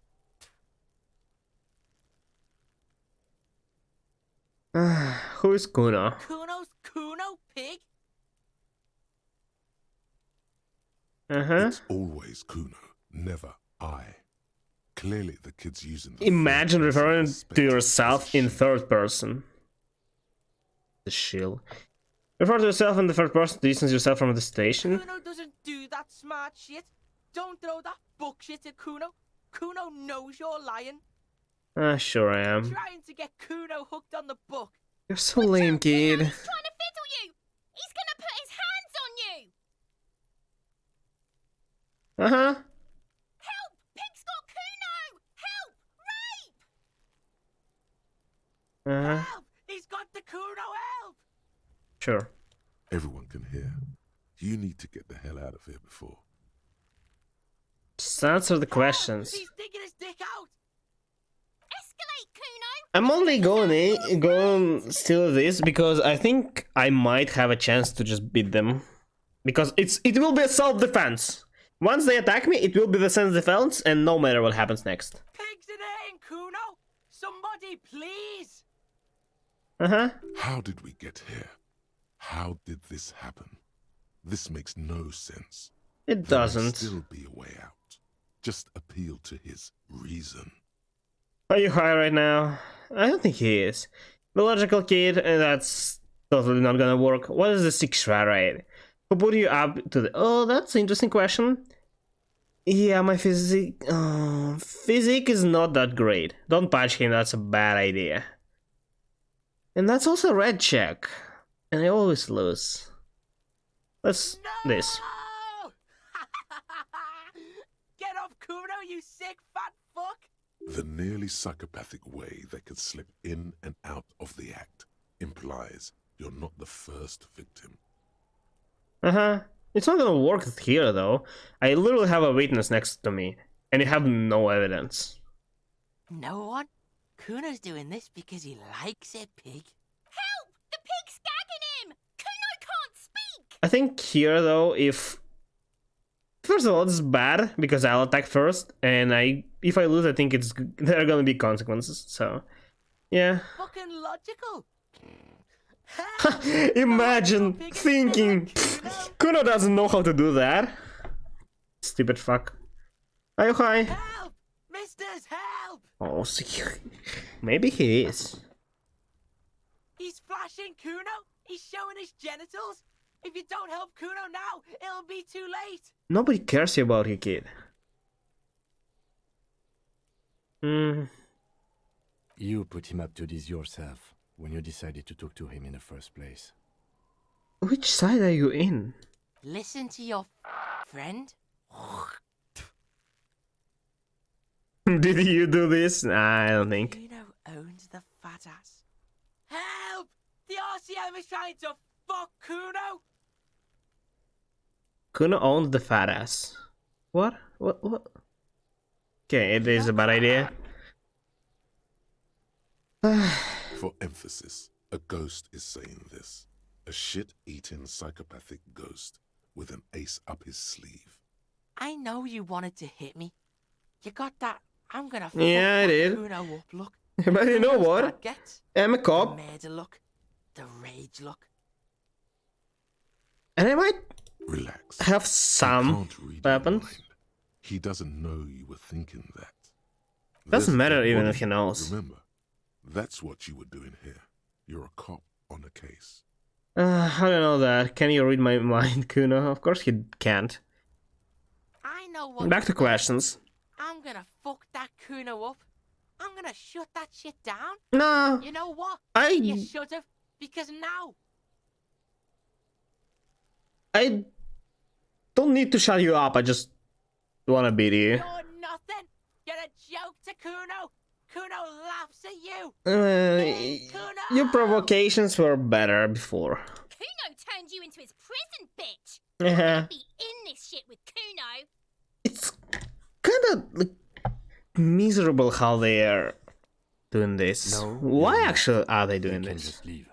Speaker 1: Who is Kuno?
Speaker 13: Kuno's Kuno, Pig.
Speaker 3: It's always Kuno, never I. Clearly the kid's using the
Speaker 1: Imagine
Speaker 3: third person
Speaker 1: referring to
Speaker 3: perspective
Speaker 1: yourself
Speaker 3: as a
Speaker 1: in
Speaker 3: shield.
Speaker 1: third person. The shield. Refer to yourself in the third person to distance yourself from the station.
Speaker 13: Kuno doesn't do that smart shit. Don't throw that book shit at Kuno. Kuno knows you're lying.
Speaker 1: Sure I am.
Speaker 13: Trying to get Kuno hooked on the book.
Speaker 1: You're so lame, kid.
Speaker 12: He's trying to fiddle you. He's gonna put his hands on you.
Speaker 1: Uh-huh.
Speaker 12: Help! Pig's got Kuno. Help! Rape!
Speaker 1: Uh-huh.
Speaker 13: Help! He's got the Kuno, help!
Speaker 1: Sure.
Speaker 3: Everyone can hear. You need to get the hell out of here before.
Speaker 1: Just answer the questions.
Speaker 13: He's digging his dick out.
Speaker 12: Escalate, Kuno.
Speaker 1: I'm only going still this because I think I might have a chance to just beat them. Because it will be a self-defense. Once they attack me, it will be the self-defense and no matter what happens next.
Speaker 13: Pigs in aim, Kuno! Somebody, please!
Speaker 1: Uh-huh.
Speaker 3: How did we get here? How did this happen? This makes no sense.
Speaker 1: It
Speaker 3: There may
Speaker 1: doesn't.
Speaker 3: still be a way out. Just appeal to his reason.
Speaker 1: Are you high right now? I don't think he is. The logical kid, that's totally not gonna work. What is the 6 rate? Who put you up to the... Oh, that's an interesting question. Yeah, my physique... physique is not that great. Don't patch him, that's a bad idea. And that's also a red check. And I always lose. Let's... this.
Speaker 13: Get up, Kuno, you sick fat fuck!
Speaker 3: The nearly psychopathic way they could slip in and out of the act implies you're not the first victim.
Speaker 1: Uh-huh. It's not gonna work here, though. I literally have a witness next to me, and you have no evidence.
Speaker 13: No one? Kuno's doing this because he likes it, Pig.
Speaker 12: Help! The pig's gagging him. Kuno can't speak.
Speaker 1: I think here, though, if... First of all, it's bad, because I'll attack first, and if I lose, I think there are gonna be consequences, so... Yeah.
Speaker 13: Fucking logical.
Speaker 1: Imagine thinking... Kuno doesn't know how to do that. Stupid fuck. Are you high?
Speaker 13: Help! Misters, help!
Speaker 1: Oh, maybe he is.
Speaker 13: He's flashing Kuno. He's showing his genitals. If you don't help Kuno now, it'll be too late.
Speaker 1: Nobody cares about you, kid.
Speaker 7: You put him up to this yourself when you decided to talk to him in the first place.
Speaker 1: Which side are you in?
Speaker 13: Listen to your friend.
Speaker 1: Did you do this? Nah, I don't think.
Speaker 13: Kuno owns the fat ass. Help! The RCM is trying to fuck Kuno.
Speaker 1: Kuno owns the fat ass. What? What? Okay, it is a bad idea.
Speaker 3: For emphasis, a ghost is saying this. A shit-eating psychopathic ghost with an ace up his sleeve.
Speaker 13: I know you wanted to hit me. You got that I'm gonna fuck
Speaker 1: Yeah, I
Speaker 13: that
Speaker 1: did.
Speaker 13: Kuno up look.
Speaker 1: But you know
Speaker 13: Kuno's
Speaker 1: what?
Speaker 13: dad gets
Speaker 1: I'm a
Speaker 13: the
Speaker 1: cop,
Speaker 13: murder look. The rage look.
Speaker 1: and I might
Speaker 3: Relax.
Speaker 1: have
Speaker 3: He
Speaker 1: some
Speaker 3: can't read your
Speaker 1: weapons.
Speaker 3: mind. He doesn't know you were thinking that.
Speaker 1: Doesn't
Speaker 3: There's
Speaker 1: matter
Speaker 3: a
Speaker 1: even
Speaker 3: body.
Speaker 1: if he knows.
Speaker 3: Remember, that's what you were doing here. You're a cop on a case.
Speaker 1: I don't know that. Can you read my mind, Kuno? Of course he can't.
Speaker 13: I know what.
Speaker 1: Back to
Speaker 13: you're gonna-
Speaker 1: questions.
Speaker 13: I'm gonna fuck that Kuno up. I'm gonna shut that shit down.
Speaker 1: No,
Speaker 13: You know what?
Speaker 1: I
Speaker 13: You should have, because now
Speaker 1: don't need to shut you up. I just wanna beat you.
Speaker 13: you're nothing. You're a joke to Kuno. Kuno laughs at you. Kuno!
Speaker 1: Your provocations were better before.
Speaker 12: Kuno turned you into his prison, bitch.
Speaker 1: Yeah.
Speaker 12: Be in this shit with Kuno.
Speaker 1: It's kind of like miserable how they are doing this?
Speaker 7: No,
Speaker 1: Why
Speaker 7: you're not.
Speaker 1: actually are they doing
Speaker 7: You can
Speaker 1: this?
Speaker 7: just leave.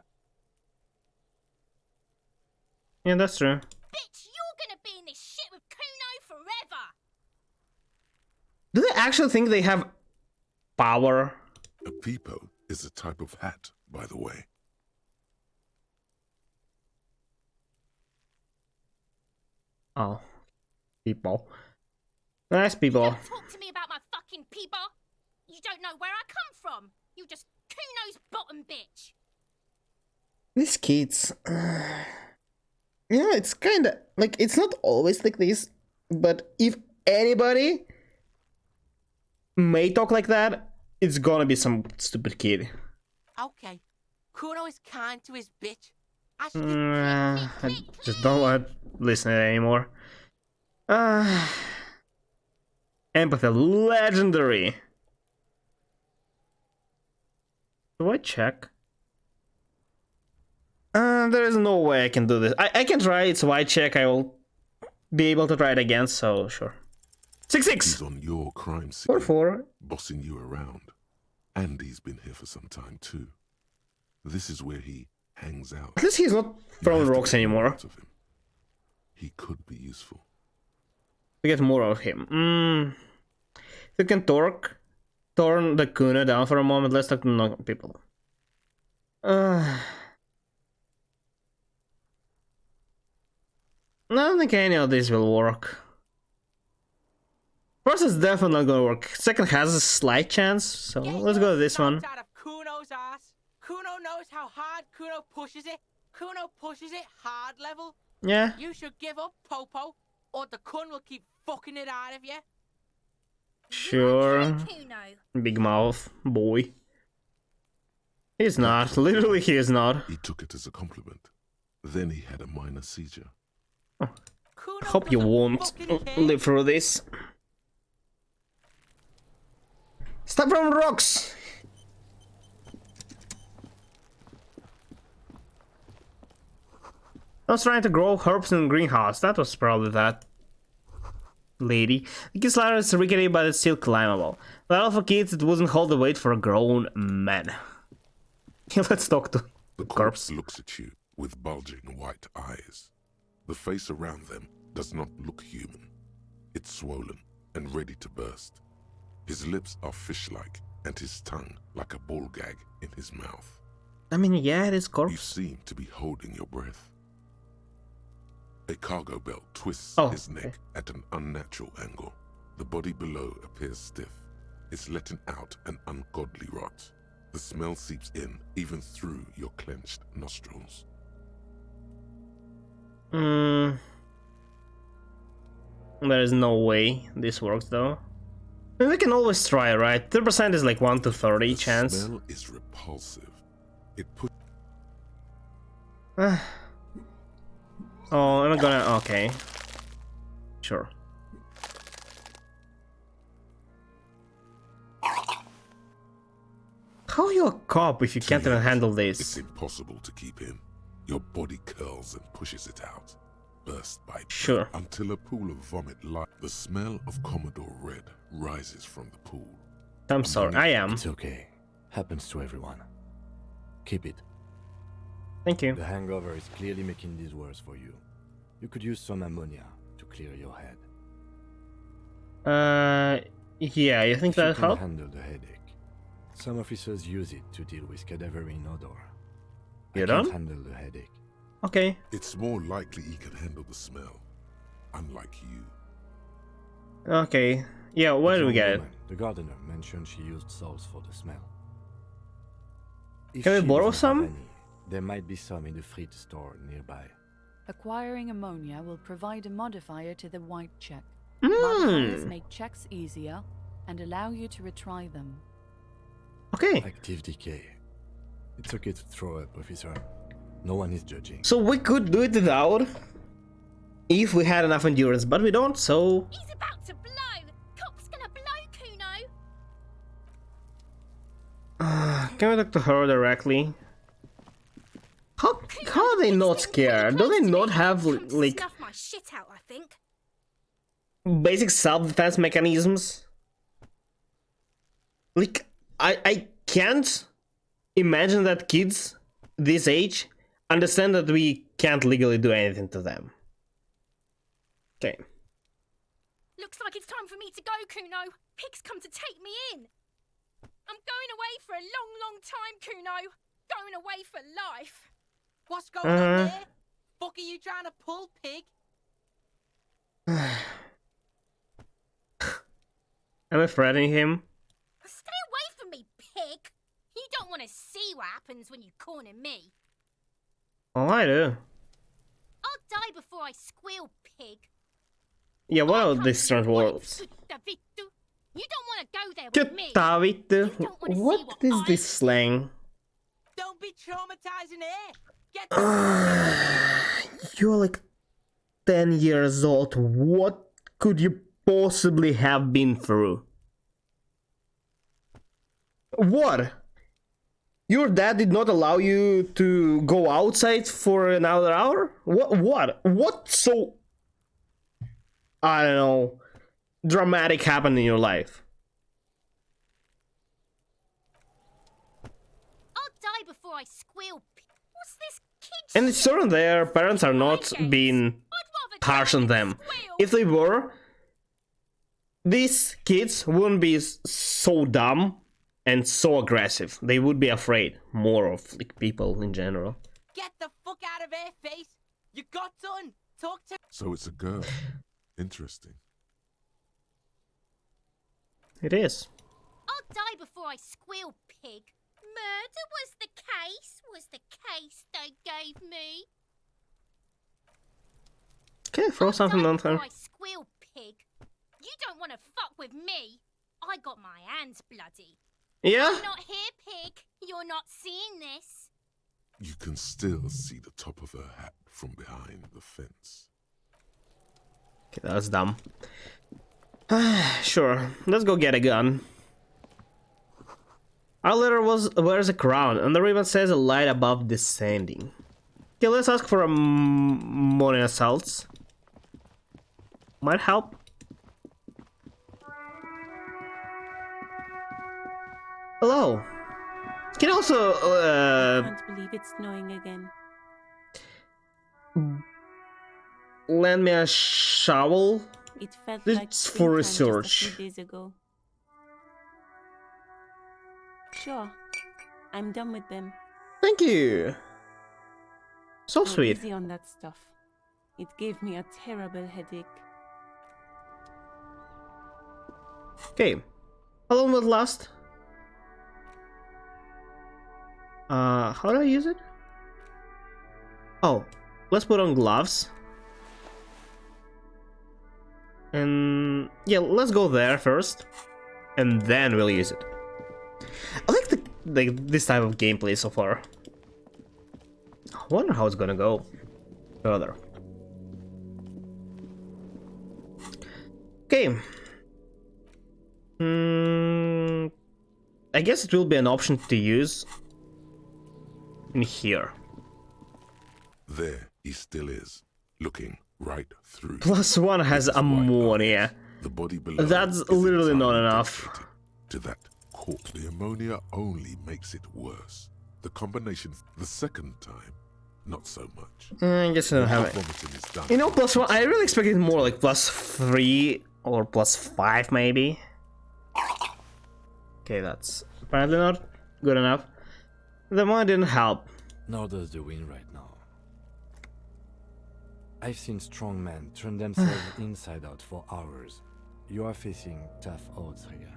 Speaker 1: Yeah, that's true.
Speaker 12: Bitch, you're gonna be in this shit with Kuno forever!
Speaker 1: Do they actually think they have power?
Speaker 3: A peepo is a type of hat, by the way.
Speaker 1: Oh, people. Nice people.
Speaker 12: Don't talk to me about my fucking people! You don't know where I come from! You just Kuno's bottom bitch!
Speaker 1: These kids. Yeah, it's kinda like, it's not always like this, but if anybody may talk like that, it's gonna be some stupid kid.
Speaker 13: Okay. Kuno is kind to his bitch. I should
Speaker 1: I just don't want to listen to it anymore. Empathy, legendary. Do I check? There is no way I can do this. I can try. It's white check. I will be able to try it again. So sure. 6-6.
Speaker 3: He's on your crime scene,
Speaker 1: 4-4.
Speaker 3: bossing you around. And he's been here for some time too. This is where he hangs out.
Speaker 1: At least he's not throwing rocks anymore.
Speaker 3: Of him. He could be useful.
Speaker 1: To get more of him. You can turn the Kuno down for a moment. Let's talk to knock people. I don't think any of these will work. First is definitely not gonna work. Second has a slight chance, so let's go to this one.
Speaker 13: Out of Kuno's ass. Kuno knows how hard Kuno pushes it. Kuno pushes it hard level.
Speaker 1: Yeah.
Speaker 13: You should give up, Popo, or the Kun will keep fucking it out of you.
Speaker 1: Sure. Big mouth boy. He's not. Literally, he is not.
Speaker 3: He took it as a compliment. Then he had a minor seizure.
Speaker 1: I hope you won't live through this. Stop throwing rocks! I was trying to grow herbs in the greenhouse. That was probably that lady. The kid's ladder is rickety, but it's still climbable. Well, for kids, it wouldn't hold the weight for a grown man. Let's talk to
Speaker 3: the corpse. Looks at you with bulging white eyes. The face around them does not look human. It's swollen and ready to burst. His lips are fish-like, and his tongue like a ball gag in his mouth.
Speaker 1: I mean, yeah, it is corpse.
Speaker 3: You seem to be holding your breath. A cargo belt twists his neck at an unnatural angle. The body below appears stiff. It's letting out an ungodly rot. The smell seeps in, even through your clenched nostrils.
Speaker 1: There is no way this works, though. I mean, we can always try, right? 3% is like 1 to 30 chance.
Speaker 3: The smell is repulsive. It put.
Speaker 1: Oh, am I gonna? Okay. Sure. How are you a cop if you can't even handle this?
Speaker 3: It's impossible to keep in. Your body curls and pushes it out, burst by burst, until a pool of vomit light. The smell of Commodore Red rises from the pool.
Speaker 1: I'm sorry, I am.
Speaker 7: It's okay. Happens to everyone. Keep it.
Speaker 1: Thank you.
Speaker 7: The hangover is clearly making these worse for you. You could use some ammonia to clear your head.
Speaker 1: Yeah, you think that'll help?
Speaker 7: Handle the headache. Some officers use it to deal with cadaverine odor.
Speaker 1: You
Speaker 7: can't
Speaker 1: don't?
Speaker 7: handle the headache.
Speaker 1: Okay.
Speaker 3: It's more likely he can handle the smell, unlike you.
Speaker 1: Okay. Yeah, where do we get it?
Speaker 7: The gardener mentioned she used salts for the smell.
Speaker 1: Can we borrow some?
Speaker 7: There might be some in the fridge store nearby.
Speaker 4: Acquiring ammonia will provide a modifier to the white check. Modifiers make checks easier and allow you to retry them.
Speaker 1: Okay.
Speaker 7: Active decay. It's okay to throw up, officer. No one is judging.
Speaker 1: So we could do it without, if we had enough endurance, but we don't, so...
Speaker 12: He's about to blow! Cop's gonna blow, Kuno!
Speaker 1: Can we talk to her directly? How are they not scared? Do they not have, like...
Speaker 12: Snuff my shit out, I think.
Speaker 1: Basic self-defense mechanisms? Like, I can't imagine that kids this age understand that we can't legally do anything to them. Okay.
Speaker 12: Looks like it's time for me to go, Kuno. Pig's come to take me in. I'm going away for a long, long time, Kuno. Going away for life.
Speaker 13: What's going on there? Fuck are you trying to pull, pig?
Speaker 1: Am I threatening him?
Speaker 12: Stay away from me, pig. You don't want to see what happens when you corner me.
Speaker 1: Oh, I do.
Speaker 12: I'll die before I squeal, pig.
Speaker 1: Yeah, what are these strange words?
Speaker 12: You don't want to go there with me.
Speaker 1: What is this slang?
Speaker 13: Don't be traumatizing here. Get
Speaker 1: You're like 10 years old. What could you possibly have been through? What? Your dad did not allow you to go outside for another hour? What so, I don't know, dramatic happened in your life?
Speaker 12: I'll die before I squeal. What's this kid
Speaker 1: And it's certain their parents are not being harsh on them. If they were, these kids wouldn't be so dumb and so aggressive. They would be afraid more of like people in general.
Speaker 13: Get the fuck out of here, face. You got done. Talk to.
Speaker 3: So it's a girl. Interesting.
Speaker 1: It is.
Speaker 12: I'll die before I squeal, pig. Murder was the case they gave me.
Speaker 1: Okay, throw something on her.
Speaker 12: I squeal, pig. You don't want to fuck with me. I got my hands bloody.
Speaker 1: Yeah?
Speaker 12: I'm not here, pig. You're not seeing this.
Speaker 3: You can still see the top of her hat from behind the fence.
Speaker 1: Okay, that was dumb. Sure, let's go get a gun. Our letter wears a crown, and the ribbon says a light above descending. Okay, let's ask for a morning assaults. Might help. Hello. Can you also
Speaker 8: I can't believe it's snowing again.
Speaker 1: lend me a shovel?
Speaker 8: It felt
Speaker 1: It's
Speaker 8: like
Speaker 1: for
Speaker 8: springtime just a
Speaker 1: research.
Speaker 8: few days ago. Sure, I'm done with them.
Speaker 1: Thank you. So
Speaker 8: Go
Speaker 1: sweet.
Speaker 8: easy on that stuff. It gave me a terrible headache.
Speaker 1: Okay. How long will it last? How do I use it? Oh, let's put on gloves. And yeah, let's go there first, and then we'll use it. I like this type of gameplay so far. I wonder how it's gonna go further. Okay. I guess it will be an option to use in here.
Speaker 3: There he still is, looking right through.
Speaker 1: +1 has ammonia.
Speaker 3: The body below
Speaker 1: That's
Speaker 3: is
Speaker 1: literally not
Speaker 3: entirely
Speaker 1: enough.
Speaker 3: dedicated to that corpse. The ammonia only makes it worse. The combination the second time, not so much.
Speaker 1: I guess I don't have it.
Speaker 3: Vomiting is done.
Speaker 1: You know, +1, I really expected more like +3 or +5 maybe. Okay, that's apparently not good enough. The one didn't help.
Speaker 7: Nor does the wind right now. I've seen strong men turn themselves inside out for hours. You are facing tough odds here.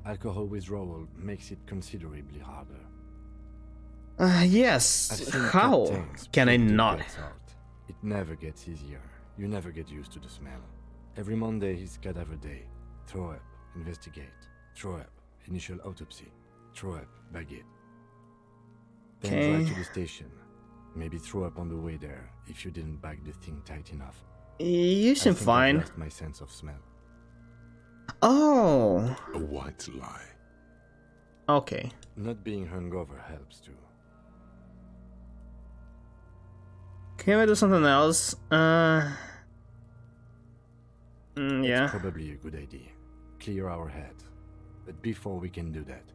Speaker 7: Alcohol withdrawal makes it considerably harder.
Speaker 1: Yes,
Speaker 7: I've seen
Speaker 1: how
Speaker 7: captains
Speaker 1: can I
Speaker 7: pull their
Speaker 1: not?
Speaker 7: guts out. It never gets easier. You never get used to the smell. Every Monday is cadaver day. Throw up, investigate. Throw up, initial autopsy. Throw up, baguette. Then drive to the station. Maybe throw up on the way there if you didn't bag the thing tight enough.
Speaker 1: You seem
Speaker 7: I think
Speaker 1: fine.
Speaker 7: I've lost my sense of smell.
Speaker 1: Oh.
Speaker 3: A white lie.
Speaker 1: Okay.
Speaker 7: Not being hungover helps too.
Speaker 1: Can we do something else? Yeah.
Speaker 7: It's probably a good idea. Clear our head. But before we can do that,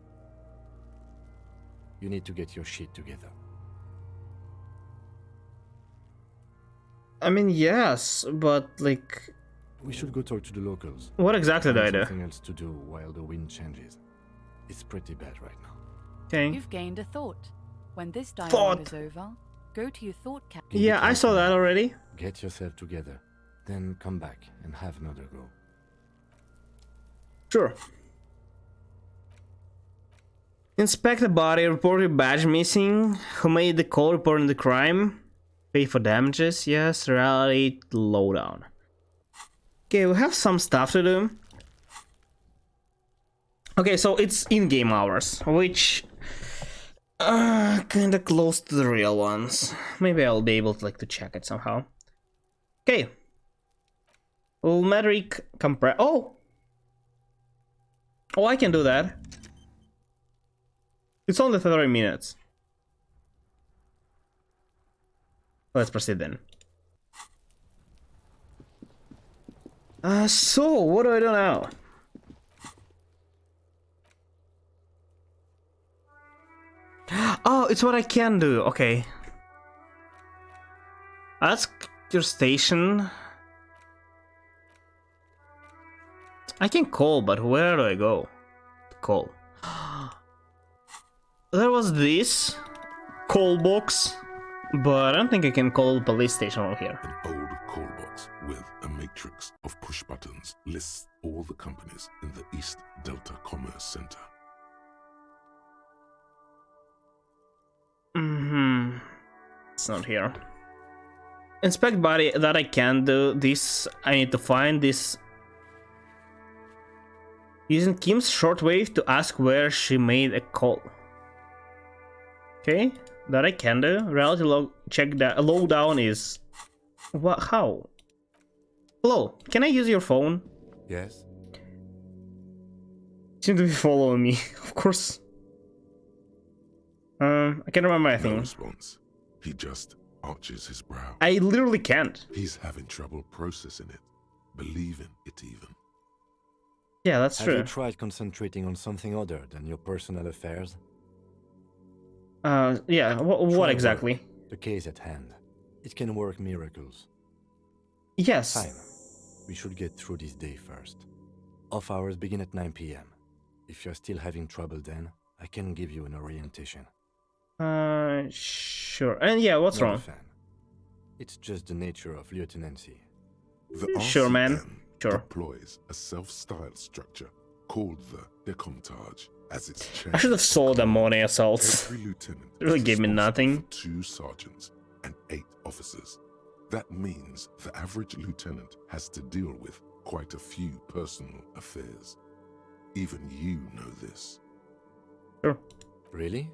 Speaker 7: You need to get your shit together.
Speaker 1: I mean, yes, but like...
Speaker 7: We should go talk to the locals.
Speaker 1: What exactly do I do?
Speaker 7: Something else to do while the wind changes. It's pretty bad right now.
Speaker 1: Okay.
Speaker 4: You've gained a thought. When this dialogue is over, go to your thought cap.
Speaker 1: Yeah, I saw that already.
Speaker 7: Get yourself together, then come back and have another go.
Speaker 1: Sure. Inspect the body, report your badge missing. Who made the call reporting the crime? Pay for damages, yes. Reality lowdown. Okay, we have some stuff to do. Okay, so it's in-game hours, which kinda close to the real ones. Maybe I'll be able to check it somehow. Okay. Metric compress. Oh, I can do that. It's only 30 minutes. Let's proceed then. So what do I do now? Oh, it's what I can do. Okay. Ask your station. I can call, but where do I go? Call. There was this call box, but I don't think I can call the police station over here.
Speaker 3: An old call box with a matrix of push buttons lists all the companies in the East Delta Commerce Center.
Speaker 1: It's not here. Inspect body, that I can do. This, I need to find this. Using Kim's shortwave to ask where she made a call. Okay, that I can do. Reality log, check that. Lowdown is... What? How? Hello, can I use your phone?
Speaker 7: Yes?
Speaker 1: You seem to be following me, of course. I can't remember anything.
Speaker 3: No response. He just arches his brow.
Speaker 1: I literally can't.
Speaker 3: He's having trouble processing it, believing it even.
Speaker 1: Yeah, that's
Speaker 7: Have
Speaker 1: true.
Speaker 7: you tried concentrating on something other than your personal affairs?
Speaker 1: Yeah, what exactly?
Speaker 7: The case at hand. It can work miracles.
Speaker 1: Yes.
Speaker 7: Fine. We should get through this day first. Off hours begin at 9 p.m. If you're still having trouble then, I can give you an orientation.
Speaker 1: Sure. And yeah, what's
Speaker 7: Not a
Speaker 1: wrong?
Speaker 7: fan. It's just the nature of lieutenancy.
Speaker 3: The
Speaker 1: Sure, man.
Speaker 3: RCM
Speaker 1: Sure.
Speaker 3: deploys a self-styled structure called the Decomptage as its chain.
Speaker 1: I should have sold the money assaults.
Speaker 3: Every lieutenant
Speaker 1: It really
Speaker 3: is
Speaker 1: gave me
Speaker 3: responsible
Speaker 1: nothing.
Speaker 3: for 2 sergeants and 8 officers. That means the average lieutenant has to deal with quite a few personal affairs. Even you know this.
Speaker 1: Sure.
Speaker 7: Really?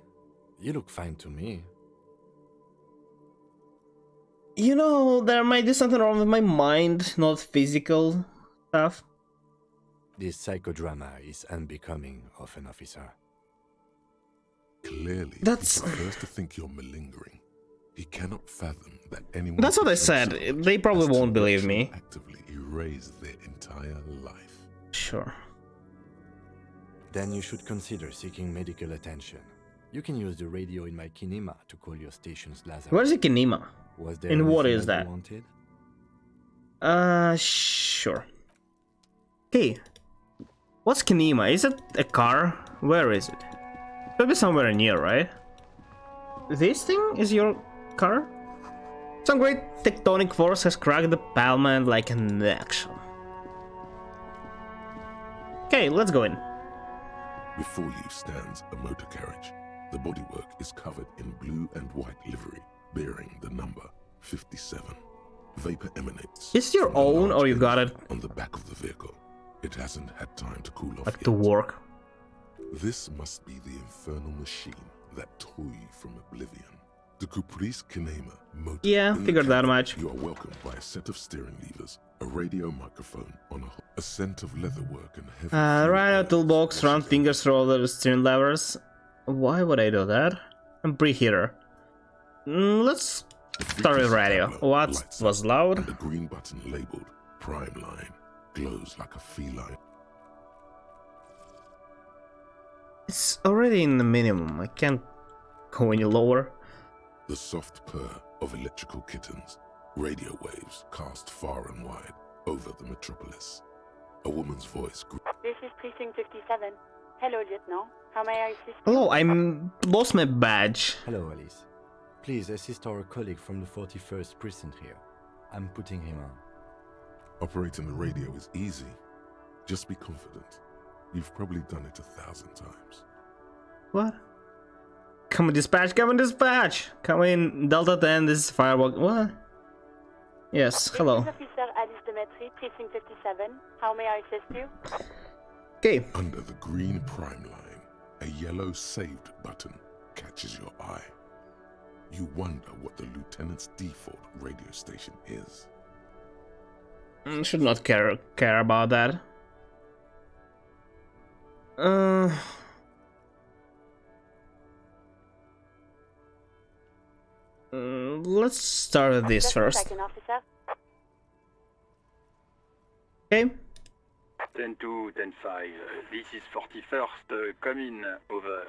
Speaker 7: You look fine to me.
Speaker 1: You know, there might be something wrong with my mind, not physical stuff.
Speaker 7: This psychodrama is unbecoming of an officer.
Speaker 3: Clearly,
Speaker 1: That's-
Speaker 3: he prefers to think you're malingering. He cannot fathom that anyone.
Speaker 1: That's what I
Speaker 3: who thinks
Speaker 1: said.
Speaker 3: so much
Speaker 1: They probably
Speaker 3: has to
Speaker 1: won't believe me.
Speaker 3: Actively erase their entire life.
Speaker 1: Sure.
Speaker 7: Then you should consider seeking medical attention. You can use the radio in my kinema to call your station's Lazarus.
Speaker 1: Where is the Kinema?
Speaker 7: Was there
Speaker 1: And what
Speaker 7: anything
Speaker 1: is
Speaker 7: else
Speaker 1: that?
Speaker 7: you wanted?
Speaker 1: Sure. Okay. What's Kinema? Is it a car? Where is it? Could be somewhere near, right? This thing is your car? Some great tectonic force has cracked the Palman like an action. Okay, let's go in.
Speaker 3: Before you stands a motor carriage. The bodywork is covered in blue and white livery, bearing the number 57. Vapor emanates.
Speaker 1: Is it your
Speaker 3: from a
Speaker 1: own
Speaker 3: large
Speaker 1: or you got it
Speaker 3: engine on the back of the vehicle? It hasn't had time to cool off
Speaker 1: like
Speaker 3: yet.
Speaker 1: to work?
Speaker 3: This must be the infernal machine that tore you from oblivion. The Caprice Kinema motor.
Speaker 1: Yeah,
Speaker 3: In the
Speaker 1: figured that
Speaker 3: cabin,
Speaker 1: much.
Speaker 3: You are welcomed by a set of steering levers, a radio microphone on a scent of leatherwork and heavy.
Speaker 1: Right out toolbox, run fingers through all the steering levers. Why would I do that? I'm preheater. Let's start with radio. What was loud?
Speaker 3: And the green button labeled Prime Line glows like a feline.
Speaker 1: It's already in the minimum. I can't go any lower.
Speaker 3: The soft purr of electrical kittens, radio waves cast far and wide over the metropolis. A woman's voice grew.
Speaker 14: This is Precinct 57. Hello, Lieutenant. How may I assist you?
Speaker 1: Hello, I'm lost my badge.
Speaker 7: Hello, Alice. Please assist our colleague from the 41st precinct here. I'm putting him on.
Speaker 3: Operating the radio is easy. Just be confident. You've probably done it 1,000 times.
Speaker 1: What? Come on, dispatch, come on, dispatch! Come in, Delta 10, this is Firewalk. What? Yes, hello.
Speaker 14: This is Officer Alice Demetri, Precinct 57. How may I assist you?
Speaker 1: Okay.
Speaker 3: Under the green prime line, a yellow saved button catches your eye. You wonder what the lieutenant's default radio station is.
Speaker 1: Should not care about that. Let's start with this
Speaker 14: Just
Speaker 1: first.
Speaker 14: a second, officer.
Speaker 1: Okay.
Speaker 15: 10-2, 10-5. This is 41st. Come in. Over.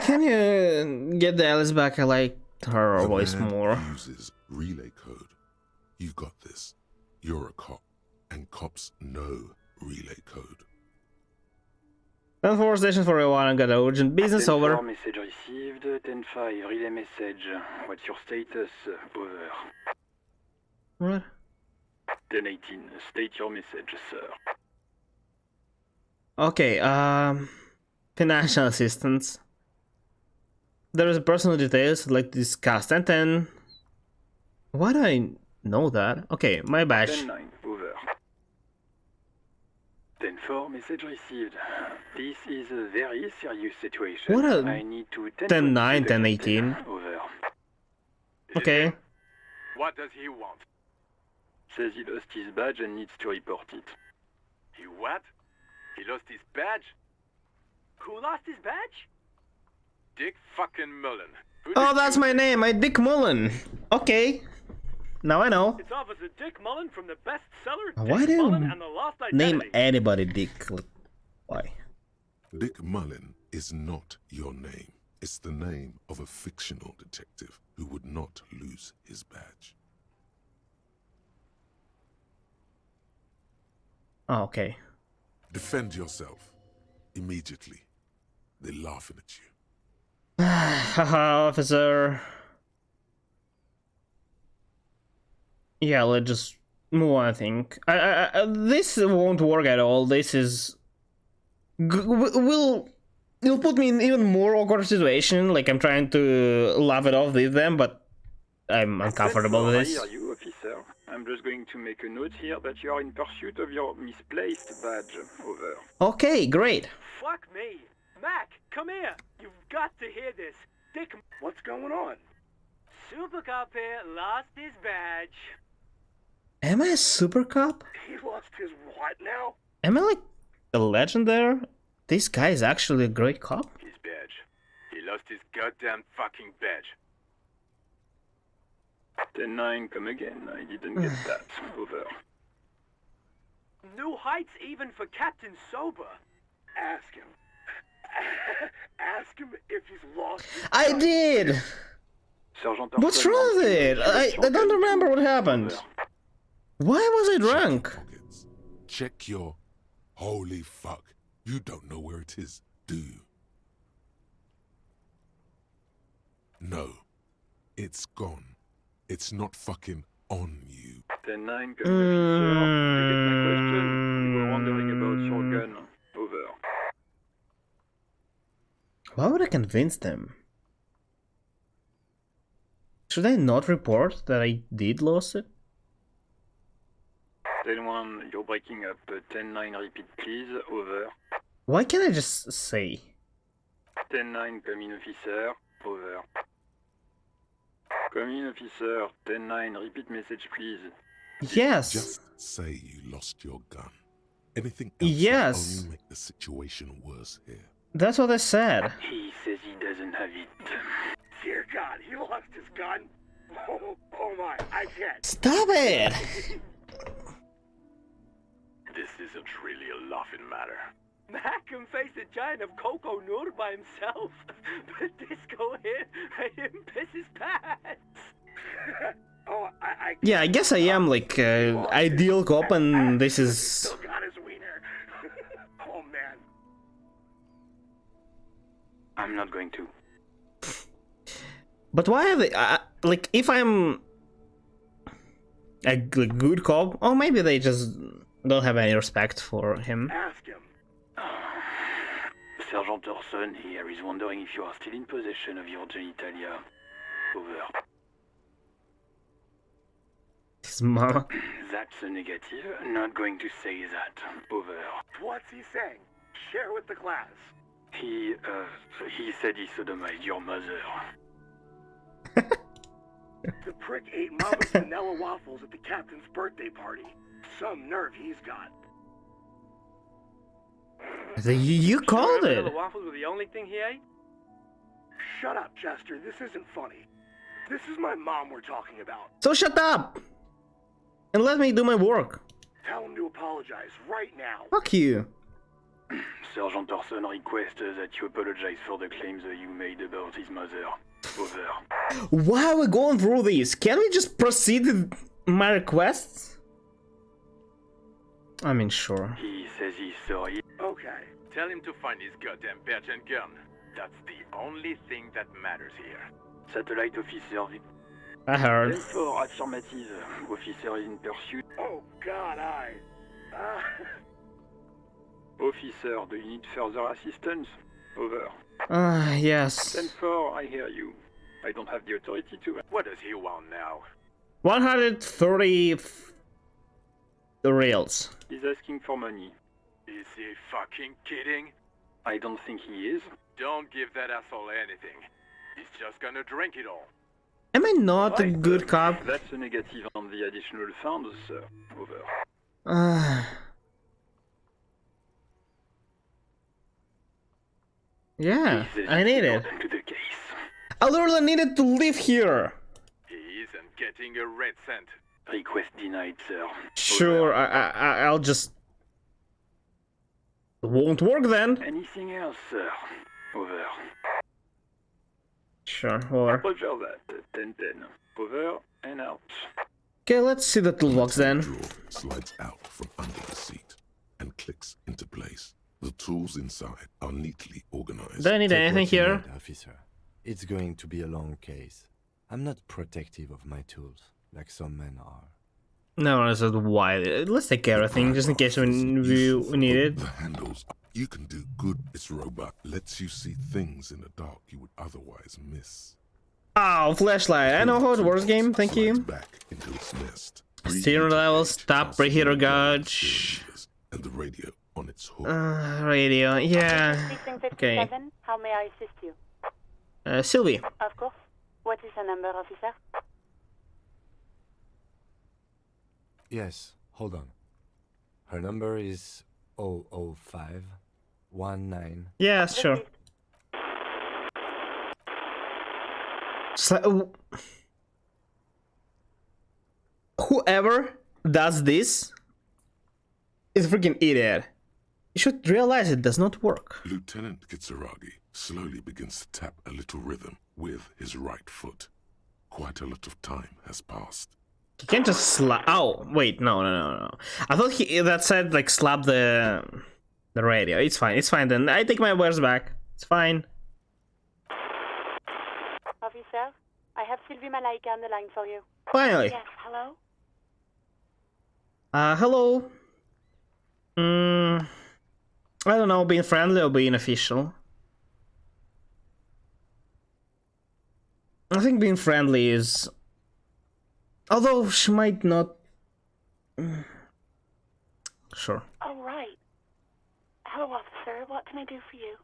Speaker 1: Can you get the Alice back? I like her
Speaker 3: The
Speaker 1: voice
Speaker 3: man
Speaker 1: more.
Speaker 3: uses relay code. You've got this. You're a cop, and cops know relay code.
Speaker 1: 10-4 station 401, I got urgent business, over.
Speaker 15: 10-4 message received. 10-5 relay message. What's your status? Over.
Speaker 1: What?
Speaker 15: 10-18. State your message, sir.
Speaker 1: Okay, financial assistance. There is personal details I'd like to discuss. 10-10. Why do I know that? Okay, my badge.
Speaker 15: 10-9. Over. 10-4 message received. This is a very serious situation.
Speaker 1: What a
Speaker 15: I need to
Speaker 1: 10-9, 10-18.
Speaker 15: Over.
Speaker 1: Okay.
Speaker 15: What does he want? Says he lost his badge and needs to report it. He what? He lost his badge? Who lost his badge? Dick fucking Mullen.
Speaker 1: Oh, that's my name, I'm Dick Mullen. Okay. Now I know.
Speaker 15: It's Officer Dick Mullen from the bestseller
Speaker 1: Why
Speaker 15: Dick
Speaker 1: do
Speaker 15: Mullen
Speaker 1: you
Speaker 15: and the Lost
Speaker 1: name
Speaker 15: Identity.
Speaker 1: anybody Dick? Why?
Speaker 3: Dick Mullen is not your name. It's the name of a fictional detective who would not lose his badge.
Speaker 1: Oh, okay.
Speaker 3: Defend yourself. Immediately. They're laughing at you.
Speaker 1: Haha, officer. Yeah, let's just move on, I think. This won't work at all. This is... It'll put me in even more awkward situation. Like, I'm trying to laugh it off with them, but I'm uncomfortable with
Speaker 15: I
Speaker 1: this.
Speaker 15: hear you, officer. I'm just going to make a note here that you are in pursuit of your misplaced badge. Over.
Speaker 1: Okay, great.
Speaker 16: Fuck me. Mac, come here. You've got to hear this. Dick, what's going on? Super Cop here lost his badge.
Speaker 1: Am I a super cop?
Speaker 16: He lost his what now?
Speaker 1: Am I like a legend there? This guy is actually a great cop?
Speaker 15: His badge. He lost his goddamn fucking badge. 10-9, come again. I didn't get that. Over.
Speaker 16: New heights even for Captain Sober. Ask him. Ask him if he's lost his
Speaker 1: I
Speaker 16: badge.
Speaker 1: did!
Speaker 15: Sergeant
Speaker 1: What's wrong with it? I don't remember what happened. Why was I drunk?
Speaker 3: Check your... Holy fuck. You don't know where it is, do you? No. It's gone. It's not fucking on you.
Speaker 15: 10-9, come again, sir. You get my question? You were wondering about your gun. Over.
Speaker 1: Why would I convince them? Should I not report that I did lose it?
Speaker 15: 10-1, you're breaking up. 10-9, repeat please. Over.
Speaker 1: Why can't I just say?
Speaker 15: 10-9, come in, officer. Over. Come in, officer. 10-9, repeat message please.
Speaker 1: Yes.
Speaker 3: Just say you lost your gun. Anything else
Speaker 1: Yes.
Speaker 3: will only make the situation worse here.
Speaker 1: That's what I said.
Speaker 15: He says he doesn't have it.
Speaker 16: Dear God, he lost his gun. Oh my, I can't.
Speaker 1: Stop it!
Speaker 15: This isn't really a laughing matter.
Speaker 16: Mac can face a giant of Coco Nur by himself, but Disco here made him piss his pants. Oh, I
Speaker 1: Yeah, I guess I am like ideal cop, and this is.
Speaker 16: still got his wiener. Oh man. I'm not going to.
Speaker 1: But why are they like? If I'm a good cop, or maybe they just don't have any respect for him.
Speaker 16: Ask him. Sergeant Orson here is wondering if you are still in possession of your genitalia. Over.
Speaker 1: His mama.
Speaker 16: That's a negative. Not going to say that. Over. What's he saying? Share with the class. He said he sodomized your mother. The prick ate Mama's vanilla waffles at the captain's birthday party. Some nerve he's got.
Speaker 1: You called it.
Speaker 16: Vanilla waffles were the only thing he ate? Shut up, Chester. This isn't funny. This is my mom we're talking about.
Speaker 1: So shut up and let me do my work.
Speaker 16: Tell him to apologize right now.
Speaker 1: Fuck you.
Speaker 16: Sergeant Orson requests that you apologize for the claims that you made about his mother. Over.
Speaker 1: Why are we going through this? Can we just proceed with my requests? I mean, sure.
Speaker 16: He says he's sorry. Okay. Tell him to find his goddamn badge and gun. That's the only thing that matters here. Satellite officer.
Speaker 1: I heard.
Speaker 16: For affirmative. Officer is in pursuit. Oh God, Officer, do you need further assistance? Over.
Speaker 1: Yes.
Speaker 16: 10-4, I hear you. I don't have the authority to... What does he want now?
Speaker 1: 130 reals.
Speaker 16: He's asking for money. Is he fucking kidding? I don't think he is. Don't give that asshole anything. He's just gonna drink it all.
Speaker 1: Am I not a good cop?
Speaker 16: That's a negative on the additional funds, sir. Over.
Speaker 1: Yeah, I need it. I literally needed to live here.
Speaker 16: He isn't getting a red cent. Request denied, sir.
Speaker 1: Sure, I'll just... It won't work then.
Speaker 16: Anything else, sir? Over.
Speaker 1: Sure, or...
Speaker 16: Roger that. 10-10. Over and out.
Speaker 1: Okay, let's see the toolbox then.
Speaker 3: Drawer slides out from under the seat and clicks into place. The tools inside are neatly organized.
Speaker 1: Do I need
Speaker 7: Take
Speaker 1: anything
Speaker 7: what you
Speaker 1: here?
Speaker 7: need, officer. It's going to be a long case. I'm not protective of my tools, like some men are.
Speaker 1: No, I said why. Let's take care of things just in case we need it.
Speaker 3: The handles. You can do good. This robot lets you see things in the dark you would otherwise miss.
Speaker 1: Oh, flashlight. I know how it works, game. Thank you.
Speaker 3: Back into its nest.
Speaker 1: Steering level, stop, preheater gauge.
Speaker 3: And the radio on its hook.
Speaker 1: Radio, yeah. Okay.
Speaker 14: How may I assist you?
Speaker 1: Sylvie.
Speaker 14: Of course. What is the number, officer?
Speaker 7: Yes, hold on. Her number is 00519.
Speaker 1: Yeah, sure. So, whoever does this is a freaking idiot. You should realize it does not work.
Speaker 3: Lieutenant Kitsuragi slowly begins to tap a little rhythm with his right foot. Quite a lot of time has passed.
Speaker 1: He can't just slap. Oh, wait, no. I thought that said like slap the radio. It's fine then. I take my words back. It's fine.
Speaker 14: Officer, I have Sylvie Malaika on the line for you.
Speaker 1: Finally.
Speaker 14: Yes, hello?
Speaker 1: Hello. I don't know, being friendly or being official. I think being friendly is... Although she might not... Sure.
Speaker 14: Oh, right. Hello, officer. What can I do for you?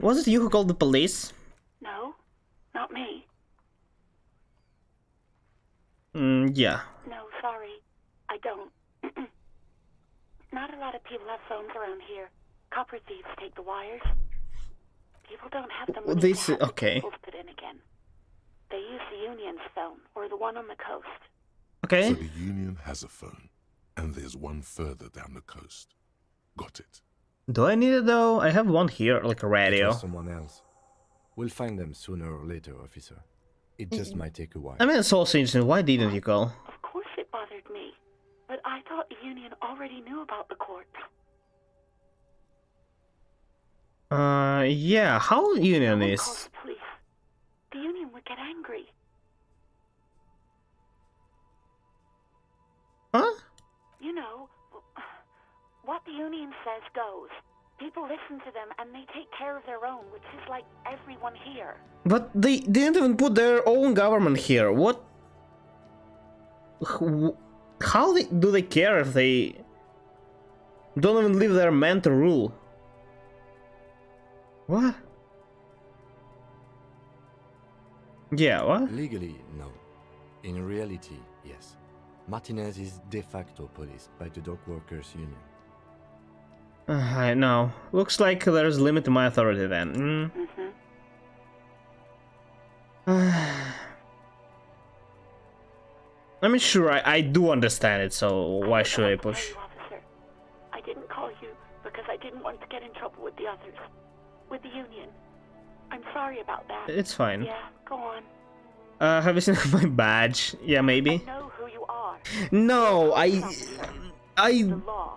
Speaker 1: Was it you who called the police?
Speaker 14: No, not me.
Speaker 1: Yeah.
Speaker 14: No, sorry. I don't. Not a lot of people have phones around here. Copper thieves take the wires. People don't have the money
Speaker 1: This
Speaker 14: to have
Speaker 1: okay.
Speaker 14: the cables put in again. They use the Union's phone, or the one on the coast.
Speaker 1: Okay.
Speaker 3: So the Union has a phone, and there's one further down the coast. Got it.
Speaker 1: Do I need it though? I have one here, like a radio.
Speaker 7: It was someone else. We'll find them sooner or later, officer. It just might take a while.
Speaker 1: I mean, it's also interesting. Why didn't you call?
Speaker 14: Of course it bothered me. But I thought the Union already knew about the court.
Speaker 1: Yeah, how Union
Speaker 14: Call
Speaker 1: is?
Speaker 14: the police. The Union would get angry.
Speaker 1: Huh?
Speaker 14: You know, what the Union says goes. People listen to them and they take care of their own, which is like everyone here.
Speaker 1: But they didn't even put their own government here. What? How do they care if they don't even leave their men to rule? What? Yeah, what?
Speaker 7: Legally, no. In reality, yes. Martinez is de facto policed by the dock workers union.
Speaker 1: I know. Looks like there's limit to my authority then. I mean, sure, I do understand it, so why should I push?
Speaker 14: Officer, I didn't call you because I didn't want to get in trouble with the others. With the Union. I'm sorry about that.
Speaker 1: It's fine.
Speaker 14: Yeah, go on.
Speaker 1: Have you seen my badge? Yeah, maybe.
Speaker 14: I know who you are.
Speaker 1: No, I
Speaker 14: The law.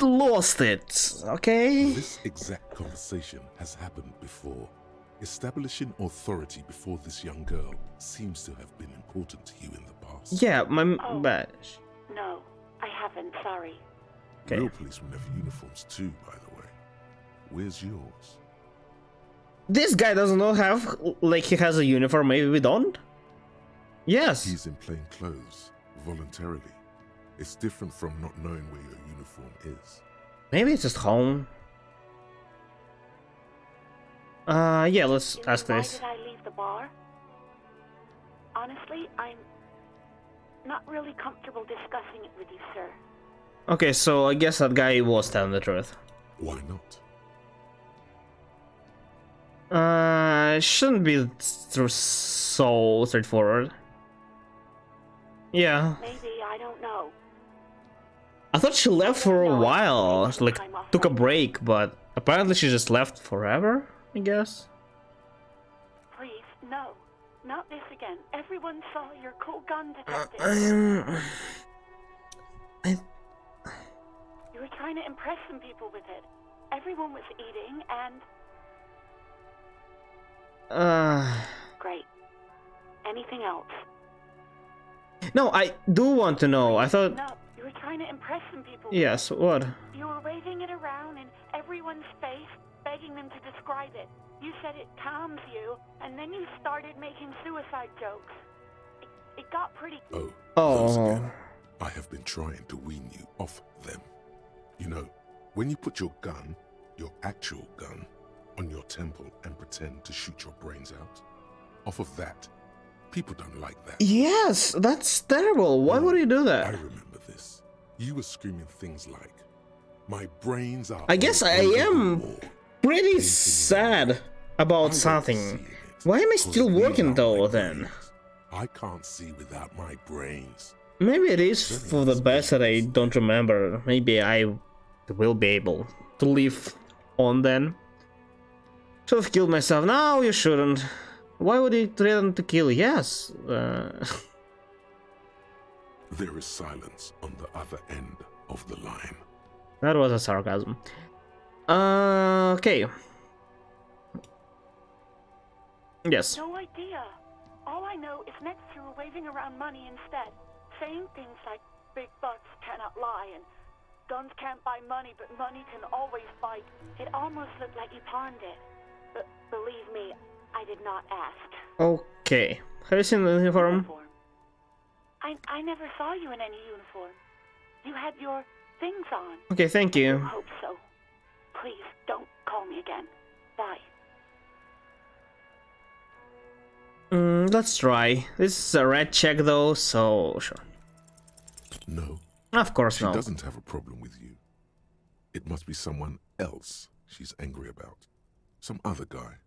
Speaker 1: lost it, okay?
Speaker 3: This exact conversation has happened before. Establishing authority before this young girl seems to have been important to you in the past.
Speaker 1: Yeah, my badge.
Speaker 14: No, I haven't, sorry.
Speaker 1: Okay.
Speaker 3: Real policemen have uniforms too, by the way. Where's yours?
Speaker 1: This guy does not have, like, he has a uniform, maybe we don't? Yes.
Speaker 3: He's in plain clothes, voluntarily. It's different from not knowing where your uniform is.
Speaker 1: Maybe it's just home. Yeah, let's ask this.
Speaker 14: Why did I leave the bar? Honestly, I'm not really comfortable discussing it with you, sir.
Speaker 1: Okay, so I guess that guy was telling the truth.
Speaker 3: Why not?
Speaker 1: Shouldn't be so straightforward. Yeah.
Speaker 14: Maybe, I don't know.
Speaker 1: I thought she left for a while, she, like, took a break, but apparently she just left forever, I guess.
Speaker 14: Please, no. Not this again. Everyone saw your cool gun detective. You were trying to impress some people with it. Everyone was eating and... Great. Anything else?
Speaker 1: No, I do want to know. I thought...
Speaker 14: No, you were trying to impress some people.
Speaker 1: Yes, what?
Speaker 14: You were waving it around in everyone's face, begging them to describe it. You said it calms you, and then you started making suicide jokes. It got pretty...
Speaker 3: Oh.
Speaker 1: Oh.
Speaker 3: Again. I have been trying to wean you off them. You know, when you put your gun, your actual gun, on your temple and pretend to shoot your brains out, off of that, people don't like that.
Speaker 1: Yes, that's terrible. Why would you do
Speaker 3: I
Speaker 1: that?
Speaker 3: remember this. You were screaming things like, "My brains are..."
Speaker 1: I guess I am pretty sad about something. Why am I still working though, then?
Speaker 3: I can't see without my brains.
Speaker 1: Maybe it is for the best that I don't remember. Maybe I will be able to live on then. Should have killed myself. No, you shouldn't. Why would he threaten to kill? Yes.
Speaker 3: There is silence on the other end of the line.
Speaker 1: That was a sarcasm. Okay. Yes.
Speaker 14: No idea. All I know is next you were waving around money instead, saying things like big bucks cannot lie and guns can't buy money, but money can always buy. It almost looked like you pawned it. But believe me, I did not ask.
Speaker 1: Okay. Have you seen the uniform?
Speaker 14: I never saw you in any uniform. You had your things on.
Speaker 1: Okay, thank you.
Speaker 14: I hope so. Please, don't call me again. Bye.
Speaker 1: Let's try. This is a red check though, so sure.
Speaker 3: No.
Speaker 1: Of course
Speaker 3: she
Speaker 1: not.
Speaker 3: She doesn't have a problem with you. It must be someone else she's angry about. Some other guy.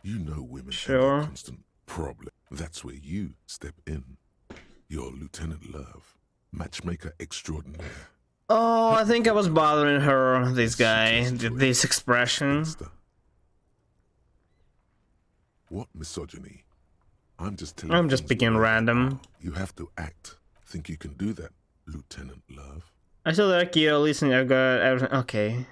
Speaker 3: You know women
Speaker 1: sure.
Speaker 3: have a constant problem. That's where you step in. You're Lieutenant Love, matchmaker extraordinaire.
Speaker 1: Oh, I think I was bothering her, this guy, this expression.
Speaker 3: What misogyny? I'm just telling
Speaker 1: I'm just picking random.
Speaker 3: You have to act. Think you can do that, Lieutenant Love?
Speaker 1: I still like you, listen, I've got everything. Okay.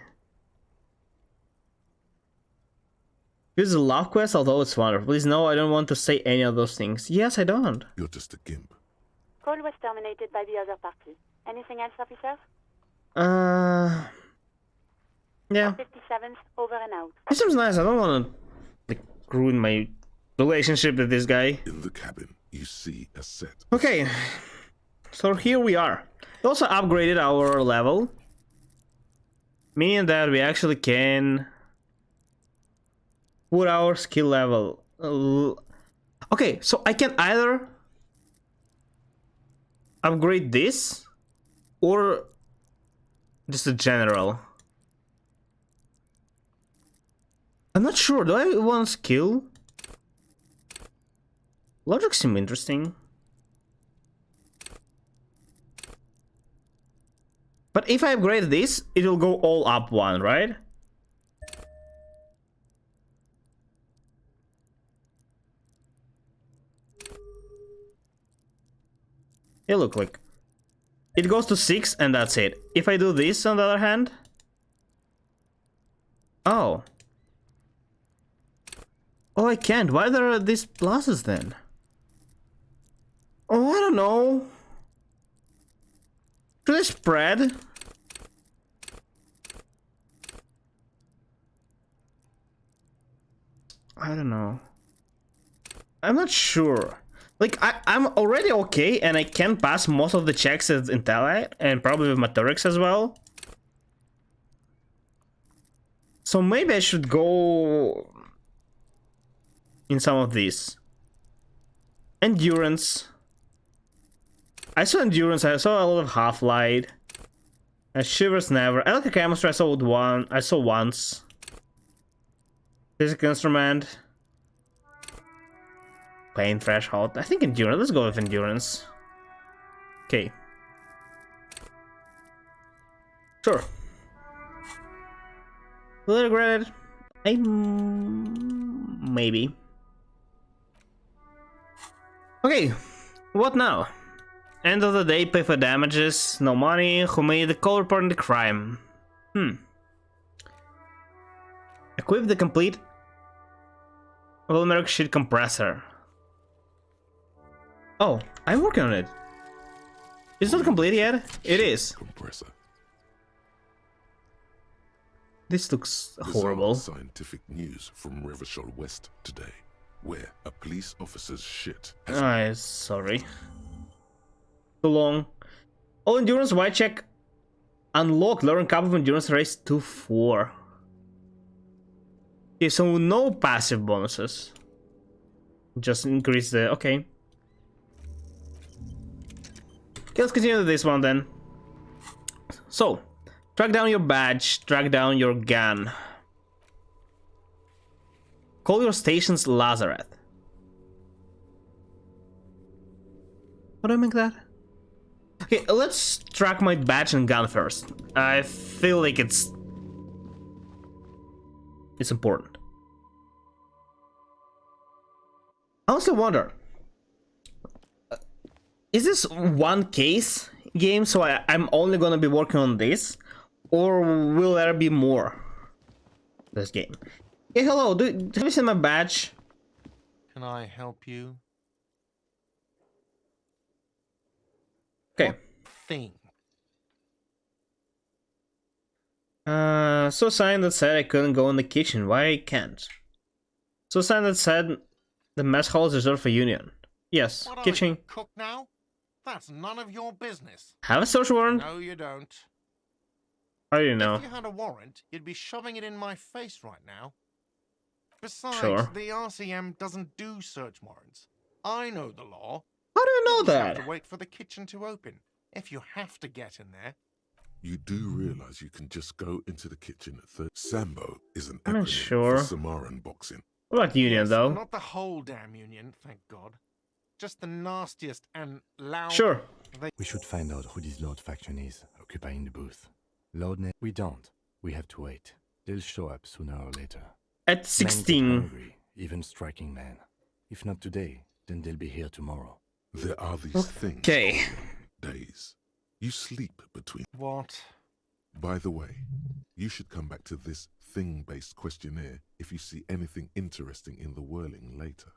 Speaker 1: This is a love quest, although it's wonderful. Please no, I don't want to say any of those things. Yes, I don't.
Speaker 3: You're just a gimp.
Speaker 14: Call was terminated by the other party. Anything else, officer?
Speaker 1: Yeah.
Speaker 14: 57th, over and out.
Speaker 1: This seems nice. I don't want to like ruin my relationship with this guy.
Speaker 3: In the cabin, you see a set.
Speaker 1: Okay. So here we are. We also upgraded our level, meaning that we actually can put our skill level. Okay, so I can either upgrade this or just a general. I'm not sure. Do I want skill? Logic seems interesting. But if I upgrade this, it will go all up one, right? It look like it goes to 6 and that's it. If I do this on the other hand, oh, I can't. Why there are these pluses then? Oh, I don't know. Should I spread? I don't know. I'm not sure. Like, I'm already okay, and I can pass most of the checks as Intellect, and probably with Maturix as well. So maybe I should go in some of these. Endurance. I saw Endurance, I saw a lot of Half-Light. Shivers never. Electric Chemistry I saw once. Physical Instrument. Pain Threshold. I think Endurance. Let's go with Endurance. Okay. Sure. Will I regret it? Maybe. Okay. What now? End of the day, pay for damages. No money. Who made the call reporting the crime? Equip the complete Volumeric Sheet Compressor. Oh, I'm working on it. It's not complete yet. It is.
Speaker 3: Compressor.
Speaker 1: This looks horrible.
Speaker 3: Scientific news from Revachol West today, where a police officer's shit
Speaker 1: has... sorry. Too long. All endurance white check unlocked. Learn cap of endurance raise to 4. Okay, so no passive bonuses. Just increase the... okay. Okay, let's continue with this one then. So, track down your badge, track down your gun. Call your station's Lazareth. How do I make that? Okay, let's track my badge and gun first. I feel like it's important. I also wonder, is this one case game, so I'm only gonna be working on this, or will there be more this game? Hey, hello, have you seen my badge?
Speaker 5: Can I help you?
Speaker 1: Okay.
Speaker 5: What thing?
Speaker 1: So sign that said I couldn't go in the kitchen. Why I can't? So sign that said the mess hall is reserved for Union. Yes,
Speaker 5: What,
Speaker 1: kitchen.
Speaker 5: cook now? That's none of your business.
Speaker 1: Have a search warrant?
Speaker 5: No, you don't.
Speaker 1: How do you know?
Speaker 5: If you had a warrant, you'd be shoving it in my face right now. Besides,
Speaker 1: Sure.
Speaker 5: the RCM doesn't do search warrants. I know the law.
Speaker 1: How do you know
Speaker 5: You
Speaker 1: that?
Speaker 5: have to wait for the kitchen to open. If you have to get in there.
Speaker 3: You do realize you can just go into the kitchen at third. Sambo is an
Speaker 1: I'm not
Speaker 3: acronym
Speaker 1: sure.
Speaker 3: for Samaran boxing.
Speaker 1: What about Union,
Speaker 5: Yes,
Speaker 1: though?
Speaker 5: Not the whole damn union, thank God. Just the nastiest and loud...
Speaker 1: Sure.
Speaker 7: We should find out who this Lord faction is. occupying the booth. Loudness, we don't. We have to wait. They'll show up sooner or later.
Speaker 1: At
Speaker 7: Men get
Speaker 1: 16.
Speaker 7: hungry, even striking men. If not today, then they'll be here tomorrow.
Speaker 3: There are these things
Speaker 1: Okay.
Speaker 3: called days. You sleep between.
Speaker 5: What?
Speaker 3: By the way, you should come back to this thing-based questionnaire if you see anything interesting in the whirling later.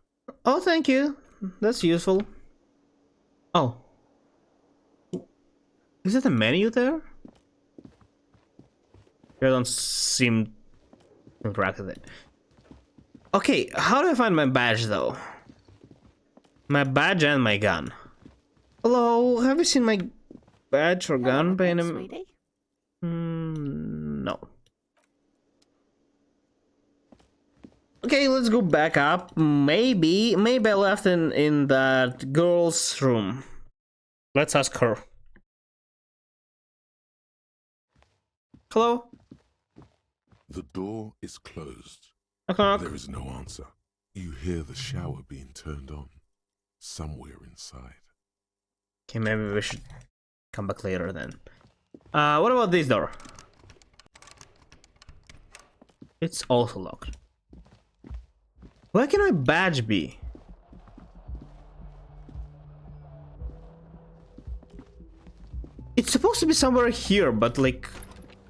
Speaker 1: Oh, thank you. That's useful. Oh. Is it a menu there? I don't seem to interact with it. Okay, how do I find my badge though? My badge and my gun. Hello, have you seen my badge or gun by any...
Speaker 6: Sweetie.
Speaker 1: No. Okay, let's go back up. Maybe I left in that girl's room. Let's ask her. Hello?
Speaker 3: The door is closed.
Speaker 1: Knock, knock.
Speaker 3: There is no answer. You hear the shower being turned on somewhere inside.
Speaker 1: Okay, maybe we should come back later then. What about this door? It's also locked. Where can my badge be? It's supposed to be somewhere here, but like,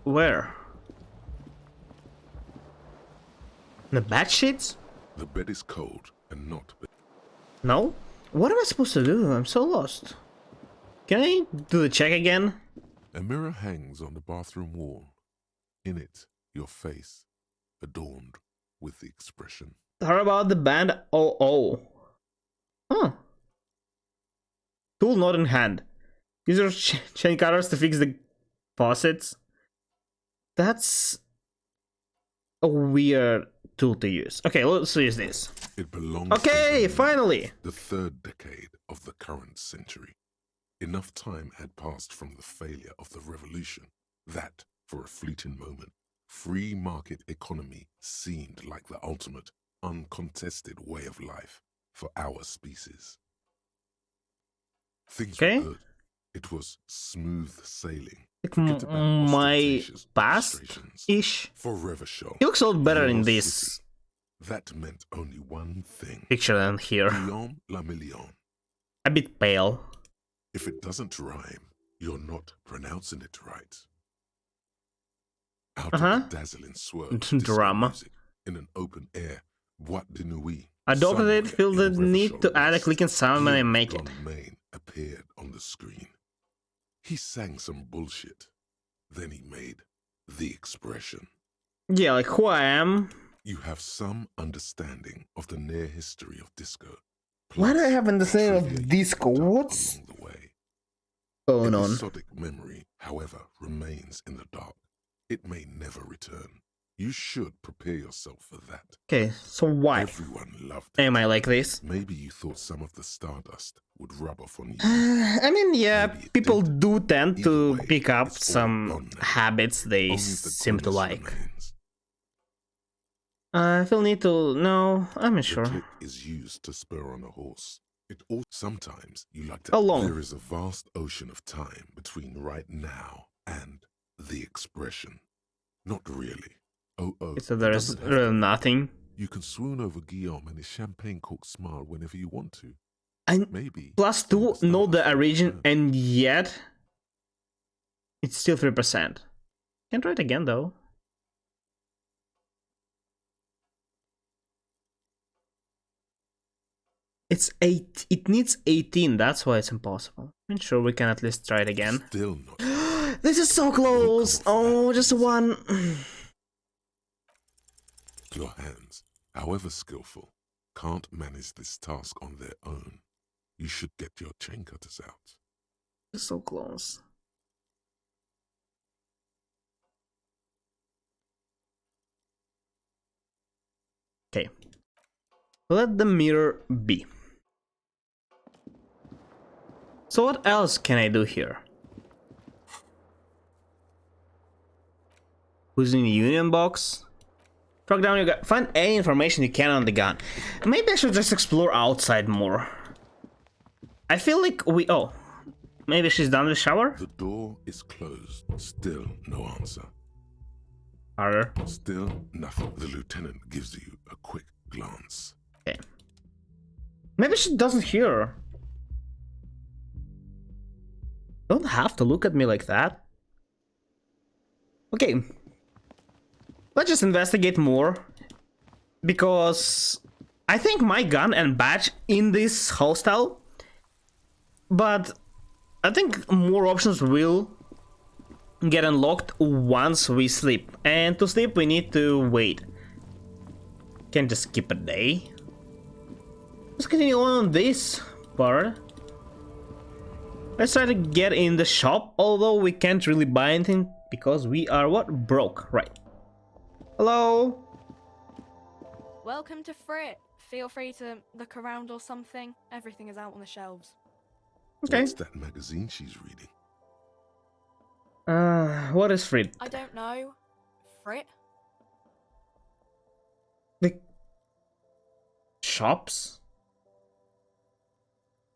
Speaker 1: where? The bed sheets?
Speaker 3: The bed is cold and not.
Speaker 1: No? What am I supposed to do? I'm so lost. Can I do the check again?
Speaker 3: A mirror hangs on the bathroom wall. In it, your face, adorned with the expression.
Speaker 1: How about the band? Oh. Huh. Tool not in hand. Use your chain cutters to fix the faucets. That's a weird tool to use. Okay, let's use this.
Speaker 3: It belongs
Speaker 1: Okay,
Speaker 3: to
Speaker 1: finally.
Speaker 3: the third decade of the current century. Enough time had passed from the failure of the revolution that, for a fleeting moment, free market economy seemed like the ultimate, uncontested way of life for our species. Things were good. It was smooth sailing.
Speaker 1: Like my past-ish.
Speaker 3: Forever show.
Speaker 1: He looks a lot better in this
Speaker 3: city. That meant only one thing.
Speaker 1: picture than here.
Speaker 3: Guillaume la Million.
Speaker 1: A bit pale.
Speaker 3: If it doesn't rhyme, you're not pronouncing it right. Out of the dazzling swirl of
Speaker 1: Drama.
Speaker 3: music, in an open air boîte de nuit.
Speaker 1: I adopted it, feel the need to add a clicking sound when I make it.
Speaker 3: Main appeared on the screen. He sang some bullshit. Then he made the expression.
Speaker 1: Yeah, like who I am.
Speaker 3: You have some understanding of the near history of disco.
Speaker 1: Why do I have understanding of disco? What's going on?
Speaker 3: Episodic memory, however, remains in the dark. It may never return. You should prepare yourself for that.
Speaker 1: Okay, so why
Speaker 3: Everyone loved it.
Speaker 1: am I like this?
Speaker 3: Maybe you thought some of the stardust would rub off on you.
Speaker 1: I mean, yeah, people do tend to pick up some habits they seem to like. I feel need to... No, I'm not sure.
Speaker 3: The clip is used to spur on a horse. It also sometimes you like to.
Speaker 1: How long?
Speaker 3: There is a vast ocean of time between right now and the expression. Not really.
Speaker 1: So there's really nothing.
Speaker 3: You can swoon over Guillaume and his champagne cork smile whenever you want to.
Speaker 1: And
Speaker 3: maybe
Speaker 1: +2, know the origin, and yet it's still 3%. Can try it again though. It's 8. It needs 18. That's why it's impossible. I'm sure we can at least try it again.
Speaker 3: Still not.
Speaker 1: This is so close. Oh, just one.
Speaker 3: Your hands, however skillful, can't manage this task on their own. You should get your chain cutters out.
Speaker 1: So close. Okay. Let the mirror be. So what else can I do here? Who's in the union box? Track down your gun. Find any information you can on the gun. Maybe I should just explore outside more. I feel like we... Oh. Maybe she's done with the shower?
Speaker 3: The door is closed. Still no answer.
Speaker 1: Harder.
Speaker 3: Still nothing. The lieutenant gives you a quick glance.
Speaker 1: Okay. Maybe she doesn't hear. Don't have to look at me like that. Okay. Let's just investigate more. Because I think my gun and badge in this hostel. But I think more options will get unlocked once we sleep. And to sleep we need to wait. Can't just skip a day. Let's continue on this part. Let's try to get in the shop, although we can't really buy anything because we are what? Broke, right? Hello?
Speaker 17: Welcome to Frit. Feel free to look around or something. Everything is out on the shelves.
Speaker 1: Okay.
Speaker 3: What's that magazine she's reading?
Speaker 1: What is Frit?
Speaker 17: I don't know. Frit?
Speaker 1: The shops?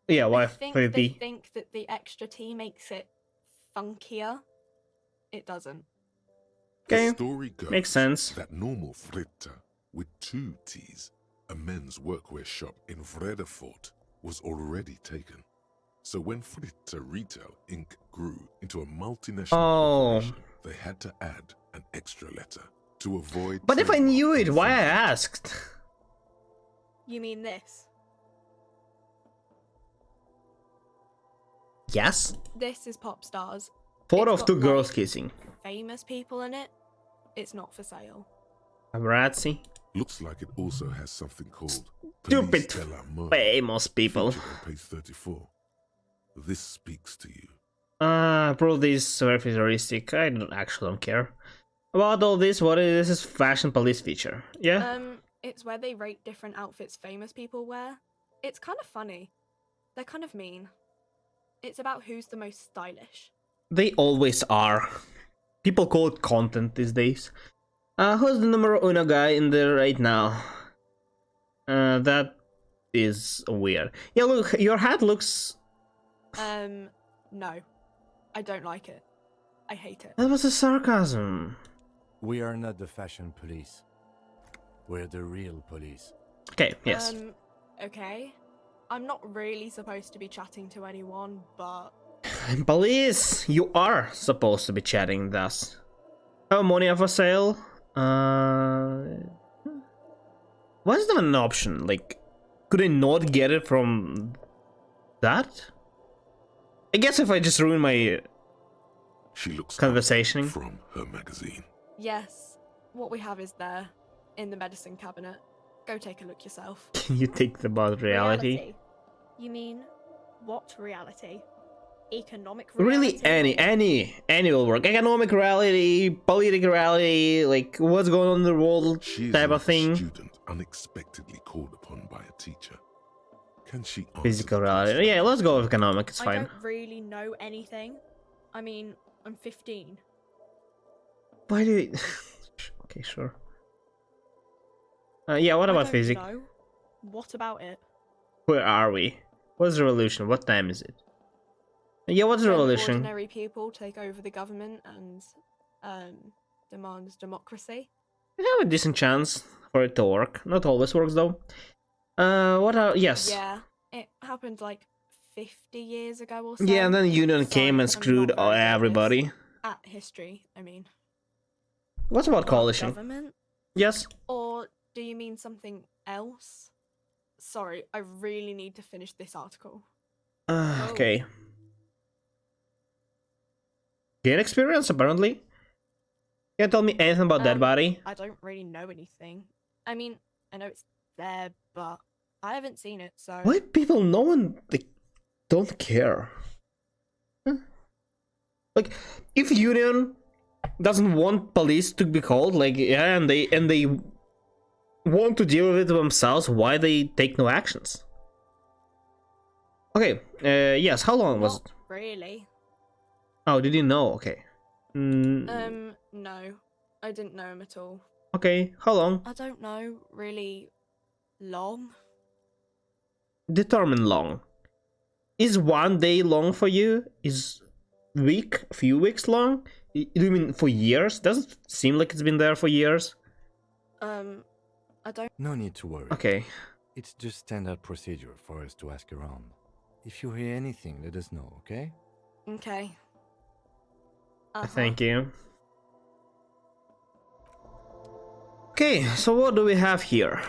Speaker 1: Yeah, why
Speaker 17: I think they think that the extra T makes it funkier. It doesn't.
Speaker 1: Okay,
Speaker 3: The story goes
Speaker 1: makes sense.
Speaker 3: that Naomore Fritta, with 2 T's, a men's workwear shop in Vredefort, was already taken. So when Fritta Retail Inc. grew into a multinational corporation, they had to add an extra letter to avoid...
Speaker 1: But if I knew it, why I asked?
Speaker 17: You mean this?
Speaker 1: Yes?
Speaker 17: This is Pop Stars.
Speaker 1: Photo
Speaker 17: It's
Speaker 1: of
Speaker 17: got,
Speaker 1: 2 girls
Speaker 17: like,
Speaker 1: kissing.
Speaker 17: famous people in it. It's not for sale.
Speaker 1: Paparazzi.
Speaker 3: Looks like it also has something called
Speaker 1: Stupid
Speaker 3: Police de la Mode,
Speaker 1: famous people.
Speaker 3: featured on page 34. This speaks to you.
Speaker 1: Probably is very futuristic. I don't care. About all this, what is this fashion police feature? Yeah?
Speaker 17: It's where they rate different outfits famous people wear. It's kind of funny. They're kind of mean. It's about who's the most stylish.
Speaker 1: They always are. People call it content these days. Who's the numero uno guy in there right now? That is weird. Yeah, look, your hat looks...
Speaker 17: No. I don't like it. I hate it.
Speaker 1: That was a sarcasm.
Speaker 7: We are not the fashion police. We're the real police.
Speaker 1: Okay, yes.
Speaker 17: Okay. I'm not really supposed to be chatting to anyone, but...
Speaker 1: Police! You are supposed to be chatting with us. Oh, money for sale? Why is that an option? Like, could I not get it from that? I guess if I just ruin my
Speaker 3: She looks
Speaker 1: conversation
Speaker 3: from her magazine.
Speaker 17: Yes. What we have is there. In the medicine cabinet. Go take a look yourself.
Speaker 1: You think about reality?
Speaker 17: You mean what reality? Economic
Speaker 1: Really,
Speaker 17: reality?
Speaker 1: any will work. Economic reality, political reality, like what's going on in the world
Speaker 3: She is
Speaker 1: type
Speaker 3: a
Speaker 1: of thing.
Speaker 3: student unexpectedly called upon by a teacher. Can she answer
Speaker 1: Physical reality. Yeah, let's go with economic. It's
Speaker 17: I
Speaker 1: fine.
Speaker 17: don't really know anything. I mean, I'm 15.
Speaker 1: Why do you... Okay, sure. Yeah, what about physics?
Speaker 17: No. What about it?
Speaker 1: Where are we? What's the revolution? What time is it? Yeah, what's the
Speaker 17: When
Speaker 1: revolution?
Speaker 17: ordinary people take over the government and demand democracy.
Speaker 1: We have a decent chance for it to work. Not always works though. What are... Yes.
Speaker 17: Yeah, it happened like 50 years ago or so.
Speaker 1: Yeah, and then the union came and screwed everybody.
Speaker 17: At history, I mean.
Speaker 1: What's about coalition?
Speaker 17: Government?
Speaker 1: Yes.
Speaker 17: Or do you mean something else? Sorry, I really need to finish this article.
Speaker 1: Okay. Gain experience, apparently. Can't tell me anything about that body.
Speaker 17: I don't really know anything. I mean, I know it's there, but I haven't seen it, so...
Speaker 1: Why people know and they don't care? Huh? Like, if union doesn't want police to be called, like, yeah, and they want to deal with it themselves, why they take no actions? Okay, yes, how long was it?
Speaker 17: Really?
Speaker 1: Oh, did you know? Okay.
Speaker 17: No. I didn't know him at all.
Speaker 1: Okay, how long?
Speaker 17: I don't know, really long.
Speaker 1: Determine long. Is 1 day long for you? Is few weeks long? Do you mean for years? Doesn't seem like it's been there for years.
Speaker 17: I don't.
Speaker 7: No need to worry.
Speaker 1: Okay.
Speaker 7: It's just standard procedure for us to ask around. If you hear anything, let us know, okay?
Speaker 17: Okay.
Speaker 1: Thank you. Okay, so what do we have here?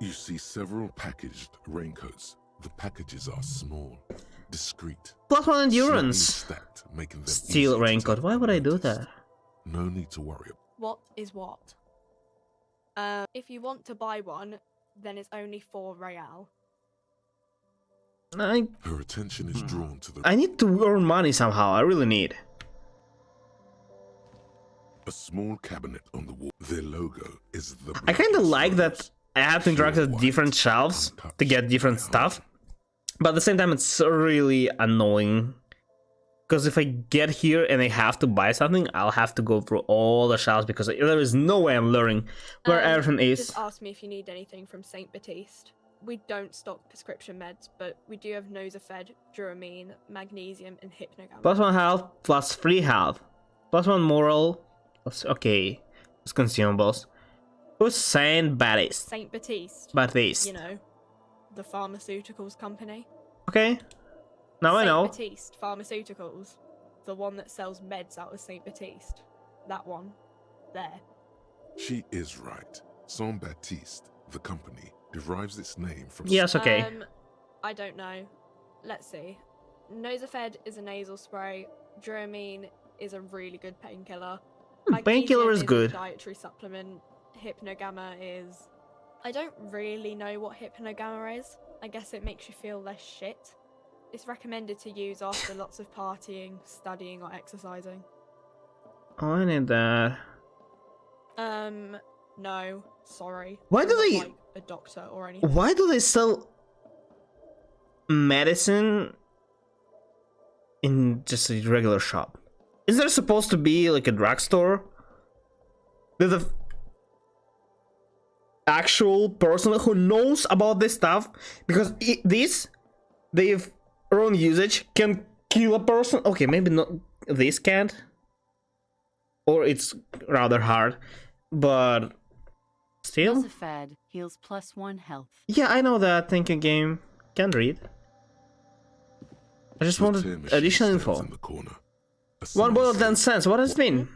Speaker 3: You see several packaged raincoats. The packages are small, discreet.
Speaker 1: +1 endurance.
Speaker 3: Stacked, making them
Speaker 1: Steel
Speaker 3: easy to
Speaker 1: raincoat.
Speaker 3: take
Speaker 1: Why would I do
Speaker 3: unnoticed.
Speaker 1: that?
Speaker 3: No need to worry.
Speaker 17: What is what? If you want to buy one, then it's only 4 real.
Speaker 3: Her attention is drawn to the...
Speaker 1: I need to earn money somehow. I really need.
Speaker 3: A small cabinet on the wall. Their logo is the...
Speaker 1: I kind of like that I have to interact with different shelves to get different stuff. But at the same time, it's really annoying. Because if I get here and I have to buy something, I'll have to go through all the shelves because there is no way I'm learning where everything is.
Speaker 17: Just ask me if you need anything from St. Baptiste. We don't stock prescription meds, but we do have Nosafed, Duramine, Magnesium, and Hypnogamma.
Speaker 1: +1 health, +3 health, +1 moral. Okay, it's consumables. Who's Saint Baptiste?
Speaker 17: St. Baptiste.
Speaker 1: Baptiste.
Speaker 17: You know, the pharmaceuticals company.
Speaker 1: Okay, now I know.
Speaker 17: St. Baptiste Pharmaceuticals, the one that sells meds out of St. Baptiste. That one, there.
Speaker 3: She is right. Saint Baptiste, the company, derives its name from...
Speaker 1: Yes, okay.
Speaker 17: I don't know. Let's see. Nosafed is a nasal spray. Duramine is a really good painkiller.
Speaker 1: Painkiller is good.
Speaker 17: A dietary supplement. Hypnogamma is... I don't really know what Hypnogamma is. I guess it makes you feel less shit. It's recommended to use after lots of partying, studying, or exercising.
Speaker 1: Oh, I need that.
Speaker 17: No, sorry.
Speaker 1: Why do
Speaker 17: I'm
Speaker 1: they...
Speaker 17: not, like, a doctor or anything.
Speaker 1: Why do they sell medicine in just a regular shop? Is there supposed to be like a drugstore with a actual person who knows about this stuff? Because they've own usage can kill a person. Okay, maybe not. This can't, or it's rather hard, but still.
Speaker 4: Nosafed heals +1 health.
Speaker 1: Yeah, I know that. Thank you, game. Can read. I just wanted additional info. 1 bottle 10 cents. What does it mean?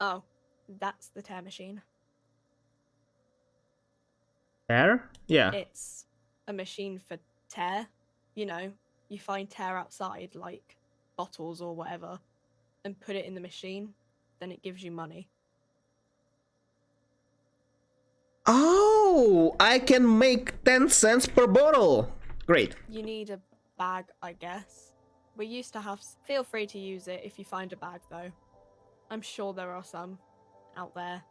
Speaker 17: Oh, that's the tear machine.
Speaker 1: Tear? Yeah.
Speaker 17: It's a machine for tear. You know, you find tear outside, like bottles or whatever, and put it in the machine, then it gives you money.
Speaker 1: Oh, I can make 10 cents per bottle. Great.
Speaker 17: You need a bag, I guess. We used to have... Feel free to use it if you find a bag, though. I'm sure there are some out there.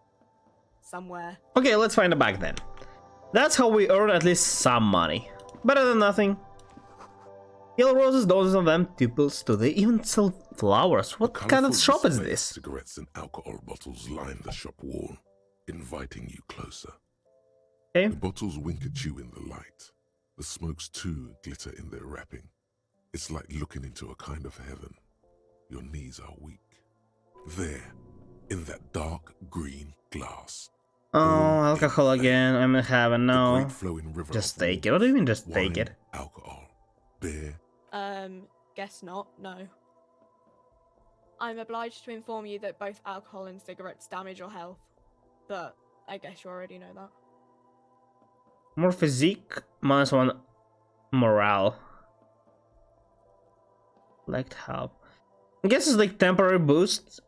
Speaker 17: Somewhere.
Speaker 1: Okay, let's find a bag then. That's how we earn at least some money. Better than nothing. Yellow roses, dozens of them, tuples. Do they even sell flowers? What kind of shop is this?
Speaker 3: Cigarettes and alcohol bottles line the shop wall, inviting you closer.
Speaker 1: Okay.
Speaker 3: The bottles wink at you in the light. The smokes too glitter in their wrapping. It's like looking into a kind of heaven. Your knees are weak. There, in that dark green glass.
Speaker 1: Oh, alcohol again. I'm in heaven. No. Just take it. What do you mean just take it?
Speaker 3: Alcohol. Beer.
Speaker 17: Guess not, no. I'm obliged to inform you that both alcohol and cigarettes damage your health. But I guess you already know that.
Speaker 1: More physique, -1 morale. Like help. I guess it's like temporary boost.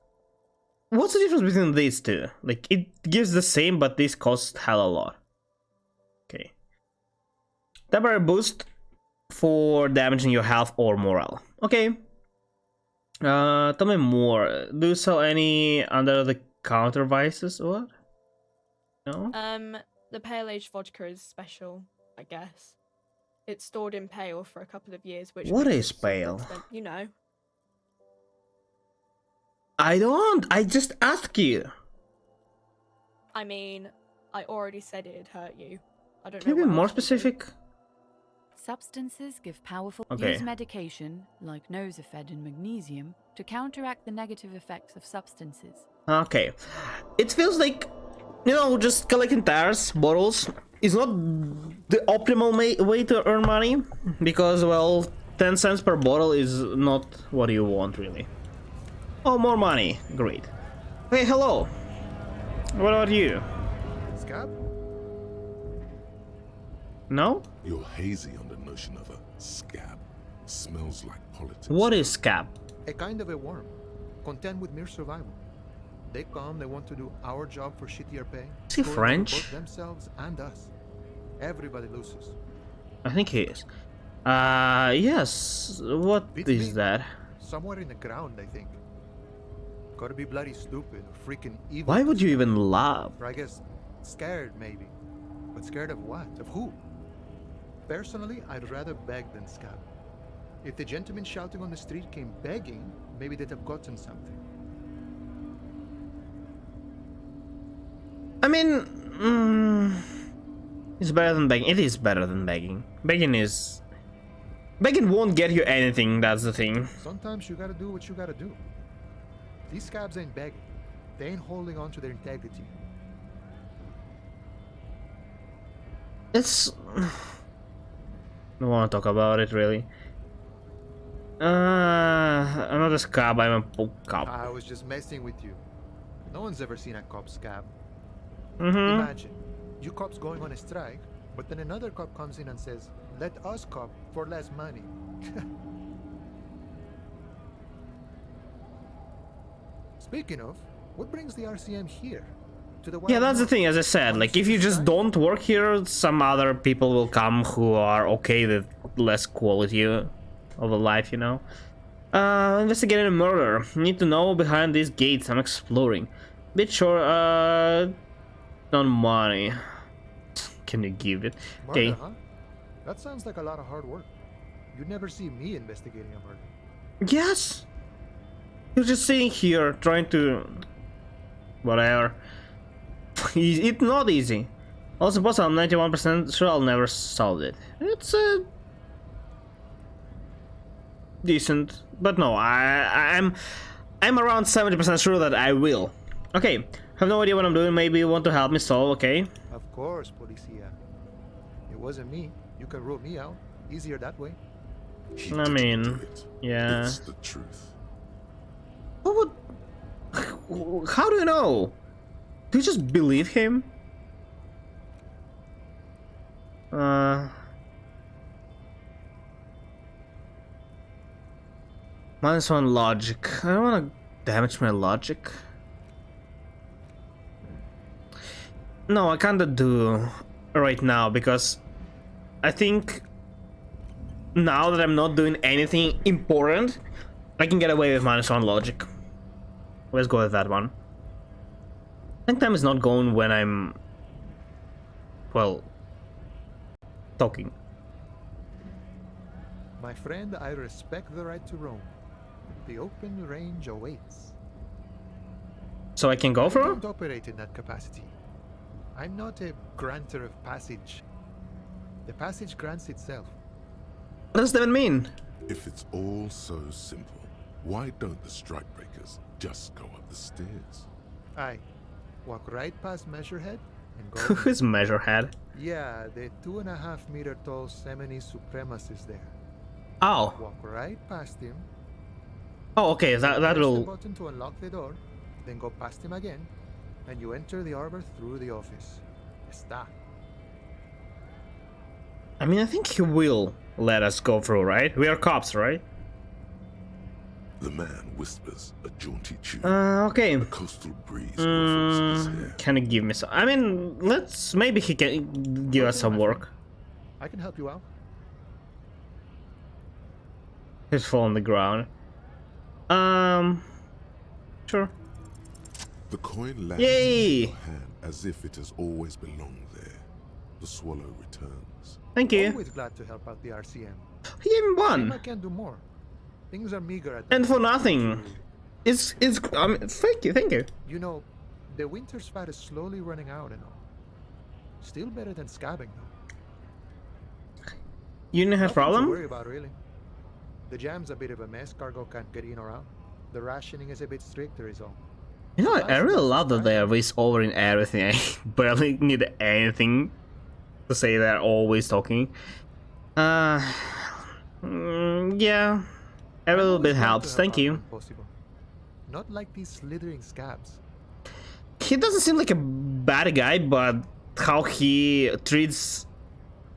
Speaker 1: What's the difference between these two? Like, it gives the same, but this costs hell a lot. Okay. Temporary boost for damaging your health or morale. Okay. Tell me more. Do you sell any under the counter vices? What? No?
Speaker 17: The Pale Age vodka is special, I guess. It's stored in pale for a couple of years, which...
Speaker 1: What is pale?
Speaker 17: You know.
Speaker 1: I don't. I just asked you.
Speaker 17: I mean, I already said it'd hurt you. I don't know.
Speaker 1: Can you be more specific?
Speaker 4: Substances give powerful...
Speaker 1: Okay.
Speaker 4: Use medication, like Nosifed and magnesium, to counteract the negative effects of substances.
Speaker 1: Okay. It feels like, you know, just collecting tires, bottles, is not the optimal way to earn money. Because, well, 10 cents per bottle is not what you want, really. Oh, more money. Great. Hey, hello. What about you?
Speaker 11: Scab?
Speaker 1: No?
Speaker 3: You're hazy on the notion of a scab. Smells like politics.
Speaker 1: What is scab?
Speaker 11: A kind of a worm, content with mere survival. They come, they want to do our job for shittier pay.
Speaker 1: Is he
Speaker 11: screwing
Speaker 1: French?
Speaker 11: Both themselves and us. Everybody loses.
Speaker 1: I think he is. Yes. What
Speaker 11: Beats
Speaker 1: is
Speaker 11: me.
Speaker 1: that?
Speaker 11: Somewhere in the ground, I think. Gotta be bloody stupid or freaking evil.
Speaker 1: Why would you even laugh?
Speaker 11: Or I guess scared, maybe. But scared of what? Of who? Personally, I'd rather beg than scab. If the gentleman shouting on the street came begging, maybe they'd have gotten something.
Speaker 1: I mean, it's better than begging. It is better than begging. Begging won't get you anything, that's the thing.
Speaker 11: Sometimes you gotta do what you gotta do. These scabs ain't begging. They ain't holding on to their integrity.
Speaker 1: It's... I don't want to talk about it, really. I'm not a scab, I'm a cop.
Speaker 11: I was just messing with you. No one's ever seen a cop scab.
Speaker 1: Mm-hmm.
Speaker 11: Imagine, you cops going on a strike, but then another cop comes in and says, let us cop for less money. Speaking of, what brings the RCM here? To the
Speaker 1: Yeah, that's the thing, as I said, like, if you just don't work here, some other people will come who are okay with less quality of a life, you know? Investigating a murder. Need to know behind these gates. I'm exploring. Bit sure, on money. Can you give it? Okay.
Speaker 11: Murder, huh? That sounds like a lot of hard work. You'd never see me investigating a murder.
Speaker 1: Yes! You're just sitting here trying to... whatever. It's not easy. Also, boss, I'm 91% sure I'll never solve it. It's decent, but no, I'm around 70% sure that I will. Okay, have no idea what I'm doing. Maybe you want to help me solve. Okay.
Speaker 11: Of course, Policia. It wasn't me. You can rule me out. Easier that way.
Speaker 1: I mean, yeah.
Speaker 3: It's the truth.
Speaker 1: What would... How do you know? Do you just believe him? -1 logic. I don't want to damage my logic. No, I can't do right now because I think now that I'm not doing anything important, I can get away with -1 logic. Let's go with that one. I think time is not going when I'm, well, talking.
Speaker 11: My friend, I respect the right to roam. The open range awaits.
Speaker 1: So I can go for
Speaker 11: I
Speaker 1: it?
Speaker 11: don't operate in that capacity. I'm not a granter of passage. The passage grants itself.
Speaker 1: What does that even mean?
Speaker 3: If it's all so simple, why don't the strikebreakers just go up the stairs?
Speaker 11: Aye. Walk right past Measurehead and go.
Speaker 1: Who is Measurehead?
Speaker 11: Yeah, the 2.5 meter tall Semini supremacist there.
Speaker 1: Oh.
Speaker 11: Walk right past him.
Speaker 1: Oh, okay, that
Speaker 11: Press
Speaker 1: will...
Speaker 11: the button to unlock the door, then go past him again, and you enter the arbor through the office. Está.
Speaker 1: I mean, I think he will let us go through, right? We are cops, right?
Speaker 3: The man whispers a jaunty tune.
Speaker 1: Okay.
Speaker 3: A coastal breeze ruffles his hair.
Speaker 1: Can you give me some... I mean, let's... Maybe he can give us some work.
Speaker 11: I can help you out.
Speaker 1: He's fall on the ground. Sure.
Speaker 3: The coin lands
Speaker 1: Yay!
Speaker 3: in your hand as if it has always belonged there. The swallow returns.
Speaker 1: Thank you.
Speaker 11: Always glad to help out the RCM.
Speaker 1: He gave me
Speaker 11: Shame I
Speaker 1: one.
Speaker 11: can do more. Things are meager at
Speaker 1: And for nothing. It's I mean, thank you.
Speaker 11: You know, the winter's fat is slowly running out and all. Still better than scabbing though.
Speaker 1: Union has
Speaker 11: Nothing to
Speaker 1: problem?
Speaker 11: worry about, really. The jam's a bit of a mess. Cargo can't get in or out. The rationing is a bit stricter, is all.
Speaker 1: You know, I really love that they are voice over in everything. I barely need anything to say. They're always talking. Yeah, a little bit helps. Thank you.
Speaker 11: Possible. Not like these slithering scabs.
Speaker 1: He doesn't seem like a bad guy, but how he treats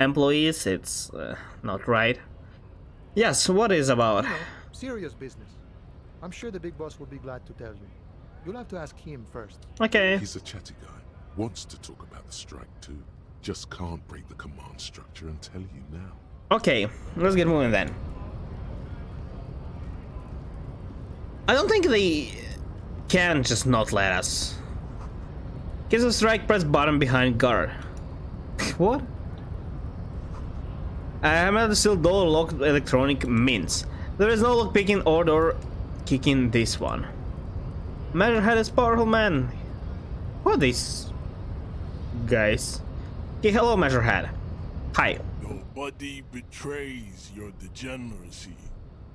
Speaker 1: employees, it's not right. Yes, what is about?
Speaker 11: You know, serious business. I'm sure the big boss will be glad to tell you. You'll have to ask him first.
Speaker 1: Okay.
Speaker 3: He's a chatty guy. Wants to talk about the strike too. Just can't break the command structure and tell you now.
Speaker 1: Okay, let's get moving then. I don't think they can just not let us. Case of strike, press button behind guard. What? I am at the steel door locked electronic means. There is no lock picking or door kicking this one. Measurehead is powerful man. Who are these guys? Okay, hello Measurehead. Hi.
Speaker 18: Nobody betrays your degeneracy.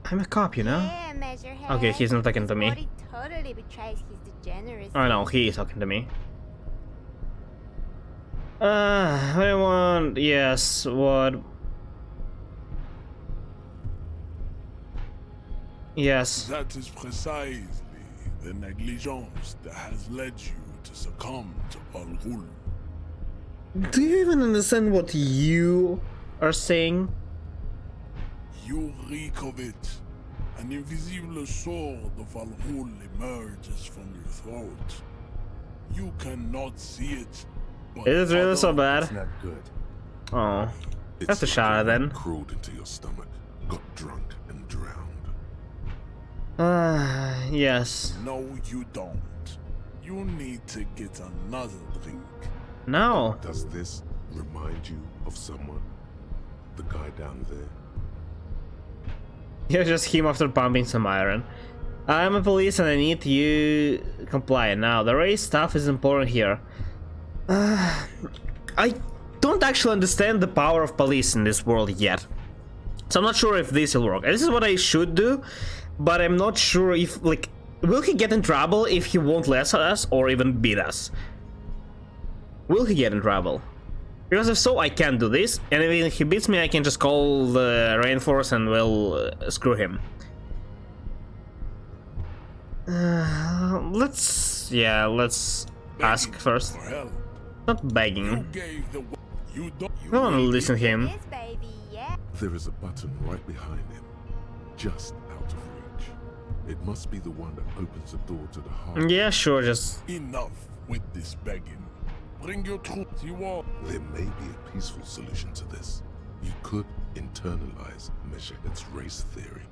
Speaker 1: I'm a cop, you know?
Speaker 19: Yeah, Measurehead.
Speaker 1: Okay, he's not talking to me.
Speaker 19: Body totally betrays his degeneracy.
Speaker 1: Oh no, he is talking to me. What do you want? Yes, what? Yes.
Speaker 18: That is precisely the negligence that has led you to succumb to Al Ghul.
Speaker 1: Do you even understand what you are saying?
Speaker 18: You reek of it. An invisible sword of Al Ghul emerges from your throat. You cannot see it. But
Speaker 1: Is it really so bad?
Speaker 7: It's not good.
Speaker 1: Oh, that's a shot then.
Speaker 3: Crawled into your stomach, got drunk and drowned.
Speaker 1: Yes.
Speaker 18: No, you don't. You need to get another drink.
Speaker 1: No.
Speaker 3: Does this remind you of someone? The guy down there?
Speaker 1: You're just him after pumping some iron. I'm a police and I need you comply. Now, the race stuff is important here. I don't actually understand the power of police in this world yet. So I'm not sure if this will work. This is what I should do, but I'm not sure if, like, will he get in trouble if he won't let us or even beat us? Will he get in trouble? Because if so, I can't do this, and if he beats me, I can just call the Rainforest and we'll screw him. Let's ask first. Not begging. I don't want to listen to him.
Speaker 3: There is a button right behind him, just out of reach. It must be the one that opens the door to the heart.
Speaker 1: Yeah, sure, just...
Speaker 18: Enough with this begging. Bring your troops, you all.
Speaker 3: There may be a peaceful solution to this. You could internalize Meshehet's race theory.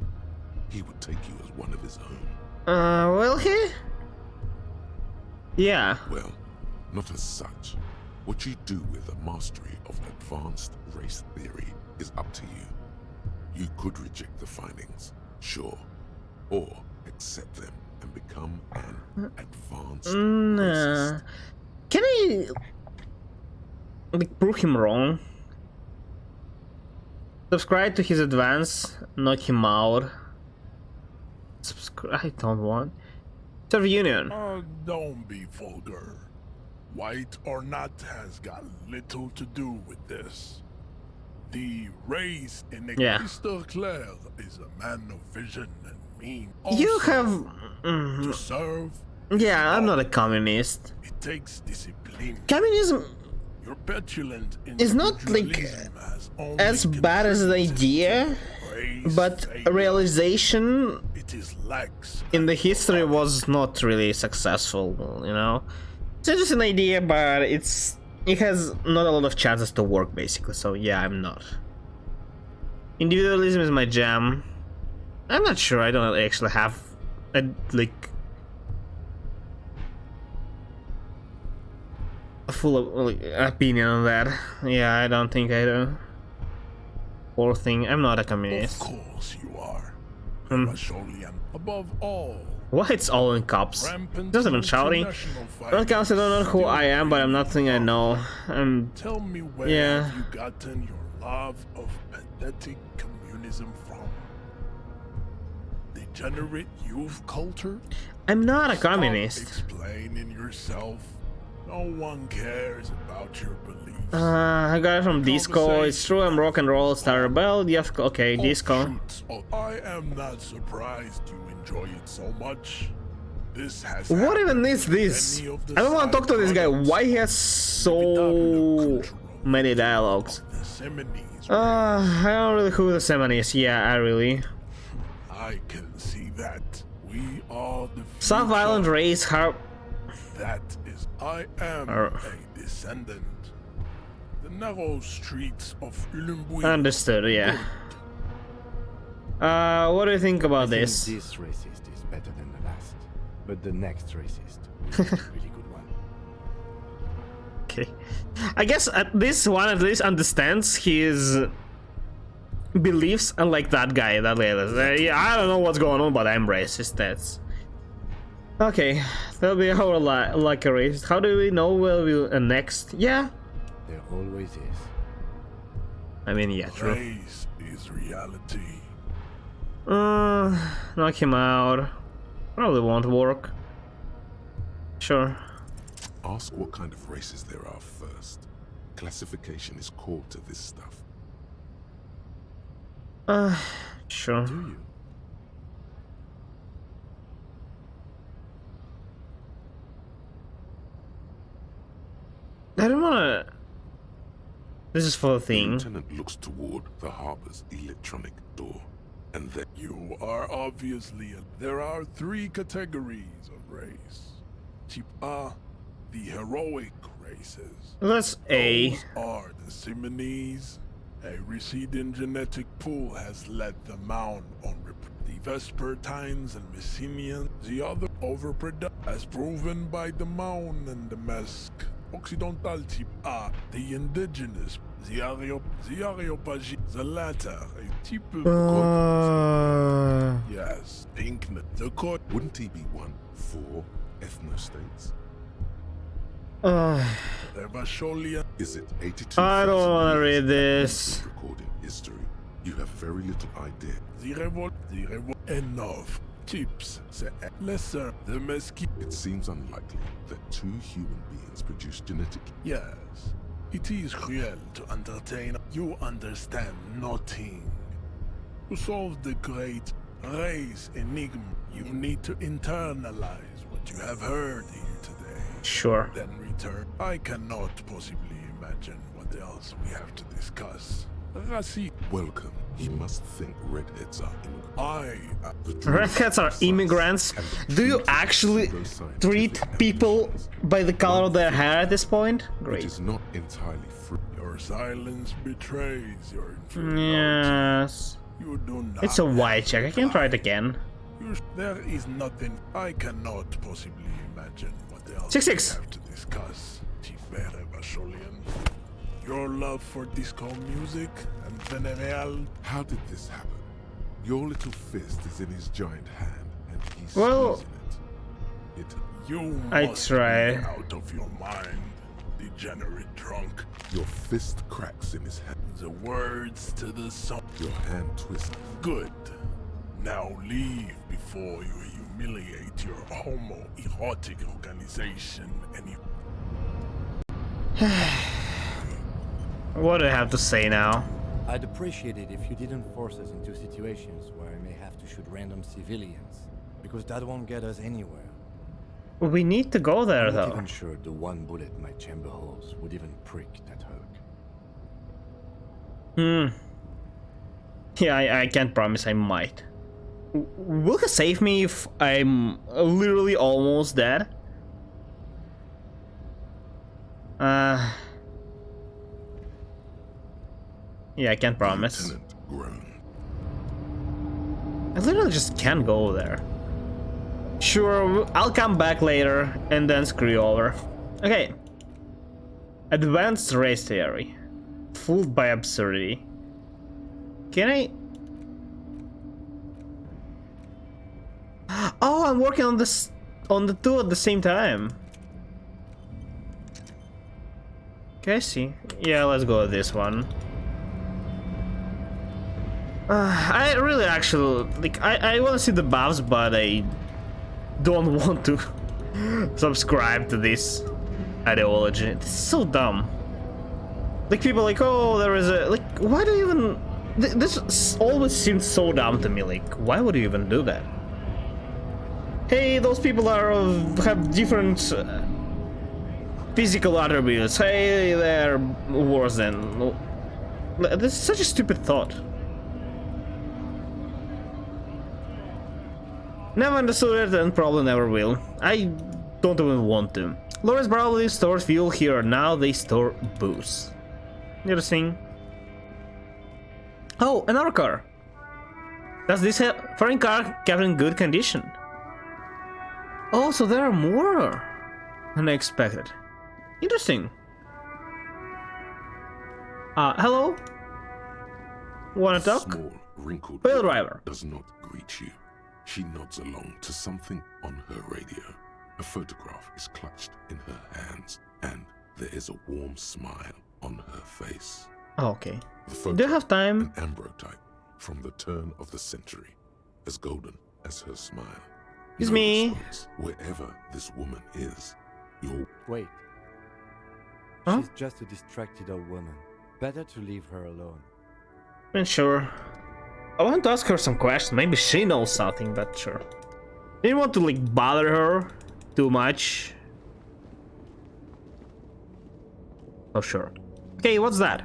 Speaker 3: He would take you as one of his own.
Speaker 1: Will he? Yeah.
Speaker 3: Well, not as such. What you do with a mastery of advanced race theory is up to you. You could reject the findings, sure, or accept them and become an advanced racist.
Speaker 1: Can I like prove him wrong? Subscribe to his advance, knock him out. Subscribe. I don't want. Serve union.
Speaker 18: Don't be vulgar. White or not has got little to do with this. The race in Mr. Claire is a man of vision and mean.
Speaker 1: You have
Speaker 18: to serve.
Speaker 1: Yeah, I'm not a communist.
Speaker 18: It takes discipline.
Speaker 1: Communism
Speaker 18: Your petulant
Speaker 1: is not like as bad as an idea, but realization in the history was not really successful, you know? It's just an idea, but it has not a lot of chances to work, basically, so yeah, I'm not. Individualism is my jam. I'm not sure, I don't actually have a, like, a full opinion on that. Yeah, I don't think I do. Poor thing, I'm not a communist.
Speaker 18: Of course you are. Above all.
Speaker 1: Why it's all in cops? Just even shouting. Don't count, I don't know who I am, but I'm not saying I know.
Speaker 18: Tell me where
Speaker 1: yeah.
Speaker 18: you gotten your love of pathetic communism from? Degenerate youth culture?
Speaker 1: I'm not a
Speaker 18: Stop
Speaker 1: communist.
Speaker 18: explaining yourself. No one cares about your beliefs.
Speaker 1: I got it from Disco. It's true, I'm rock and roll star rebel. Yes, okay, Disco.
Speaker 18: I am not surprised you enjoy it so much. This has
Speaker 1: What even is this? I don't want to talk to this guy. Why he has so many dialogues? I don't really who the Semen is. Yeah, I really.
Speaker 18: I can see that. We are the
Speaker 1: South Island race harp.
Speaker 18: That is, I am a descendant. The narrow streets of Ulumbuy.
Speaker 1: Understood, yeah. What do you think about this?
Speaker 7: This racist is better than the last, but the next racist is a really good one.
Speaker 1: Okay. I guess this one at least understands his beliefs, unlike that guy, yeah, I don't know what's going on, but I'm racist, that's... Okay, that'll be our like a racist. How do we know where we'll next? Yeah.
Speaker 7: There always is.
Speaker 1: I mean, yeah, true.
Speaker 18: Race is reality.
Speaker 1: Knock him out. Probably won't work. Sure.
Speaker 3: Ask what kind of races there are first. Classification is core to this stuff.
Speaker 1: Sure.
Speaker 7: Do you?
Speaker 1: I don't wanna... This is for the
Speaker 3: The
Speaker 1: thing.
Speaker 3: lieutenant looks toward the harbor's electronic door, and then...
Speaker 18: You are obviously there are 3 categories of race. Type A, the heroic races.
Speaker 1: That's A.
Speaker 18: Those are the Simonese. A receding genetic pool has led them on the Vespertines and Messinians. The other overproduction, as proven by the Maun and the Mesk. Occidental type A, the indigenous, the Areopagi, the latter, a type of yes, Pinknet, the code.
Speaker 3: Wouldn't he be one for ethnostates? Is it 82?
Speaker 1: I don't want to read this.
Speaker 3: Recording history. You have very little idea.
Speaker 18: Enough. Tips, say lesser, the mesquite.
Speaker 3: It seems unlikely that 2 human beings produce genetically.
Speaker 18: Yes, it is cruel to entertain. You understand nothing. To solve the great race enigma, you need to internalize what you have heard here today.
Speaker 1: Sure.
Speaker 18: Then return. I cannot possibly imagine what else we have to discuss. Rasi.
Speaker 3: Welcome. He must think redheads are immigrants.
Speaker 1: Redheads are immigrants? Do you actually treat people by the color of their hair at this point? Great.
Speaker 3: It is not entirely free.
Speaker 18: Your silence betrays your inferiority.
Speaker 1: Yes.
Speaker 18: You do not.
Speaker 1: It's a white check. I can try it again.
Speaker 18: There is nothing. I cannot possibly imagine what else
Speaker 1: 6-6.
Speaker 18: we have to discuss. Tifere Basholian. Your love for disco music and Venereal.
Speaker 3: How did this happen? Your little fist is in his giant hand, and he's
Speaker 1: well,
Speaker 3: squeezing it.
Speaker 18: You
Speaker 1: I
Speaker 18: must
Speaker 1: try.
Speaker 18: be out of your mind, degenerate drunk.
Speaker 3: Your fist cracks in his hand.
Speaker 18: The words to the song.
Speaker 3: Your hand twists.
Speaker 18: Good. Now leave before you humiliate your homoerotic organization and you...
Speaker 1: What do I have to say now?
Speaker 7: I'd appreciate it if you didn't force us into situations where I may have to shoot random civilians, because that won't get us anywhere.
Speaker 1: We need to go there,
Speaker 7: I'm not
Speaker 1: though.
Speaker 7: even sure the one bullet my chamber holds would even prick that Hulk.
Speaker 1: Yeah, I can't promise I might. Will he save me if I'm literally almost dead? Yeah, I can't promise. I literally just can't go there. Sure, I'll come back later and then screw you over. Okay. Advanced race theory. Fooled by absurdity. Can I... Oh, I'm working on this on the 2 at the same time. Okay, I see. Yeah, let's go with this one. I really actually like. I want to see the buffs, but I don't want to subscribe to this ideology. It's so dumb. Like people like, oh, there is a like. Why do you even? This always seems so dumb to me. Like, why would you even do that? Hey, those people are have different physical attributes. Hey, they're worse than. This is such a stupid thought. Never understood it and probably never will. I don't even want to. Lawrence probably stores fuel here. Now they store booze. Interesting. Oh, another car. Does this foreign car kept in good condition? Oh, so there are more than I expected. Interesting. Hello? Wanna talk?
Speaker 3: Small, wrinkled
Speaker 1: Whale driver
Speaker 3: does not greet you. She nods along to something on her radio. A photograph is clutched in her hands, and there is a warm smile on her face.
Speaker 1: Oh, okay.
Speaker 3: The photo,
Speaker 1: do you have time?
Speaker 3: An ambrotype from the turn of the century, as golden as her smile.
Speaker 1: It's me.
Speaker 3: Response, wherever this woman is, you'll
Speaker 7: wait.
Speaker 1: Huh?
Speaker 7: She's just a distracted old woman. Better to leave her alone.
Speaker 1: Sure. I want to ask her some questions. Maybe she knows something, but sure. Didn't want to like bother her too much. Oh sure. Okay, what's that?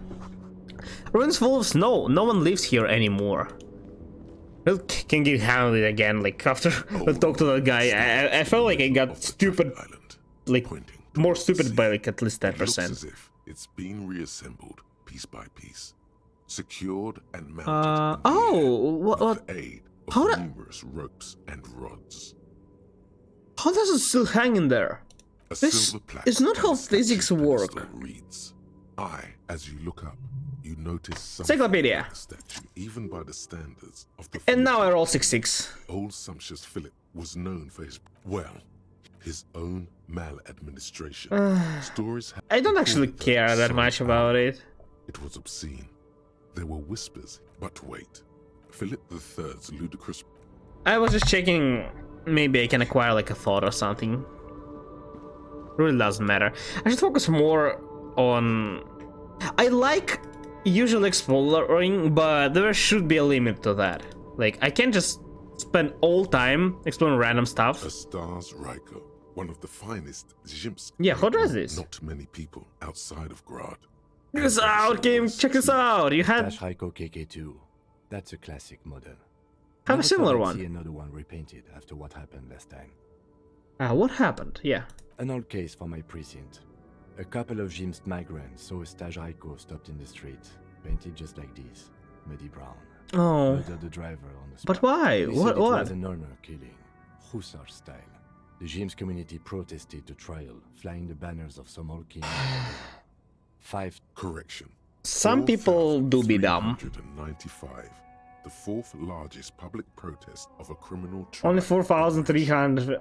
Speaker 1: Ruins full of snow. No one lives here anymore. Well, can get handled again. Like after I talked to that guy, I felt like I got stupid, like more stupid by like at least 10%.
Speaker 3: It looks as if it's been reassembled piece by piece, secured and mounted.
Speaker 1: What?
Speaker 3: Aid of numerous ropes and rods.
Speaker 1: How does it still hang in there? This is not how physics work.
Speaker 3: Reads. As you look up, you notice something
Speaker 1: Encyclopedia.
Speaker 3: about the statue, even by the standards of the.
Speaker 1: And now I roll 6-6.
Speaker 3: Old sumptuous Philip was known for his own maladministration. Stories.
Speaker 1: I don't actually care that much about it.
Speaker 3: It was obscene. There were whispers, but wait. Philip III's ludicrous.
Speaker 1: I was just checking. Maybe I can acquire like a thought or something. Really doesn't matter. I should focus more on. I like usually exploring, but there should be a limit to that. Like I can't just spend all time exploring random stuff.
Speaker 3: A star's Ryko, one of the finest Zhimsk.
Speaker 1: Yeah, who does this?
Speaker 3: Not many people outside of Grad.
Speaker 1: Check this out, game. Check this out. You had
Speaker 7: Ryko KK2. That's a classic model.
Speaker 1: Have a similar one.
Speaker 7: See another one repainted after what happened last time.
Speaker 1: What happened? Yeah.
Speaker 7: An old case for my precinct. A couple of Jim's migrants saw a Stage Ryko stopped in the street, painted just like this, muddy brown.
Speaker 1: Oh.
Speaker 7: Murdered the driver on the spot.
Speaker 1: But why?
Speaker 7: They
Speaker 1: What?
Speaker 7: said it
Speaker 1: What?
Speaker 7: was an honor killing, Hussar style. The Jim's community protested the trial, flying the banners of some old king. 5
Speaker 3: correction.
Speaker 1: Some people do be dumb.
Speaker 3: 4,395, the fourth largest public protest of a criminal trial.
Speaker 1: Only 4,300.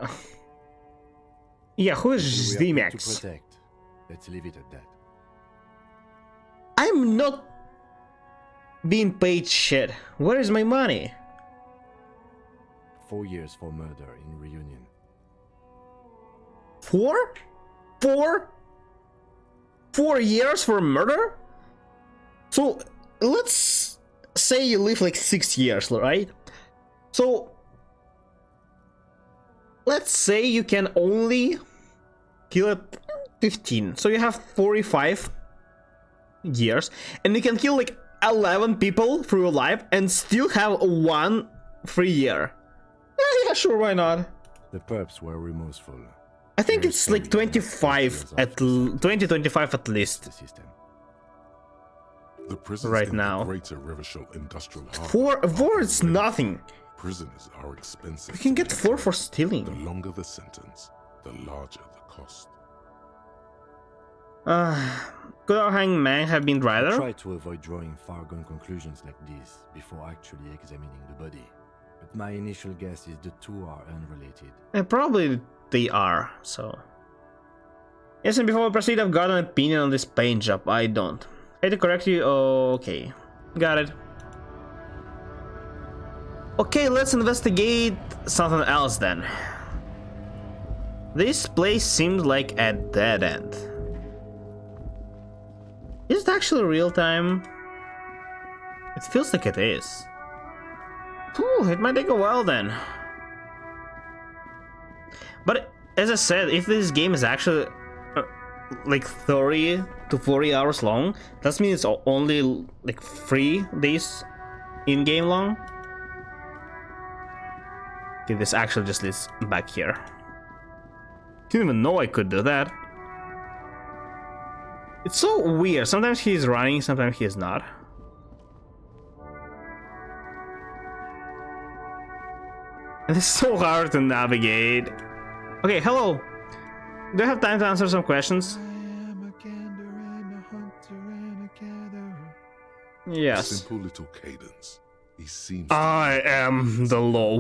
Speaker 1: Yeah, who is
Speaker 7: We are here
Speaker 1: Zdimax?
Speaker 7: to protect. Let's leave it at that.
Speaker 1: I'm not being paid shit. Where is my money?
Speaker 7: 4 years for murder in Reunion.
Speaker 1: 4? 4 years for murder? So let's say you live like 6 years, right? So let's say you can only kill at 15. So you have 45 years, and you can kill like 11 people through your life and still have 1 free year. Yeah, sure, why not?
Speaker 7: The perps were remorseful.
Speaker 1: I think it's like 25 at 20-25 at least.
Speaker 3: The prisons
Speaker 1: right
Speaker 3: in
Speaker 1: now.
Speaker 3: The greater Revachol industrial hub.
Speaker 1: 4 is nothing.
Speaker 3: Prisoners are expensive.
Speaker 1: You can get 4 for stealing.
Speaker 3: The longer the sentence, the larger the cost.
Speaker 1: Could our hangman have been
Speaker 7: I
Speaker 1: rather?
Speaker 7: try to avoid drawing far-gone conclusions like this before actually examining the body. But my initial guess is the two are unrelated.
Speaker 1: Probably they are, so. Yes, and before we proceed, I've got an opinion on this paint job. I don't. I had to correct you. Okay. Got it. Okay, let's investigate something else then. This place seems like a dead end. Is it actually real time? It feels like it is. Whew, it might take a while then. But as I said, if this game is actually like 30 to 40 hours long, that means it's only like 3 days in-game long. Okay, this actually just leads back here. Didn't even know I could do that. It's so weird. Sometimes he's running, sometimes he's not. And it's so hard to navigate. Okay, hello. Do you have time to answer some questions? Yes.
Speaker 3: Simple little cadence. He seems.
Speaker 1: I am the law.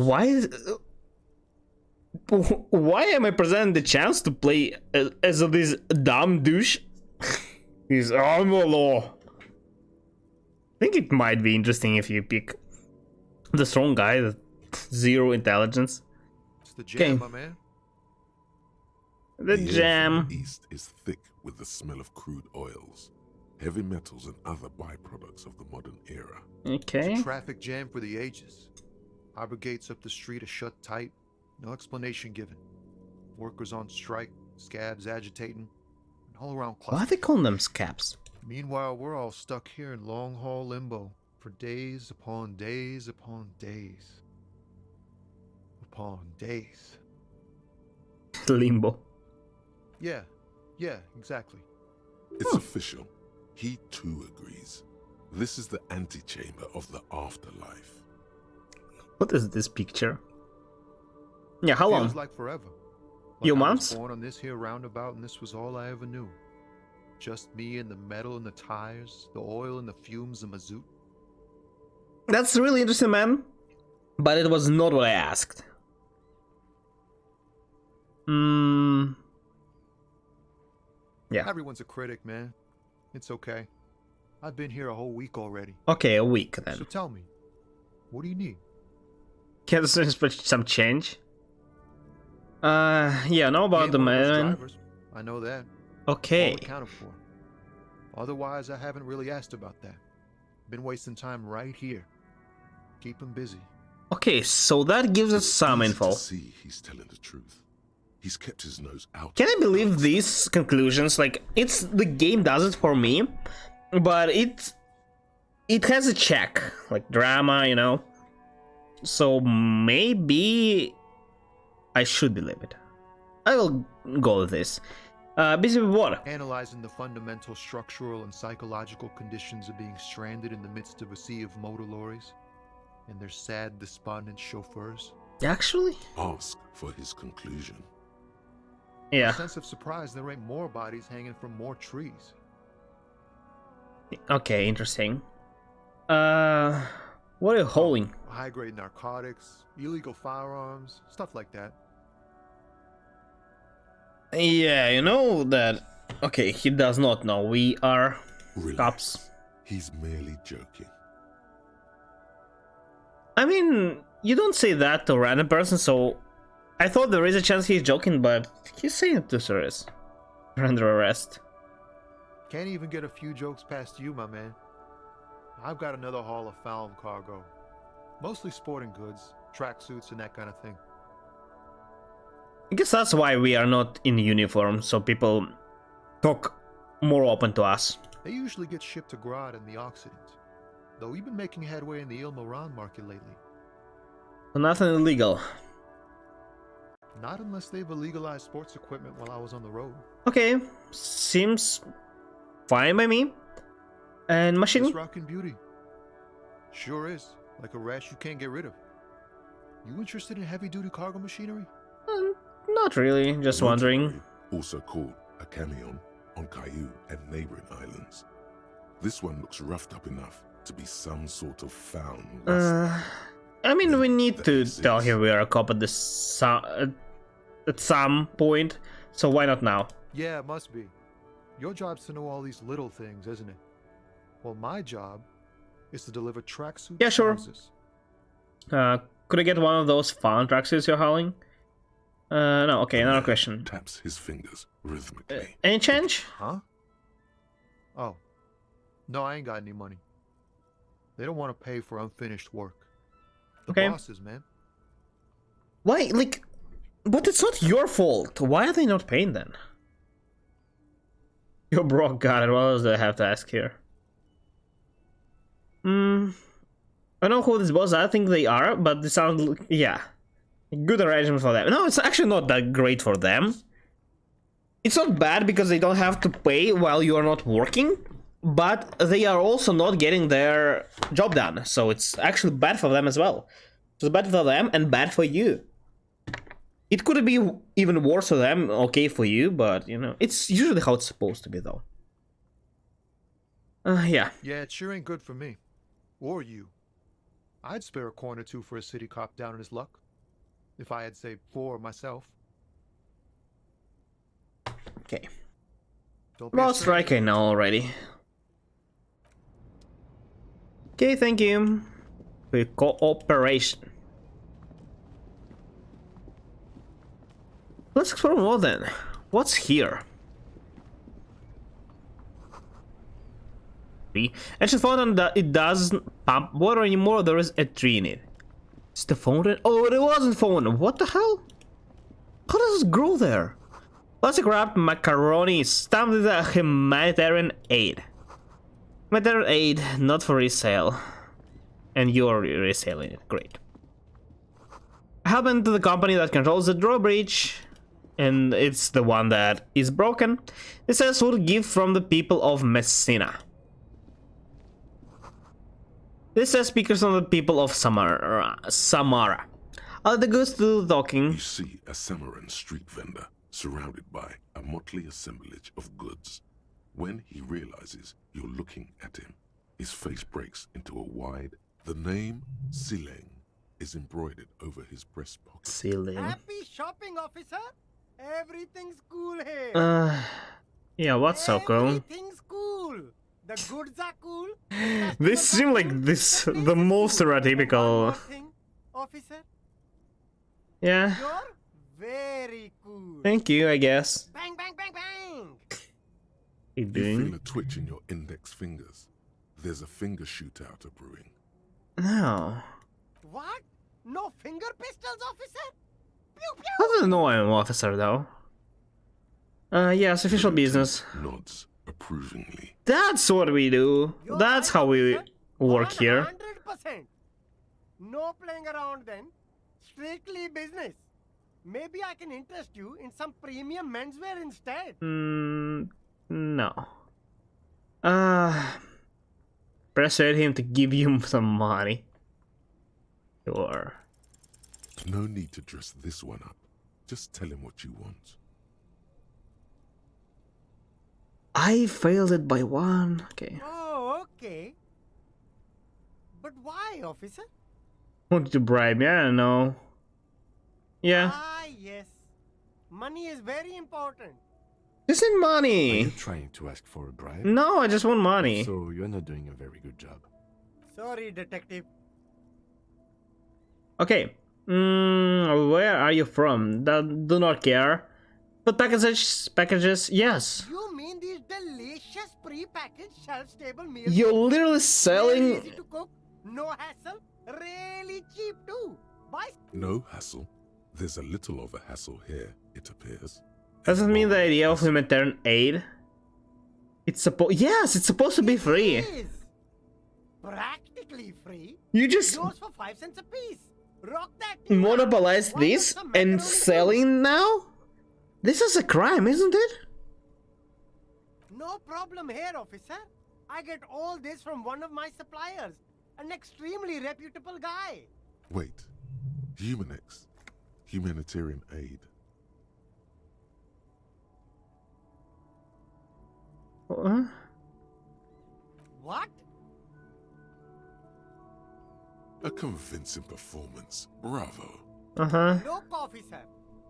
Speaker 1: Why am I presented the chance to play as this dumb douche? I'm the law. I think it might be interesting if you pick the strong guy with 0 intelligence.
Speaker 11: It's the jam, my man.
Speaker 1: The jam.
Speaker 3: Air from the east is thick with the smell of crude oils, heavy metals, and other byproducts of the modern era.
Speaker 1: Okay.
Speaker 11: It's a traffic jam for the ages. Harbor gates up the street are shut tight. No explanation given. Workers on strike, scabs agitating, and all around clusters.
Speaker 1: Why are they calling them scabs?
Speaker 11: Meanwhile, we're all stuck here in long-haul limbo for days upon days upon days. Upon days.
Speaker 1: Limbo.
Speaker 11: Yeah, exactly.
Speaker 3: It's official. He too agrees. This is the antechamber of the afterlife.
Speaker 1: What is this picture? Yeah, how long?
Speaker 11: Feels like forever. Like
Speaker 1: Few
Speaker 11: I was
Speaker 1: months?
Speaker 11: born on this here roundabout, and this was all I ever knew. Just me and the metal and the tires, the oil and the fumes and mazout.
Speaker 1: That's really interesting, man. But it was not what I asked. Yeah.
Speaker 11: Everyone's a critic, man. It's okay. I've been here a whole week already.
Speaker 1: Okay, a week then.
Speaker 11: So tell me, what do you need?
Speaker 1: Can some change? Yeah, know about the man.
Speaker 11: I know that.
Speaker 1: Okay.
Speaker 11: All accounted for. Otherwise, I haven't really asked about that. Been wasting time right here. Keep him busy.
Speaker 1: Okay, so that gives us some
Speaker 3: Easy
Speaker 1: info.
Speaker 3: to see he's telling the truth. He's kept his nose out.
Speaker 1: Can I believe these conclusions? Like, it's the game does it for me, but it has a check, like drama, you know. So maybe I should believe it. I will go with this. Busy with what?
Speaker 11: Analyzing the fundamental structural and psychological conditions of being stranded in the midst of a sea of motor lorries and their sad, despondent chauffeurs.
Speaker 1: Actually?
Speaker 3: Ask for his conclusion.
Speaker 1: Yeah.
Speaker 11: A sense of surprise there ain't more bodies hanging from more trees.
Speaker 1: Okay, interesting. What are you holding?
Speaker 11: High-grade narcotics, illegal firearms, stuff like that.
Speaker 1: Yeah, you know that. Okay, he does not know. We are
Speaker 3: Relax.
Speaker 1: cops.
Speaker 3: He's merely joking.
Speaker 1: I mean, you don't say that to a random person, so I thought there is a chance he's joking, but he's saying it too serious. You're under arrest.
Speaker 11: Can't even get a few jokes past you, my man. I've got another haul of found cargo. Mostly sporting goods, tracksuits, and that kind of thing.
Speaker 1: I guess that's why we are not in uniform, so people talk more open to us.
Speaker 11: They usually get shipped to Grad in the Occident, though we've been making headway in the Ilmaran market lately.
Speaker 1: So nothing illegal.
Speaker 11: Not unless they've illegalized sports equipment while I was on the road.
Speaker 1: Okay, seems fine by me. And machine?
Speaker 11: It's rockin' beauty. Sure is. Like a rash you can't get rid of. You interested in heavy-duty cargo machinery?
Speaker 1: Not really, just wondering.
Speaker 3: Also called a camion on Caillou and neighboring islands. This one looks roughed up enough to be some sort of found.
Speaker 1: I mean, we need to tell him we are a cop at at some point, so why not now?
Speaker 11: Yeah, it must be. Your job's to know all these little things, isn't it? Well, my job is to deliver tracksuits.
Speaker 1: Yeah, sure.
Speaker 11: Houses.
Speaker 1: Could I get one of those farm trucks you're hauling? No, okay, another question.
Speaker 3: Taps his fingers rhythmically.
Speaker 1: Any change?
Speaker 11: Huh? Oh. No, I ain't got any money. They don't want to pay for unfinished work. The
Speaker 1: Okay.
Speaker 11: bosses, man.
Speaker 1: Why? Like, but it's not your fault. Why are they not paying then? You're broke, got it. What else do I have to ask here? I don't know who this was. I think they are, but they sound, yeah, good arrangement for them. No, it's actually not that great for them. It's not bad because they don't have to pay while you are not working, but they are also not getting their job done. So it's actually bad for them as well. It's bad for them and bad for you. It could be even worse for them, okay for you, but you know, it's usually how it's supposed to be though. Yeah.
Speaker 11: Yeah, it sure ain't good for me. Or you. I'd spare a coin or two for a city cop down on his luck. If I had, say, 4 myself.
Speaker 1: Okay.
Speaker 11: Don't be a
Speaker 1: Well, strike I know already. Okay, thank you for your cooperation. Let's explore more then. What's here? Ancient fountain that it doesn't pump water anymore. There is a tree in it. It's the fountain. Oh, it wasn't fountain. What the hell? How does it grow there? Plastic wrapped macaroni stamped with a humanitarian aid. Humanitarian aid, not for resale. And you're reselling it. Great. Happened to the company that controls the drawbridge, and it's the one that is broken. It says would give from the people of Messina. This says speakers from the people of Samara. Are the goods to talking?
Speaker 3: You see a Samaran street vendor surrounded by a motley assemblage of goods. When he realizes you're looking at him, his face breaks into a wide. The name Sileng is embroidered over his breast pocket.
Speaker 1: Sileng.
Speaker 13: Happy shopping, officer. Everything's cool here.
Speaker 1: Yeah, what's so cool?
Speaker 13: Everything's cool. The goods are cool.
Speaker 1: This seems like the most stereotypical.
Speaker 13: Officer.
Speaker 1: Yeah.
Speaker 13: You're very cool.
Speaker 1: Thank you, I guess.
Speaker 13: Bang, bang, bang, bang.
Speaker 1: You
Speaker 3: You
Speaker 1: doing?
Speaker 3: feel a twitch in your index fingers. There's a finger shootout brewing.
Speaker 1: No.
Speaker 13: What? No finger pistols, officer? Pew, pew.
Speaker 1: How do I know I'm an officer though? Yes, official business.
Speaker 3: Nods approvingly.
Speaker 1: That's what we do. That's how we work here.
Speaker 13: 100%. No playing around then. Strictly business. Maybe I can interest you in some premium menswear instead.
Speaker 1: No. Persuade him to give you some money. Sure.
Speaker 3: No need to dress this one up. Just tell him what you want.
Speaker 1: I failed it by 1. Okay.
Speaker 13: Oh, okay. But why, officer?
Speaker 1: Wanted to bribe me, I don't know. Yeah.
Speaker 13: Ah, yes. Money is very important.
Speaker 1: This isn't
Speaker 7: Are
Speaker 1: money.
Speaker 7: you trying to ask for a bribe?
Speaker 1: No, I just want money.
Speaker 7: So you're not doing a very good job.
Speaker 13: Sorry, detective.
Speaker 1: Okay. Where are you from? Do not care. But packages, yes.
Speaker 13: You mean these delicious pre-packaged shelf-stable meals?
Speaker 1: You're literally
Speaker 13: Very
Speaker 1: selling.
Speaker 13: easy to cook, no hassle, really cheap too. Buy.
Speaker 3: No hassle. There's a little of a hassle here, it appears.
Speaker 1: Doesn't mean the idea of humanitarian aid. It's yes, it's supposed to be free.
Speaker 13: It is practically free.
Speaker 1: You just
Speaker 13: Yours for 5 cents a piece. Rock that.
Speaker 1: monopolize
Speaker 13: Why
Speaker 1: this
Speaker 13: not some
Speaker 1: and
Speaker 13: macaroni
Speaker 1: selling now? This is a crime, isn't it?
Speaker 13: No problem here, officer. I get all this from one of my suppliers, an extremely reputable guy.
Speaker 3: Wait. Humanex. Humanitarian aid.
Speaker 13: What?
Speaker 3: A convincing performance. Bravo.
Speaker 13: Look, officer.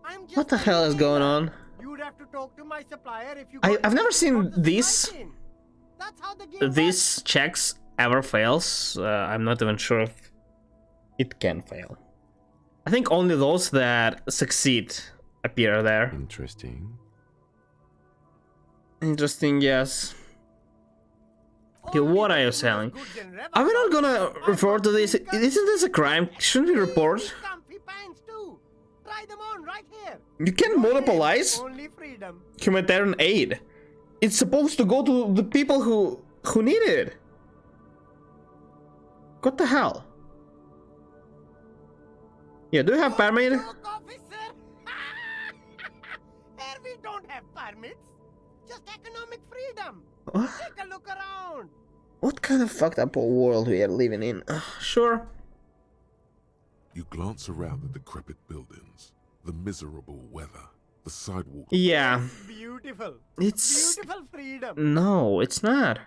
Speaker 13: I'm just
Speaker 1: What the hell is going on?
Speaker 13: You'd have to talk to my supplier if you.
Speaker 1: I've never seen this.
Speaker 13: That's how the game
Speaker 1: These checks ever fails. I'm not even sure if it can fail. I think only those that succeed appear there.
Speaker 7: Interesting.
Speaker 1: Interesting, yes. Okay, what are you selling? Are we not gonna refer to this? Isn't this a crime? Shouldn't we report?
Speaker 13: Try them on right here.
Speaker 1: You can't monopolize
Speaker 13: Only freedom.
Speaker 1: humanitarian aid. It's supposed to go to the people who need it. What the hell? Yeah, do you have permit?
Speaker 13: Officer. Here we don't have permits. Just economic freedom.
Speaker 1: What?
Speaker 13: Take a look around.
Speaker 1: What kind of fucked up world we are living in? Sure.
Speaker 3: You glance around the decrepit buildings, the miserable weather, the sidewalk.
Speaker 1: Yeah.
Speaker 13: Beautiful.
Speaker 1: It's
Speaker 13: beautiful freedom.
Speaker 1: No, it's not.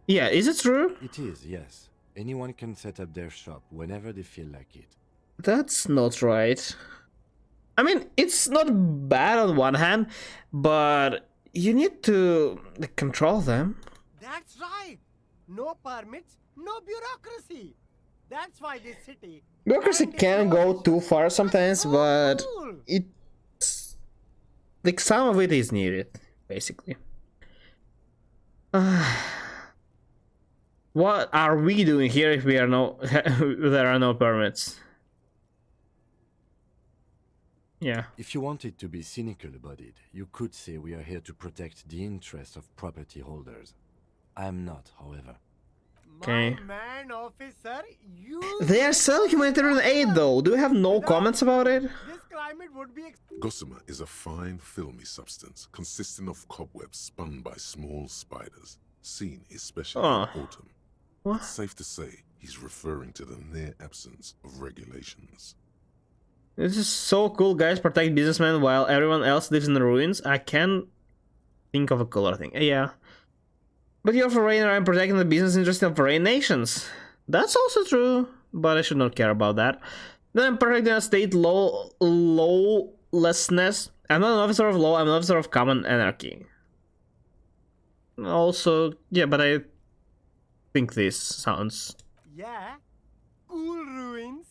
Speaker 1: Yeah, is it true?
Speaker 7: It is, yes. Anyone can set up their shop whenever they feel like it.
Speaker 1: That's not right. I mean, it's not bad on one hand, but you need to control them.
Speaker 13: That's right. No permits, no bureaucracy. That's why this city...
Speaker 1: Bureaucracy can go too far sometimes, but it's... like, some of it is needed, basically. What are we doing here if we are there are no permits? Yeah.
Speaker 7: If you wanted to be cynical about it, you could say we are here to protect the interests of property holders. I am not, however.
Speaker 1: Okay.
Speaker 13: Man, officer, you...
Speaker 1: They are selling humanitarian aid, though. Do you have no comments about it?
Speaker 13: This climate would be...
Speaker 3: Gossamer is a fine, filmy substance consisting of cobwebs spun by small spiders, seen especially in autumn.
Speaker 1: What?
Speaker 3: It's safe to say he's referring to the near absence of regulations.
Speaker 1: This is so cool, guys. Protect businessmen while everyone else lives in the ruins. I can't think of a cooler thing. Yeah. But you're foreigner and protecting the business interests of foreign nations. That's also true, but I should not care about that. Then I'm protecting a state lawlessness. I'm not an officer of law, I'm an officer of common anarchy. Also, yeah, but I think this sounds...
Speaker 13: Yeah, cool ruins.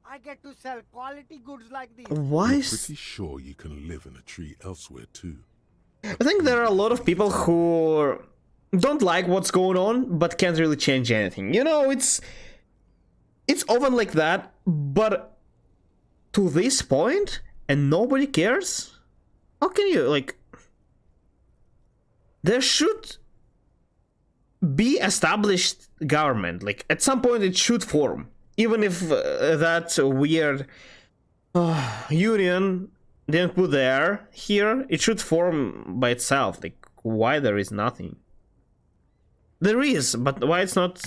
Speaker 13: I get to sell quality goods like these.
Speaker 1: Why?
Speaker 3: I'm pretty sure you can live in a tree elsewhere too.
Speaker 1: I think there are a lot of people who don't like what's going on, but can't really change anything. You know, it's often like that, but to this point, and nobody cares? How can you, like... There should be established government. Like, at some point it should form. Even if that weird union didn't put here, it should form by itself. Like, why there is nothing? There is, but why it's not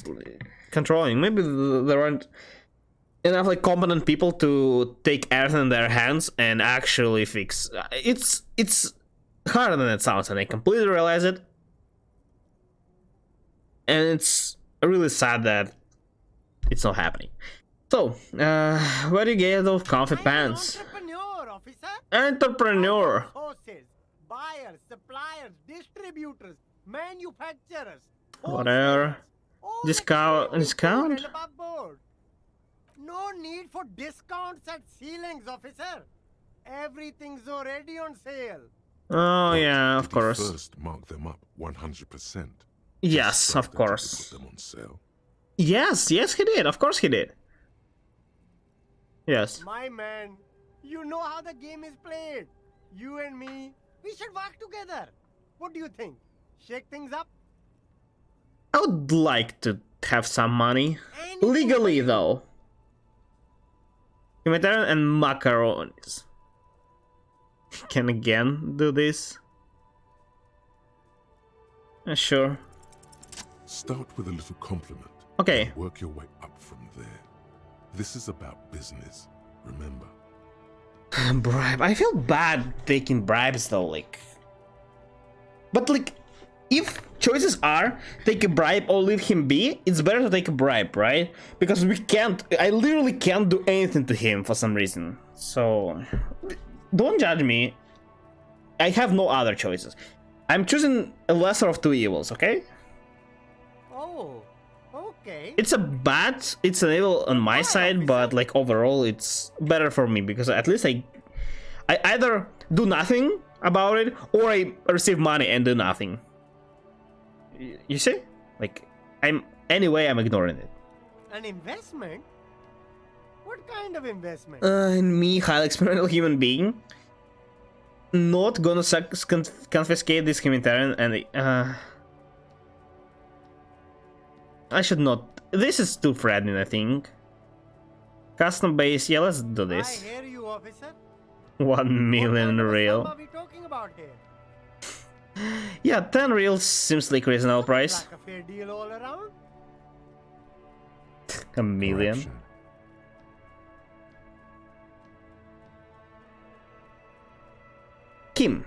Speaker 1: controlling? Maybe there aren't enough like competent people to take everything in their hands and actually fix. It's harder than it sounds, and I completely realize it. And it's really sad that it's not happening. So, where do you get those comfy pants?
Speaker 13: Entrepreneur, officer.
Speaker 1: Entrepreneur.
Speaker 13: Sources, buyers, suppliers, distributors, manufacturers.
Speaker 1: Whatever. Discount?
Speaker 13: No need for discounts at ceilings, officer. Everything's already on sale.
Speaker 1: Oh yeah, of course.
Speaker 3: First, mark them up 100%.
Speaker 1: Yes, of course.
Speaker 3: Put them on sale.
Speaker 1: Yes, he did. Of course he did. Yes.
Speaker 13: My man, you know how the game is played. You and me, we should work together. What do you think? Shake things up?
Speaker 1: I would like to have some money. Legally, though. Humanitarian and macaronis. Can again do this? Sure.
Speaker 3: Start with a little compliment.
Speaker 1: Okay.
Speaker 3: And work your way up from there. This is about business, remember.
Speaker 1: Bribe. I feel bad taking bribes though, like. But like, if choices are take a bribe or leave him be, it's better to take a bribe, right? Because I literally can't do anything to him for some reason. So, don't judge me. I have no other choices. I'm choosing a lesser of two evils, okay?
Speaker 13: Oh, Okay.
Speaker 1: It's an evil on my side, but like overall it's better for me because at least I either do nothing about it or I receive money and do nothing. You see? Like I'm ignoring it.
Speaker 13: An investment? What kind of investment?
Speaker 1: And me, highly experimental human being, not gonna confiscate this humanitarian and I should not. This is too threatening, I think. Custom base, yeah, let's do this.
Speaker 13: I hear you, officer.
Speaker 1: 1 million real.
Speaker 13: What are we talking about here?
Speaker 1: Yeah, 10 real seems like reasonable price.
Speaker 13: Like a fair deal all around?
Speaker 1: A million.
Speaker 7: Corruption.
Speaker 1: Kim.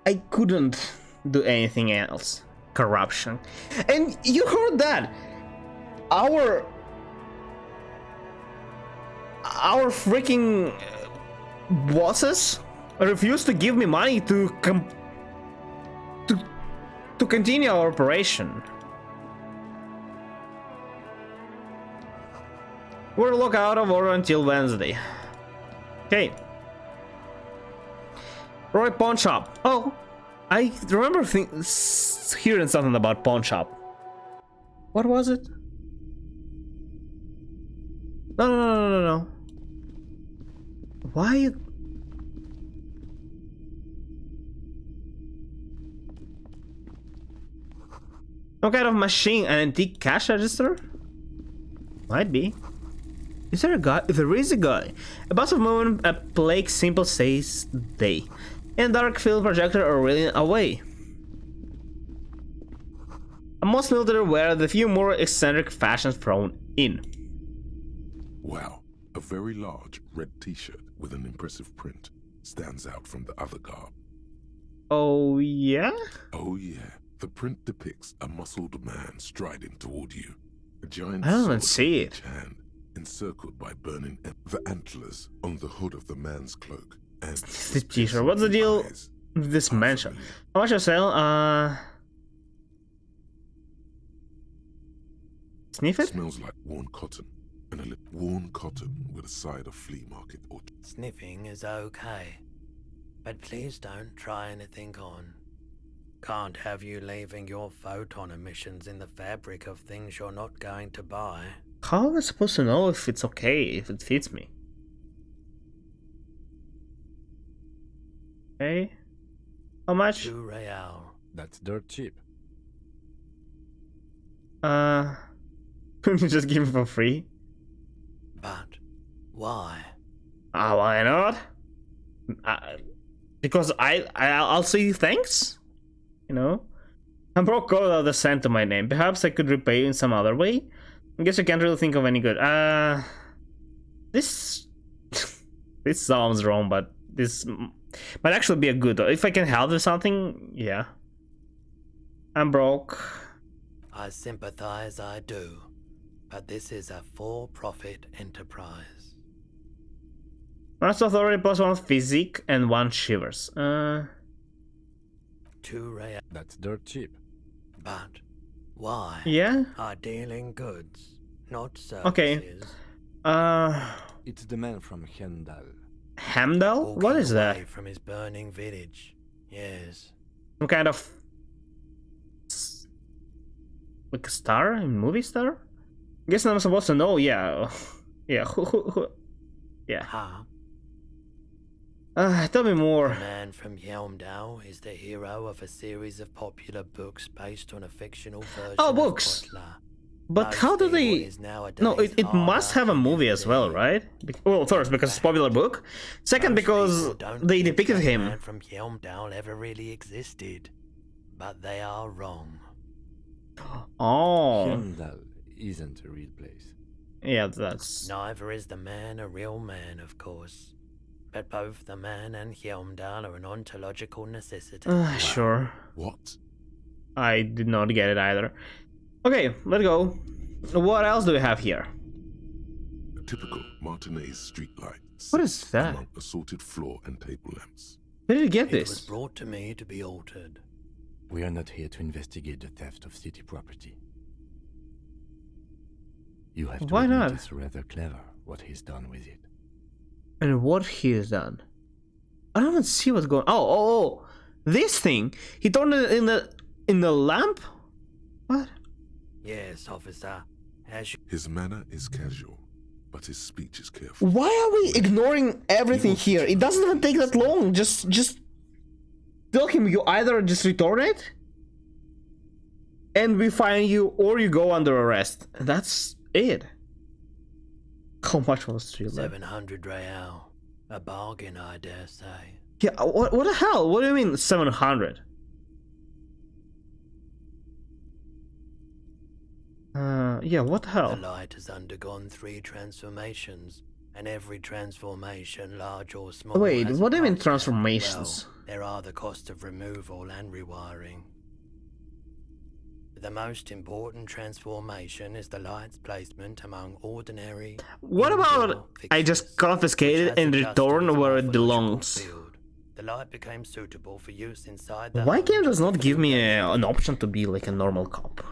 Speaker 1: I couldn't do anything else. Corruption. And you heard that. Our freaking bosses refused to give me money to continue our operation. We're locked out of order until Wednesday. Okay. Roy Pawn Shop. Oh, I remember hearing something about Pawn Shop. What was it? No. Why? Some kind of machine, an antique cash register? Might be. Is there a guy? There is a guy. A bus of movement, a plague simple says they. And dark field projector are reeling away. A most military wear, the few more eccentric fashions thrown in.
Speaker 3: Wow, a very large red t-shirt with an impressive print stands out from the other garb.
Speaker 1: Oh yeah?
Speaker 3: Oh yeah, the print depicts a muscled man striding toward you. A giant
Speaker 1: I don't
Speaker 3: sword
Speaker 1: see
Speaker 3: in
Speaker 1: it.
Speaker 3: each hand, encircled by burning the antlers on the hood of the man's cloak. And
Speaker 1: This t-shirt. What's the deal with this mansion? How much I sell? Sniff it?
Speaker 3: Smells like worn cotton, and a worn cotton with a side of flea market or.
Speaker 2: Sniffing is okay, but please don't try anything on. Can't have you leaving your photon emissions in the fabric of things you're not going to buy.
Speaker 1: How am I supposed to know if it's okay, if it fits me? Okay. How much?
Speaker 2: 2 real.
Speaker 7: That's dirt cheap.
Speaker 1: Couldn't you just give it for free?
Speaker 2: But why?
Speaker 1: Why not? Because I'll say thanks. You know, I'm broke without a cent to my name. Perhaps I could repay you in some other way. I guess I can't really think of any good. This this sounds wrong, but this might actually be a good. If I can help with something, yeah. I'm broke.
Speaker 2: I sympathize, I do. But this is a for-profit enterprise.
Speaker 1: Master Authority plus 1 physique and 1 shivers.
Speaker 2: 2 real.
Speaker 7: That's dirt cheap.
Speaker 2: But why?
Speaker 1: Yeah?
Speaker 2: Are dealing goods, not services.
Speaker 1: Okay.
Speaker 7: It's the man from Hendal.
Speaker 1: Hamdal? What is that?
Speaker 2: Away from his burning village. Yes.
Speaker 1: Some kind of like a star, a movie star? I guess I'm supposed to know. Yeah, yeah. Who? Yeah.
Speaker 2: Huh?
Speaker 1: Tell me more.
Speaker 2: The man from Yelmdale is the hero of a series of popular books based on a fictional version
Speaker 1: Oh,
Speaker 2: of
Speaker 1: books.
Speaker 2: Butler.
Speaker 1: But
Speaker 2: Most
Speaker 1: how do
Speaker 2: evil
Speaker 1: they?
Speaker 2: is nowadays
Speaker 1: No, it must have a movie as well, right? Well, first because it's a popular book. Second because they depicted
Speaker 2: The
Speaker 1: him.
Speaker 2: man from Yelmdale ever really existed, but they are wrong.
Speaker 1: Oh.
Speaker 7: Hendal isn't a real place.
Speaker 1: Yeah, that's.
Speaker 2: Neither is the man a real man, of course. But both the man and Yelmdale are an ontological necessity.
Speaker 1: Sure.
Speaker 3: What?
Speaker 1: I did not get it either. Okay, let's go. What else do we have here?
Speaker 3: A typical Martinez streetlight.
Speaker 1: What is that?
Speaker 3: Among assorted floor and table lamps.
Speaker 1: Where did you get
Speaker 2: It was
Speaker 1: this?
Speaker 2: brought to me to be altered.
Speaker 7: We are not here to investigate the theft of city property. You have to
Speaker 1: Why
Speaker 7: admit
Speaker 1: not?
Speaker 7: it's rather clever what he's done with it.
Speaker 1: And what he has done? I don't even see what's going. Oh! This thing. He turned it in the lamp. What?
Speaker 2: Yes, officer.
Speaker 3: His manner is casual, but his speech is careful.
Speaker 1: Why are we ignoring everything here? It doesn't even take that long. Just tell him you either just return it, and we fine you, or you go under arrest. That's it. How much was the street?
Speaker 2: 700 real. A bargain, I dare say.
Speaker 1: Yeah, what the hell? What do you mean 700? Yeah, what the hell?
Speaker 2: The light has undergone 3 transformations, and every transformation, large or small.
Speaker 1: Wait,
Speaker 2: has
Speaker 1: what do you mean
Speaker 2: a price.
Speaker 1: transformations?
Speaker 2: Well, there are the cost of removal and rewiring. The most important transformation is the light's placement among ordinary.
Speaker 1: What about I just confiscate it and return where it belongs?
Speaker 2: The light became suitable for use inside the
Speaker 1: Why
Speaker 2: home
Speaker 1: game does not give me an option to be like a normal cop?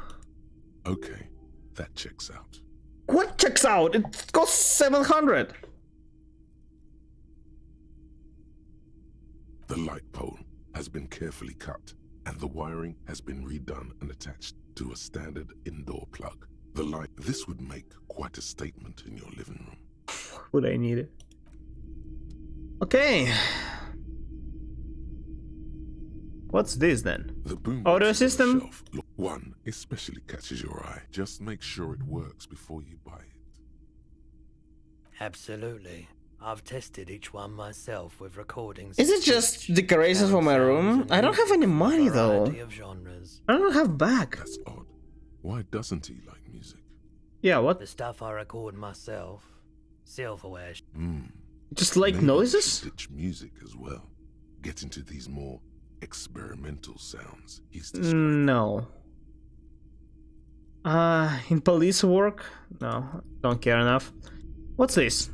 Speaker 3: Okay, that checks out.
Speaker 1: What checks out? It costs 700.
Speaker 3: The light pole has been carefully cut, and the wiring has been redone and attached to a standard indoor plug. This would make quite a statement in your living room.
Speaker 1: Would I need it? Okay. What's this then?
Speaker 3: The boom
Speaker 1: audio system?
Speaker 3: Shelf, one especially catches your eye. Just make sure it works before you buy it.
Speaker 2: Absolutely. I've tested each one myself with recordings.
Speaker 1: Is it just decorations for my room? I don't have any money though. I don't have back.
Speaker 3: That's odd. Why doesn't he like music?
Speaker 1: Yeah, what?
Speaker 2: The stuff I record myself. Silverware.
Speaker 1: Just like
Speaker 3: Maybe
Speaker 1: noises?
Speaker 3: Ditch music as well. Get into these more experimental sounds.
Speaker 1: No. In police work? No, don't care enough. What's this?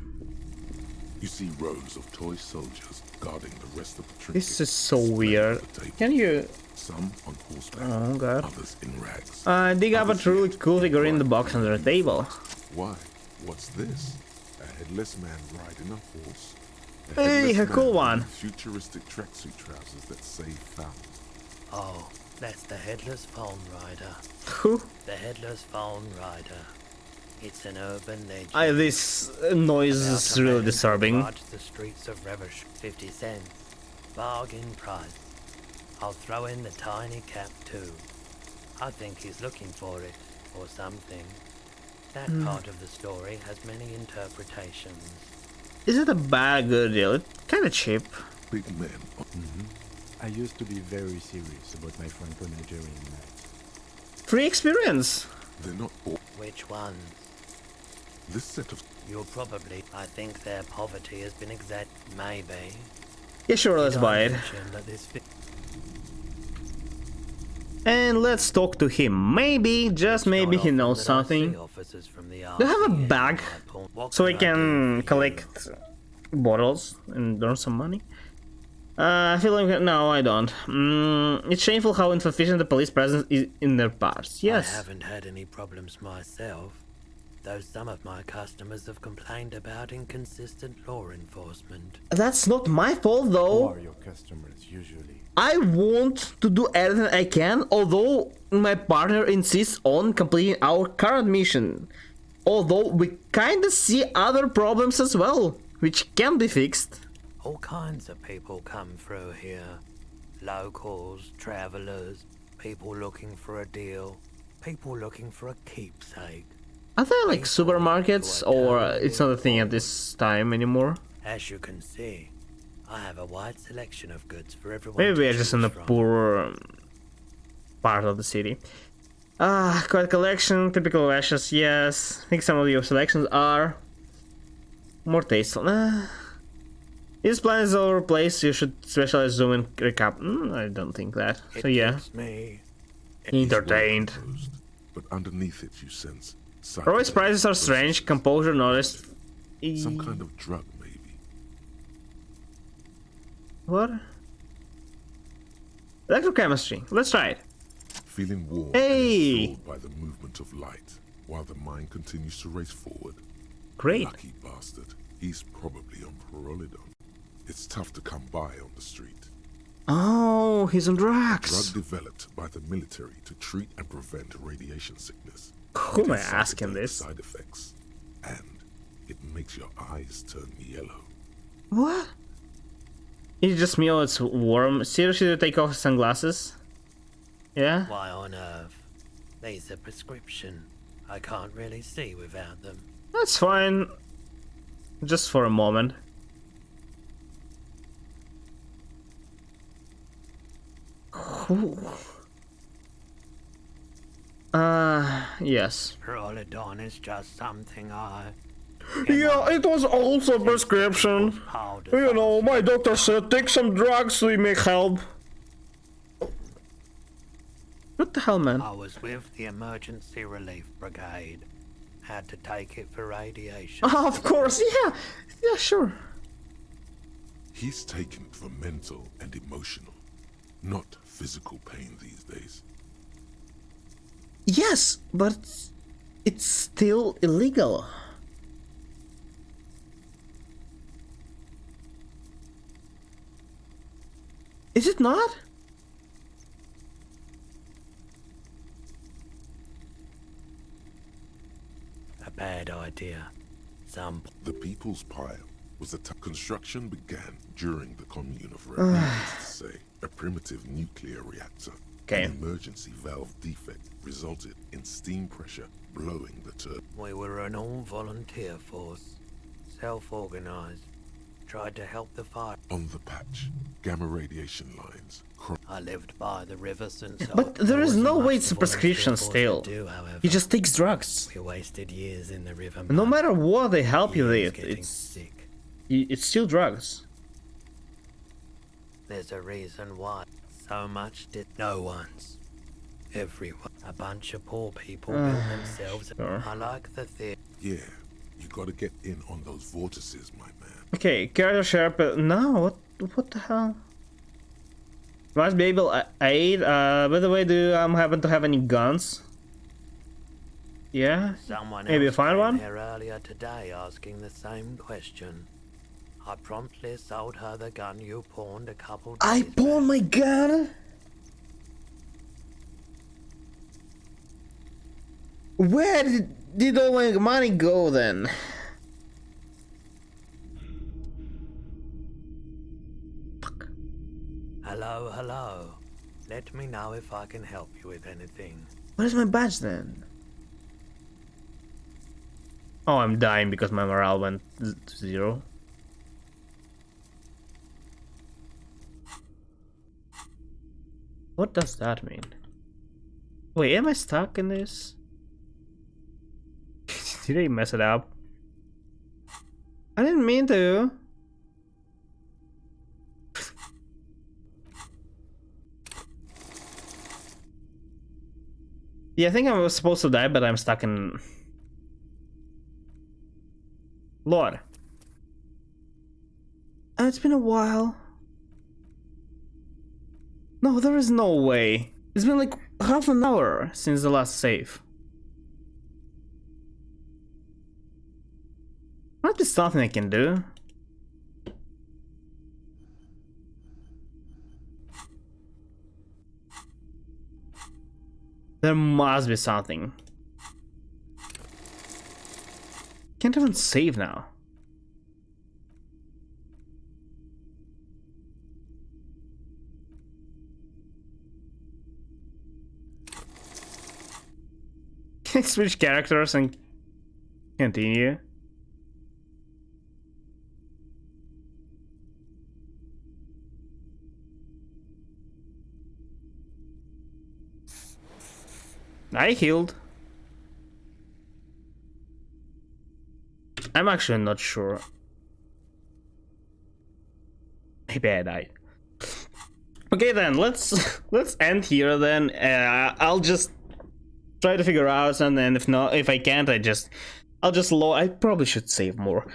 Speaker 3: You see rows of toy soldiers guarding the rest of the trinkets.
Speaker 1: This is so weird. Can you...
Speaker 3: Some on horseback,
Speaker 1: oh god.
Speaker 3: others in rags.
Speaker 1: Dig up a truly cool figure in the box under the table.
Speaker 3: Why? What's this? A headless man riding a horse.
Speaker 1: Hey, a cool one.
Speaker 3: Futuristic tracksuit trousers that say foul.
Speaker 2: Oh, that's the Headless Phone Rider.
Speaker 1: Who?
Speaker 2: The Headless Phone Rider. It's an urban legend.
Speaker 1: This noise is really disturbing.
Speaker 2: The streets of Revesh, 50 cents. Bargain price. I'll throw in the tiny cap too. I think he's looking for it, or something. That part of the story has many interpretations.
Speaker 1: Is it a bad good deal? It's kinda cheap.
Speaker 3: Big men.
Speaker 7: I used to be very serious about my Franco-Nigerian nights.
Speaker 1: Free experience.
Speaker 3: They're not all.
Speaker 2: Which ones?
Speaker 3: This set of...
Speaker 2: You'll probably... I think their poverty has been exact... Maybe.
Speaker 1: Yeah, sure, let's buy it. And let's talk to him. Maybe, just maybe he knows something. Do I have a bag so I can collect bottles and earn some money? I feel like... no, I don't. It's shameful how insufficient the police presence is in their parts. Yes.
Speaker 2: I haven't had any problems myself, though some of my customers have complained about inconsistent law enforcement.
Speaker 1: That's not my fault though.
Speaker 7: Who are your customers usually?
Speaker 1: I want to do everything I can, although my partner insists on completing our current mission. Although we kinda see other problems as well, which can be fixed.
Speaker 2: All kinds of people come through here. Locals, travelers, people looking for a deal, people looking for a keepsake.
Speaker 1: Are there like supermarkets, or it's not a thing at this time anymore?
Speaker 2: As you can see, I have a wide selection of goods for everyone.
Speaker 1: Maybe we are just in a poor part of the city. Quite collection, typical lashes, yes. I think some of your selections are more tasteful. This plan is our place, you should specialize zoom and recap. I don't think that. So yeah. Entertained.
Speaker 3: But underneath it you sense...
Speaker 1: Roy's prices are strange, composure noticed.
Speaker 3: Some kind of drug, maybe.
Speaker 1: What? Electrochemistry. Let's try it.
Speaker 3: Feeling warm
Speaker 1: Hey!
Speaker 3: and enthralled by the movement of light, while the mind continues to race forward.
Speaker 1: Great.
Speaker 3: Lucky bastard. He's probably on Parolidon. It's tough to come by on the street.
Speaker 1: Oh, he's on drugs.
Speaker 3: Drug developed by the military to treat and prevent radiation sickness.
Speaker 1: Who am I
Speaker 3: It has
Speaker 1: asking
Speaker 3: psychedelic
Speaker 1: this?
Speaker 3: Side effects, and it makes your eyes turn yellow.
Speaker 1: What? It's just me or it's warm. Seriously, to take off sunglasses? Yeah?
Speaker 2: Why on earth? These are prescription. I can't really see without them.
Speaker 1: That's fine. Just for a moment. Yes.
Speaker 2: Parolidon is just something I...
Speaker 1: Yeah, it was also a prescription. You know, my doctor said take some drugs so it may help. What the hell, man?
Speaker 2: I was with the Emergency Relief Brigade. Had to take it for radiation.
Speaker 1: Oh, of course, yeah. Yeah, sure.
Speaker 3: He's taken it for mental and emotional, not physical pain these days.
Speaker 1: Yes, but it's still illegal. Is it not?
Speaker 2: A bad idea.
Speaker 3: The People's Pile was construction began during the Commune of Red. Needless to say, a primitive nuclear reactor.
Speaker 1: Okay.
Speaker 3: An emergency valve defect resulted in steam pressure blowing the turbine.
Speaker 2: We were an all-volunteer force. Self-organized. Tried to help the fire.
Speaker 3: On the patch, gamma radiation lines.
Speaker 2: I lived by the river since.
Speaker 1: But there is no way it's a prescription still. He just takes drugs.
Speaker 2: We wasted years in the river.
Speaker 1: No matter what they help you with,
Speaker 2: Getting
Speaker 1: it's
Speaker 2: sick.
Speaker 1: it's still drugs.
Speaker 2: There's a reason why. So much did no one's. Everyone. A bunch of poor people built themselves.
Speaker 1: Sure.
Speaker 2: I like the theory.
Speaker 3: Yeah, you gotta get in on those vortices, my man.
Speaker 1: Okay, character share, but no, what the hell? Must be able aid. By the way, do you happen to have any guns? Yeah,
Speaker 2: Someone
Speaker 1: maybe
Speaker 2: else
Speaker 1: find
Speaker 2: came
Speaker 1: one.
Speaker 2: here earlier today asking the same question. I promptly sold her the gun you pawned a couple days
Speaker 1: I pawned my gun. Where did all my money go then?
Speaker 2: Hello, hello. Let me know if I can help you with anything.
Speaker 1: Where's my badge then? Oh, I'm dying because my morale went to 0. What does that mean? Wait, am I stuck in this? Did I mess it up? I didn't mean to. Yeah, I think I was supposed to die, but I'm stuck in... Lord. It's been a while. No, there is no way. It's been like half an hour since the last save. Might be something I can do. There must be something. Can't even save now. Can I switch characters and continue? I healed. I'm actually not sure. Maybe I died. Okay then, let's end here then. I'll just try to figure out, and then if I can't, I'll just load. I probably should save more.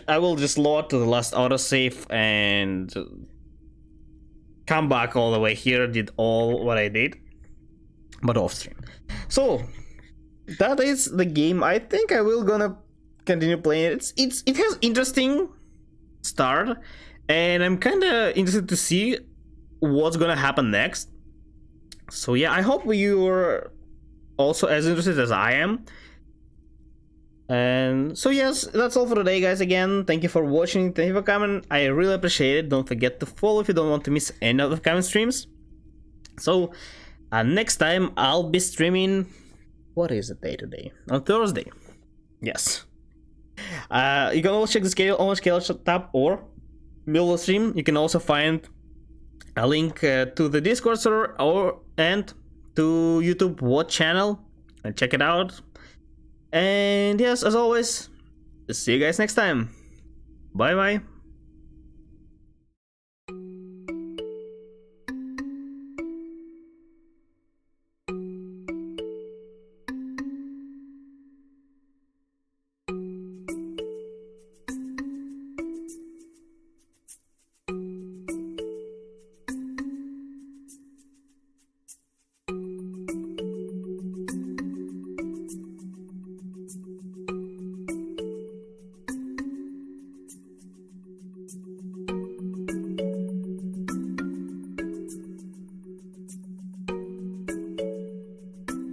Speaker 1: I will just load to the last autosave and come back all the way here, did all what I did, but off stream. So that is the game. I think I will gonna continue playing it. It has interesting start, and I'm kind of interested to see what's gonna happen next. So yeah, I hope you're also as interested as I am. And so yes, that's all for today, guys. Again, thank you for watching, thank you for coming, I really appreciate it. Don't forget to follow if you don't want to miss any of the coming streams. So next time I'll be streaming, what is the day today? On Thursday. Yes. You can always check the schedule on the schedule tab or below the stream. You can also find a link to the Discord server and to YouTube Watch channel, and check it out. And yes, as always, see you guys next time. Bye bye.